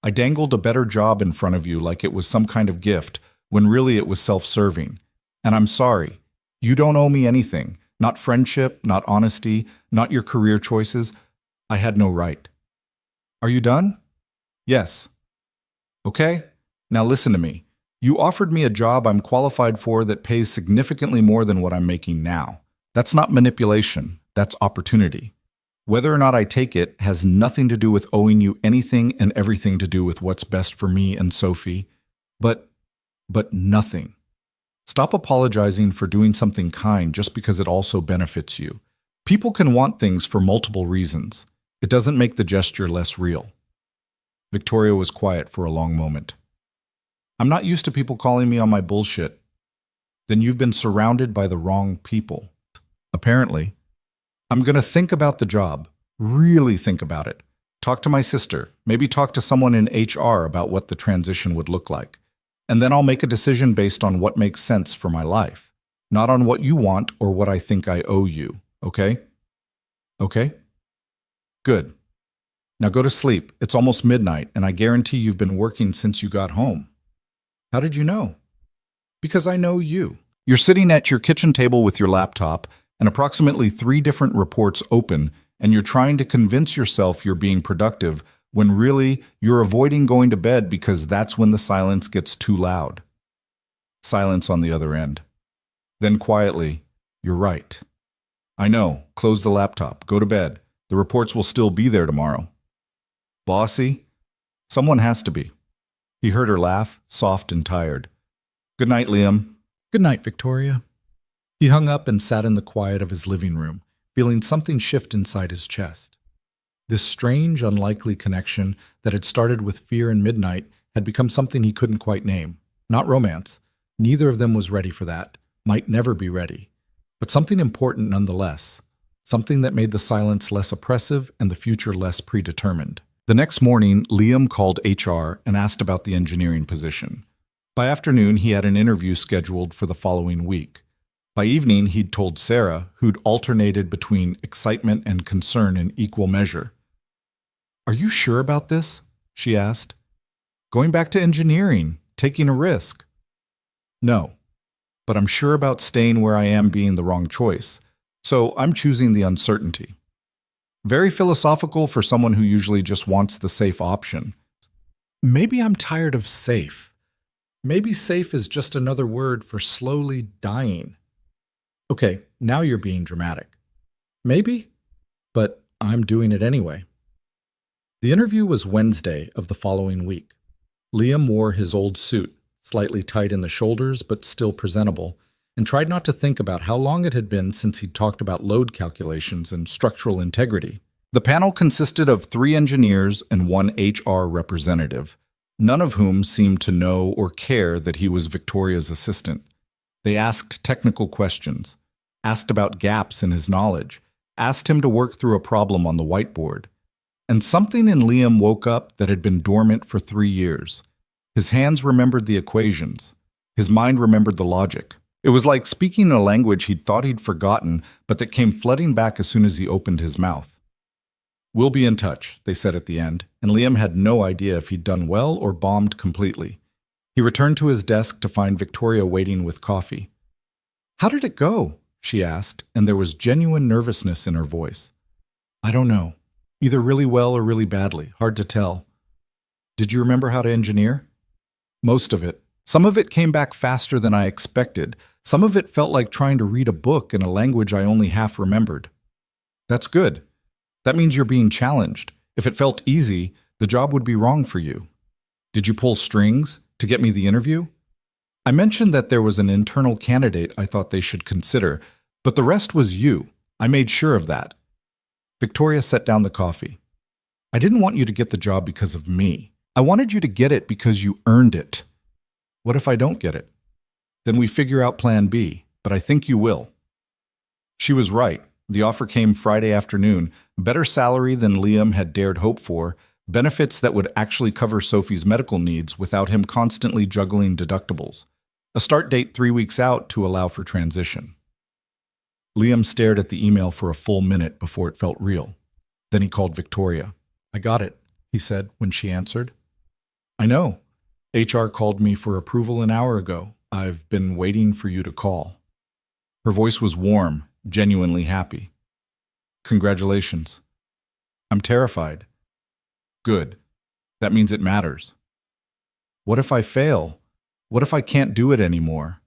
I dangled a better job in front of you like it was some kind of gift, when really it was self-serving. And I'm sorry. You don't owe me anything. Not friendship, not honesty, not your career choices. I had no right. Are you done? Yes. Okay, now listen to me. You offered me a job I'm qualified for that pays significantly more than what I'm making now. That's not manipulation. That's opportunity. Whether or not I take it has nothing to do with owing you anything and everything to do with what's best for me and Sophie. But nothing. Stop apologizing for doing something kind just because it also benefits you. People can want things for multiple reasons. It doesn't make the gesture less real. Victoria was quiet for a long moment. I'm not used to people calling me on my bullshit. Then you've been surrounded by the wrong people. Apparently. I'm going to think about the job. Really think about it. Talk to my sister. Maybe talk to someone in HR about what the transition would look like. And then I'll make a decision based on what makes sense for my life. Not on what you want or what I think I owe you. Okay? Okay? Good. Now go to sleep. It's almost midnight, and I guarantee you've been working since you got home. How did you know? Because I know you. You're sitting at your kitchen table with your laptop and approximately 3 different reports open, and you're trying to convince yourself you're being productive when really you're avoiding going to bed because that's when the silence gets too loud. Silence on the other end. Then quietly, you're right. I know, close the laptop, go to bed. The reports will still be there tomorrow. Bossy? Someone has to be. He heard her laugh, soft and tired. Good night, Liam. Good night, Victoria. He hung up and sat in the quiet of his living room, feeling something shift inside his chest. This strange, unlikely connection that had started with fear and midnight had become something he couldn't quite name. Not romance. Neither of them was ready for that, might never be ready. But something important nonetheless. Something that made the silence less oppressive and the future less predetermined. The next morning, Liam called HR and asked about the engineering position. By afternoon, he had an interview scheduled for the following week. By evening, he'd told Sarah, who'd alternated between excitement and concern in equal measure. Are you sure about this? She asked. Going back to engineering, taking a risk. No, but I'm sure about staying where I am being the wrong choice, so I'm choosing the uncertainty. Very philosophical for someone who usually just wants the safe option. Maybe I'm tired of safe. Maybe safe is just another word for slowly dying. Okay, now you're being dramatic. Maybe, but I'm doing it anyway. The interview was Wednesday of the following week. Liam wore his old suit, slightly tight in the shoulders but still presentable, and tried not to think about how long it had been since he'd talked about load calculations and structural integrity. The panel consisted of 3 engineers and 1 HR representative, none of whom seemed to know or care that he was Victoria's assistant. They asked technical questions, asked about gaps in his knowledge, asked him to work through a problem on the whiteboard. And something in Liam woke up that had been dormant for 3 years. His hands remembered the equations. His mind remembered the logic. It was like speaking a language he'd thought he'd forgotten, but that came flooding back as soon as he opened his mouth. "We'll be in touch," they said at the end, and Liam had no idea if he'd done well or bombed completely. He returned to his desk to find Victoria waiting with coffee. "How did it go?" she asked, and there was genuine nervousness in her voice. "I don't know. Either really well or really badly. Hard to tell." "Did you remember how to engineer?" "Most of it. Some of it came back faster than I expected. Some of it felt like trying to read a book in a language I only half remembered." "That's good. That means you're being challenged. If it felt easy, the job would be wrong for you." "Did you pull strings to get me the interview?" "I mentioned that there was an internal candidate I thought they should consider, but the rest was you. I made sure of that." Victoria set down the coffee. "I didn't want you to get the job because of me. I wanted you to get it because you earned it." "What if I don't get it?" "Then we figure out plan B, but I think you will." She was right. The offer came Friday afternoon, better salary than Liam had dared hope for, benefits that would actually cover Sophie's medical needs without him constantly juggling deductibles, a start date 3 weeks out to allow for transition. Liam stared at the email for a full minute before it felt real. Then he called Victoria. "I got it," he said when she answered. "I know. HR called me for approval an hour ago. I've been waiting for you to call." Her voice was warm, genuinely happy. "Congratulations." "I'm terrified." "Good. That means it matters." "What if I fail? What if I can't do it anymore?"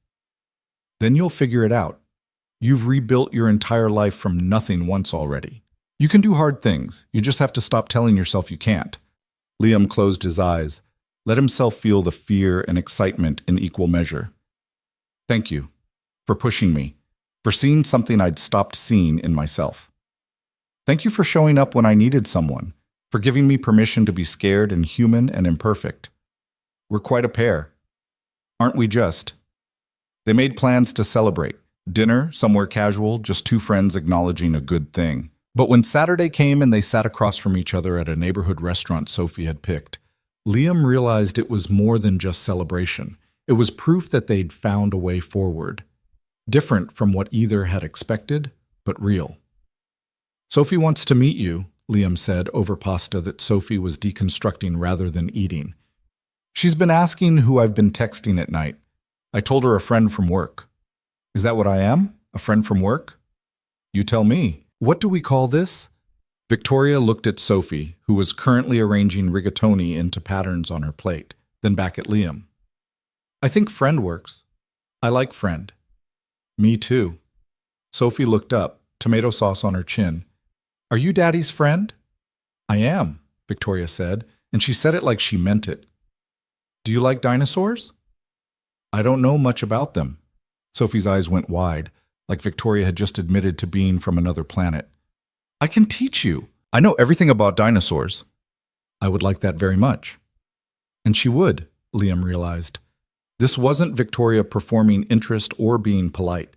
"Then you'll figure it out. You've rebuilt your entire life from nothing once already. You can do hard things. You just have to stop telling yourself you can't." Liam closed his eyes, let himself feel the fear and excitement in equal measure. "Thank you for pushing me, for seeing something I'd stopped seeing in myself. Thank you for showing up when I needed someone, for giving me permission to be scared and human and imperfect. We're quite a pair. Aren't we just?" They made plans to celebrate. Dinner, somewhere casual, just 2 friends acknowledging a good thing. But when Saturday came and they sat across from each other at a neighborhood restaurant Sophie had picked, Liam realized it was more than just celebration. It was proof that they'd found a way forward. Different from what either had expected, but real. "Sophie wants to meet you," Liam said over pasta that Sophie was deconstructing rather than eating. "She's been asking who I've been texting at night. I told her a friend from work." "Is that what I am? A friend from work?" "You tell me. What do we call this?" Victoria looked at Sophie, who was currently arranging rigatoni into patterns on her plate, then back at Liam. "I think friend works. I like friend." "Me too." Sophie looked up, tomato sauce on her chin. "Are you Daddy's friend?" "I am," Victoria said, and she said it like she meant it. "Do you like dinosaurs?" "I don't know much about them." Sophie's eyes went wide, like Victoria had just admitted to being from another planet. "I can teach you. I know everything about dinosaurs." "I would like that very much." And she would, Liam realized. This wasn't Victoria performing interest or being polite.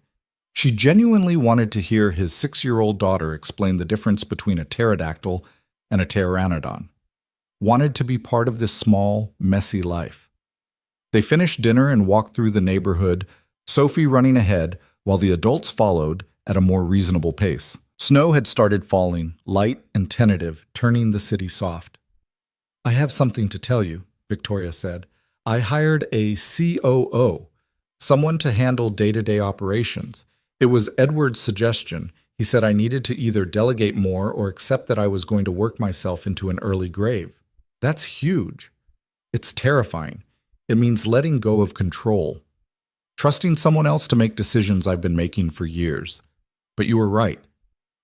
She genuinely wanted to hear his 6-year-old daughter explain the difference between a pterodactyl and a pteranodon. Wanted to be part of this small, messy life. They finished dinner and walked through the neighborhood, Sophie running ahead while the adults followed at a more reasonable pace. Snow had started falling, light and tentative, turning the city soft. "I have something to tell you," Victoria said. "I hired a COO, someone to handle day-to-day operations. It was Edward's suggestion. He said I needed to either delegate more or accept that I was going to work myself into an early grave. That's huge. It's terrifying. It means letting go of control. Trusting someone else to make decisions I've been making for years. But you were right.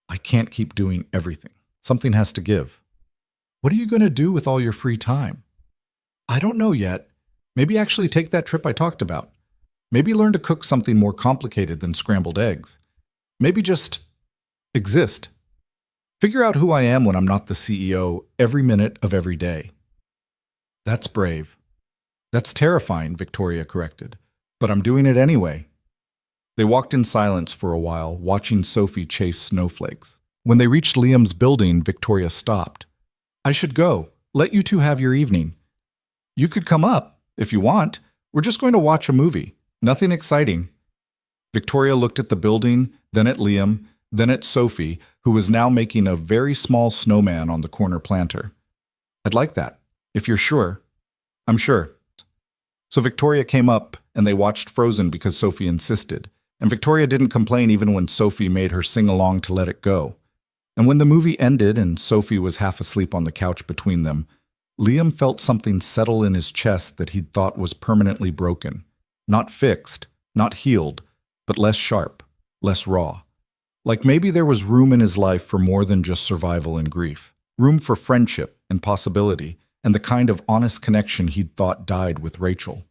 I can't keep doing everything. Something has to give." What are you going to do with all your free time? I don't know yet. Maybe actually take that trip I talked about. Maybe learn to cook something more complicated than scrambled eggs. Maybe just exist. Figure out who I am when I'm not the CEO every minute of every day. That's brave. That's terrifying, Victoria corrected. But I'm doing it anyway. They walked in silence for a while, watching Sophie chase snowflakes. When they reached Liam's building, Victoria stopped. I should go. Let you two have your evening. You could come up, if you want. We're just going to watch a movie. Nothing exciting. Victoria looked at the building, then at Liam, then at Sophie, who was now making a very small snowman on the corner planter. I'd like that, if you're sure. I'm sure. So Victoria came up, and they watched Frozen because Sophie insisted. And Victoria didn't complain even when Sophie made her sing along to Let It Go. And when the movie ended and Sophie was half asleep on the couch between them, Liam felt something settle in his chest that he'd thought was permanently broken. Not fixed, not healed, but less sharp, less raw. Like maybe there was room in his life for more than just survival and grief. Room for friendship and possibility, and the kind of honest connection he'd thought died with Rachel.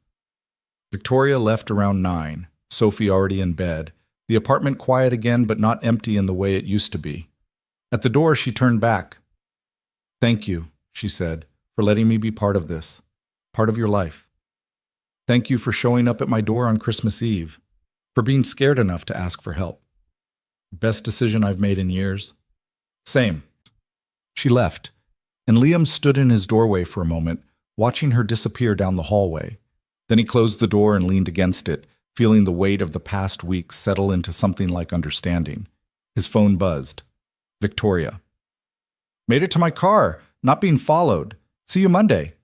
Victoria left around 9, Sophie already in bed, the apartment quiet again but not empty in the way it used to be. At the door, she turned back. Thank you, she said, for letting me be part of this, part of your life. Thank you for showing up at my door on Christmas Eve, for being scared enough to ask for help. Best decision I've made in years. Same. She left, and Liam stood in his doorway for a moment, watching her disappear down the hallway. Then he closed the door and leaned against it, feeling the weight of the past weeks settle into something like understanding. His phone buzzed. Victoria. Made it to my car, not being followed. See you Monday.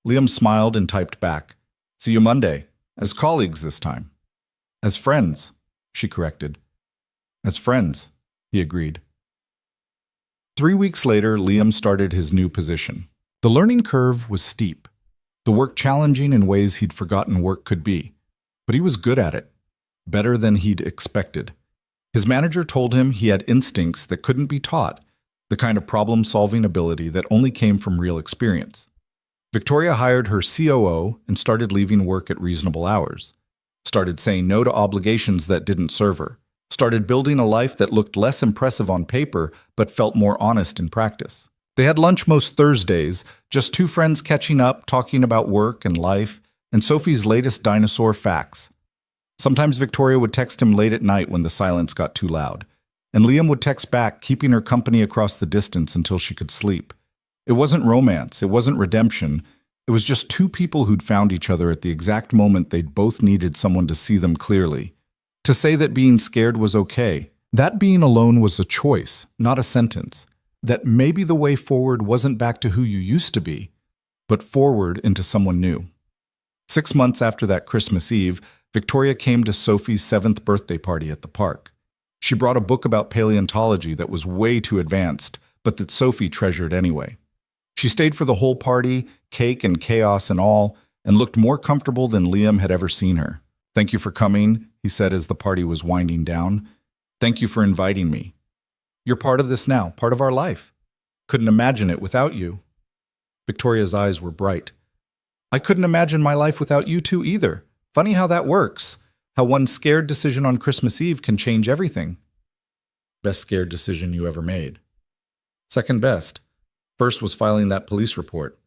Liam smiled and typed back. See you Monday. As colleagues this time. As friends, she corrected. As friends, he agreed. 3 weeks later, Liam started his new position. The learning curve was steep. The work challenging in ways he'd forgotten work could be. But he was good at it. Better than he'd expected. His manager told him he had instincts that couldn't be taught, the kind of problem-solving ability that only came from real experience. Victoria hired her COO and started leaving work at reasonable hours. Started saying no to obligations that didn't serve her. Started building a life that looked less impressive on paper but felt more honest in practice. They had lunch most Thursdays, just two friends catching up, talking about work and life, and Sophie's latest dinosaur facts. Sometimes Victoria would text him late at night when the silence got too loud, and Liam would text back, keeping her company across the distance until she could sleep. It wasn't romance, it wasn't redemption, it was just two people who'd found each other at the exact moment they'd both needed someone to see them clearly. To say that being scared was okay, that being alone was a choice, not a sentence. That maybe the way forward wasn't back to who you used to be, but forward into someone new. 6 months after that Christmas Eve, Victoria came to Sophie's 7th birthday party at the park. She brought a book about paleontology that was way too advanced, but that Sophie treasured anyway. She stayed for the whole party, cake and chaos and all, and looked more comfortable than Liam had ever seen her. Thank you for coming, he said as the party was winding down. Thank you for inviting me. You're part of this now, part of our life. Couldn't imagine it without you. Victoria's eyes were bright. I couldn't imagine my life without you two either. Funny how that works. How one scared decision on Christmas Eve can change everything. Best scared decision you ever made. Second best. First was filing that police report.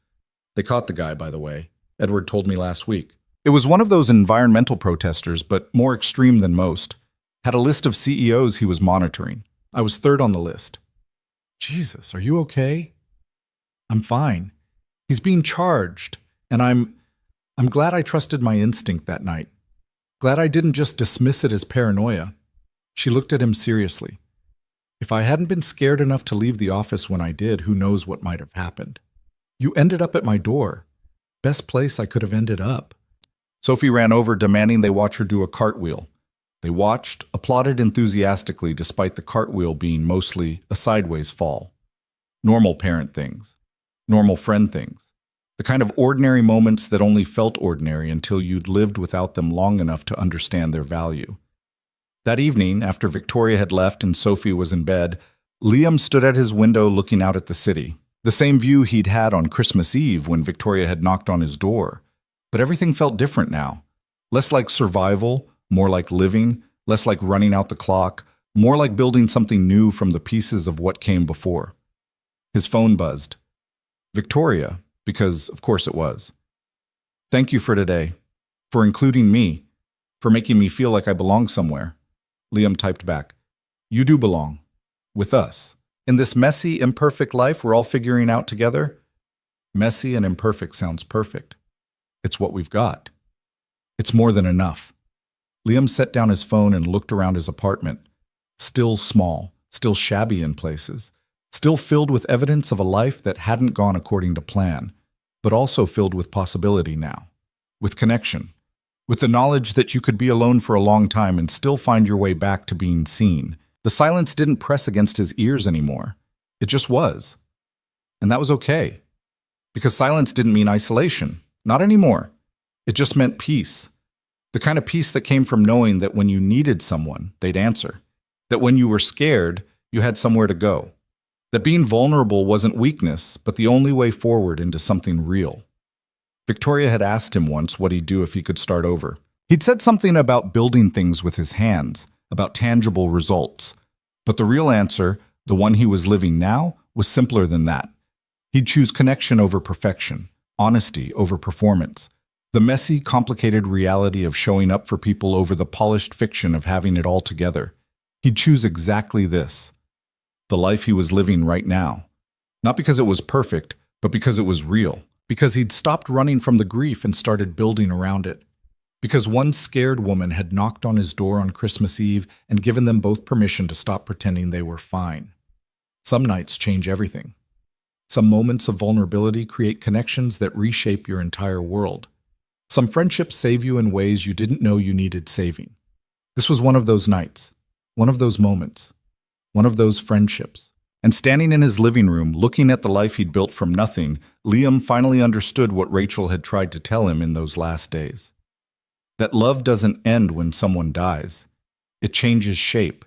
They caught the guy, by the way. Edward told me last week. It was one of those environmental protesters, but more extreme than most. Had a list of CEOs he was monitoring. I was third on the list. Jesus, are you okay? I'm fine. He's being charged, and I'm glad I trusted my instinct that night. Glad I didn't just dismiss it as paranoia. She looked at him seriously. If I hadn't been scared enough to leave the office when I did, who knows what might have happened. You ended up at my door. Best place I could have ended up. Sophie ran over, demanding they watch her do a cartwheel. They watched, applauded enthusiastically despite the cartwheel being mostly a sideways fall. Normal parent things. Normal friend things. The kind of ordinary moments that only felt ordinary until you'd lived without them long enough to understand their value. That evening, after Victoria had left and Sophie was in bed, Liam stood at his window looking out at the city. The same view he'd had on Christmas Eve when Victoria had knocked on his door. But everything felt different now. Less like survival, more like living, less like running out the clock, more like building something new from the pieces of what came before. His phone buzzed. Victoria, because of course it was. Thank you for today, for including me, for making me feel like I belong somewhere. Liam typed back. You do belong. With us. In this messy, imperfect life we're all figuring out together. Messy and imperfect sounds perfect. It's what we've got. It's more than enough. Liam set down his phone and looked around his apartment. Still small, still shabby in places, still filled with evidence of a life that hadn't gone according to plan, but also filled with possibility now, with connection, with the knowledge that you could be alone for a long time and still find your way back to being seen. The silence didn't press against his ears anymore. It just was. And that was okay. Because silence didn't mean isolation. Not anymore. It just meant peace. The kind of peace that came from knowing that when you needed someone, they'd answer. That when you were scared, you had somewhere to go. That being vulnerable wasn't weakness, but the only way forward into something real. Victoria had asked him once what he'd do if he could start over. He'd said something about building things with his hands, about tangible results. But the real answer, the one he was living now, was simpler than that. He'd choose connection over perfection, honesty over performance, the messy, complicated reality of showing up for people over the polished fiction of having it all together. He'd choose exactly this, the life he was living right now. Not because it was perfect, but because it was real. Because he'd stopped running from the grief and started building around it. Because one scared woman had knocked on his door on Christmas Eve and given them both permission to stop pretending they were fine. Some nights change everything. Some moments of vulnerability create connections that reshape your entire world. Some friendships save you in ways you didn't know you needed saving. This was one of those nights, one of those moments, one of those friendships. And standing in his living room, looking at the life he'd built from nothing, Liam finally understood what Rachel had tried to tell him in those last days. That love doesn't end when someone dies. It changes shape,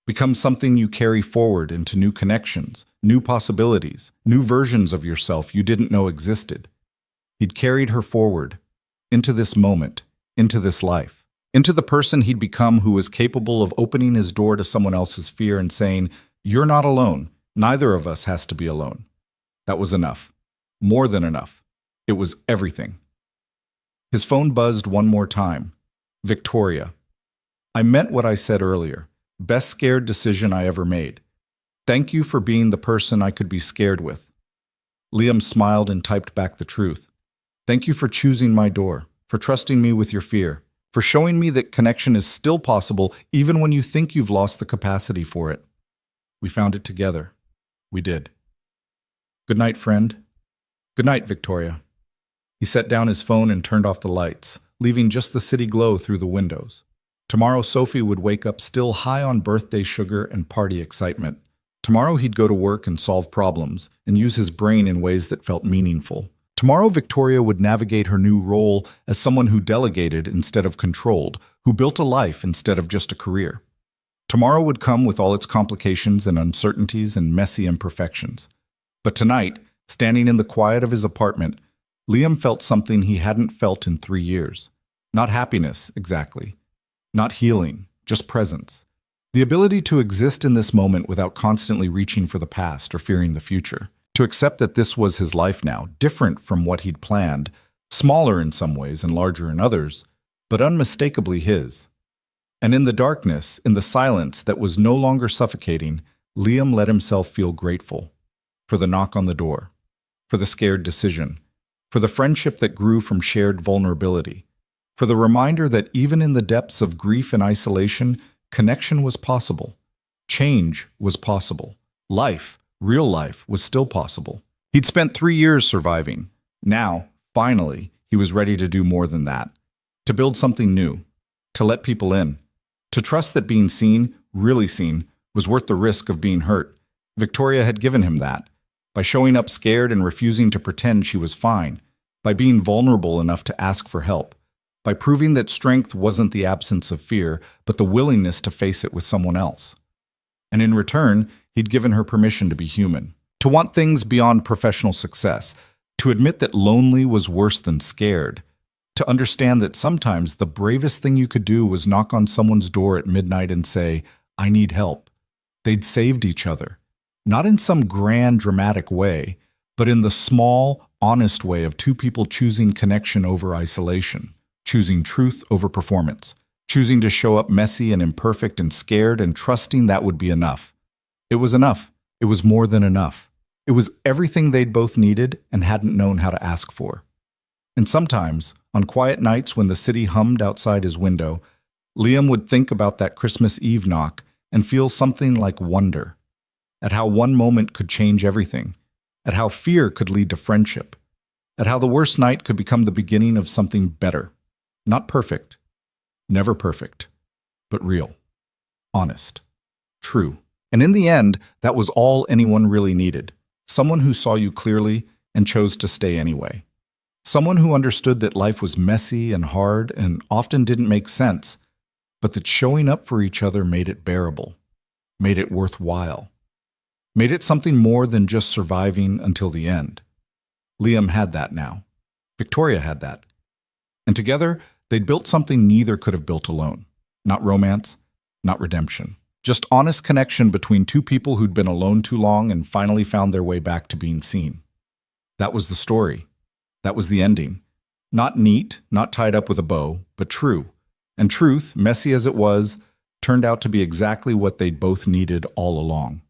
becomes something you carry forward into new connections, new possibilities, new versions of yourself you didn't know existed. He'd carried her forward, into this moment, into this life, into the person he'd become who was capable of opening his door to someone else's fear and saying, "You're not alone. Neither of us has to be alone." That was enough. More than enough. It was everything. His phone buzzed one more time. Victoria. I meant what I said earlier. Best scared decision I ever made. Thank you for being the person I could be scared with. Liam smiled and typed back the truth. Thank you for choosing my door, for trusting me with your fear, for showing me that connection is still possible even when you think you've lost the capacity for it. We found it together. We did. Good night, friend. Good night, Victoria. He set down his phone and turned off the lights, leaving just the city glow through the windows. Tomorrow Sophie would wake up still high on birthday sugar and party excitement. Tomorrow he'd go to work and solve problems, and use his brain in ways that felt meaningful. Tomorrow Victoria would navigate her new role as someone who delegated instead of controlled, who built a life instead of just a career. Tomorrow would come with all its complications and uncertainties and messy imperfections. But tonight, standing in the quiet of his apartment, Liam felt something he hadn't felt in 3 years. Not happiness, exactly. Not healing, just presence. The ability to exist in this moment without constantly reaching for the past or fearing the future. To accept that this was his life now, different from what he'd planned, smaller in some ways and larger in others, but unmistakably his. And in the darkness, in the silence that was no longer suffocating, Liam let himself feel grateful. For the knock on the door. For the scared decision. For the friendship that grew from shared vulnerability. For the reminder that even in the depths of grief and isolation, connection was possible. Change was possible. Life, real life, was still possible. He'd spent 3 years surviving. Now, finally, he was ready to do more than that. To build something new. To let people in. To trust that being seen, really seen, was worth the risk of being hurt. Victoria had given him that. By showing up scared and refusing to pretend she was fine. By being vulnerable enough to ask for help. By proving that strength wasn't the absence of fear, but the willingness to face it with someone else. And in return, he'd given her permission to be human. to want things beyond professional success, to admit that lonely was worse than scared, to understand that sometimes the bravest thing you could do was knock on someone's door at midnight and say, "I need help." They'd saved each other, not in some grand, dramatic way, but in the small, honest way of two people choosing connection over isolation, choosing truth over performance, choosing to show up messy and imperfect and scared and trusting that would be enough. It was enough. It was more than enough. It was everything they'd both needed and hadn't known how to ask for. And sometimes, on quiet nights when the city hummed outside his window, Liam would think about that Christmas Eve knock and feel something like wonder, at how one moment could change everything, at how fear could lead to friendship, at how the worst night could become the beginning of something better. Not perfect, never perfect, but real, honest, true. And in the end, that was all anyone really needed. Someone who saw you clearly and chose to stay anyway. Someone who understood that life was messy and hard and often didn't make sense, but that showing up for each other made it bearable, made it worthwhile, made it something more than just surviving until the end. Liam had that now. Victoria had that. And together, they'd built something neither could have built alone. Not romance, not redemption. Just honest connection between two people who'd been alone too long and finally found their way back to being seen. That was the story. That was the ending. Not neat, not tied up with a bow, but true. And truth, messy as it was, turned out to be exactly what they'd both needed all along.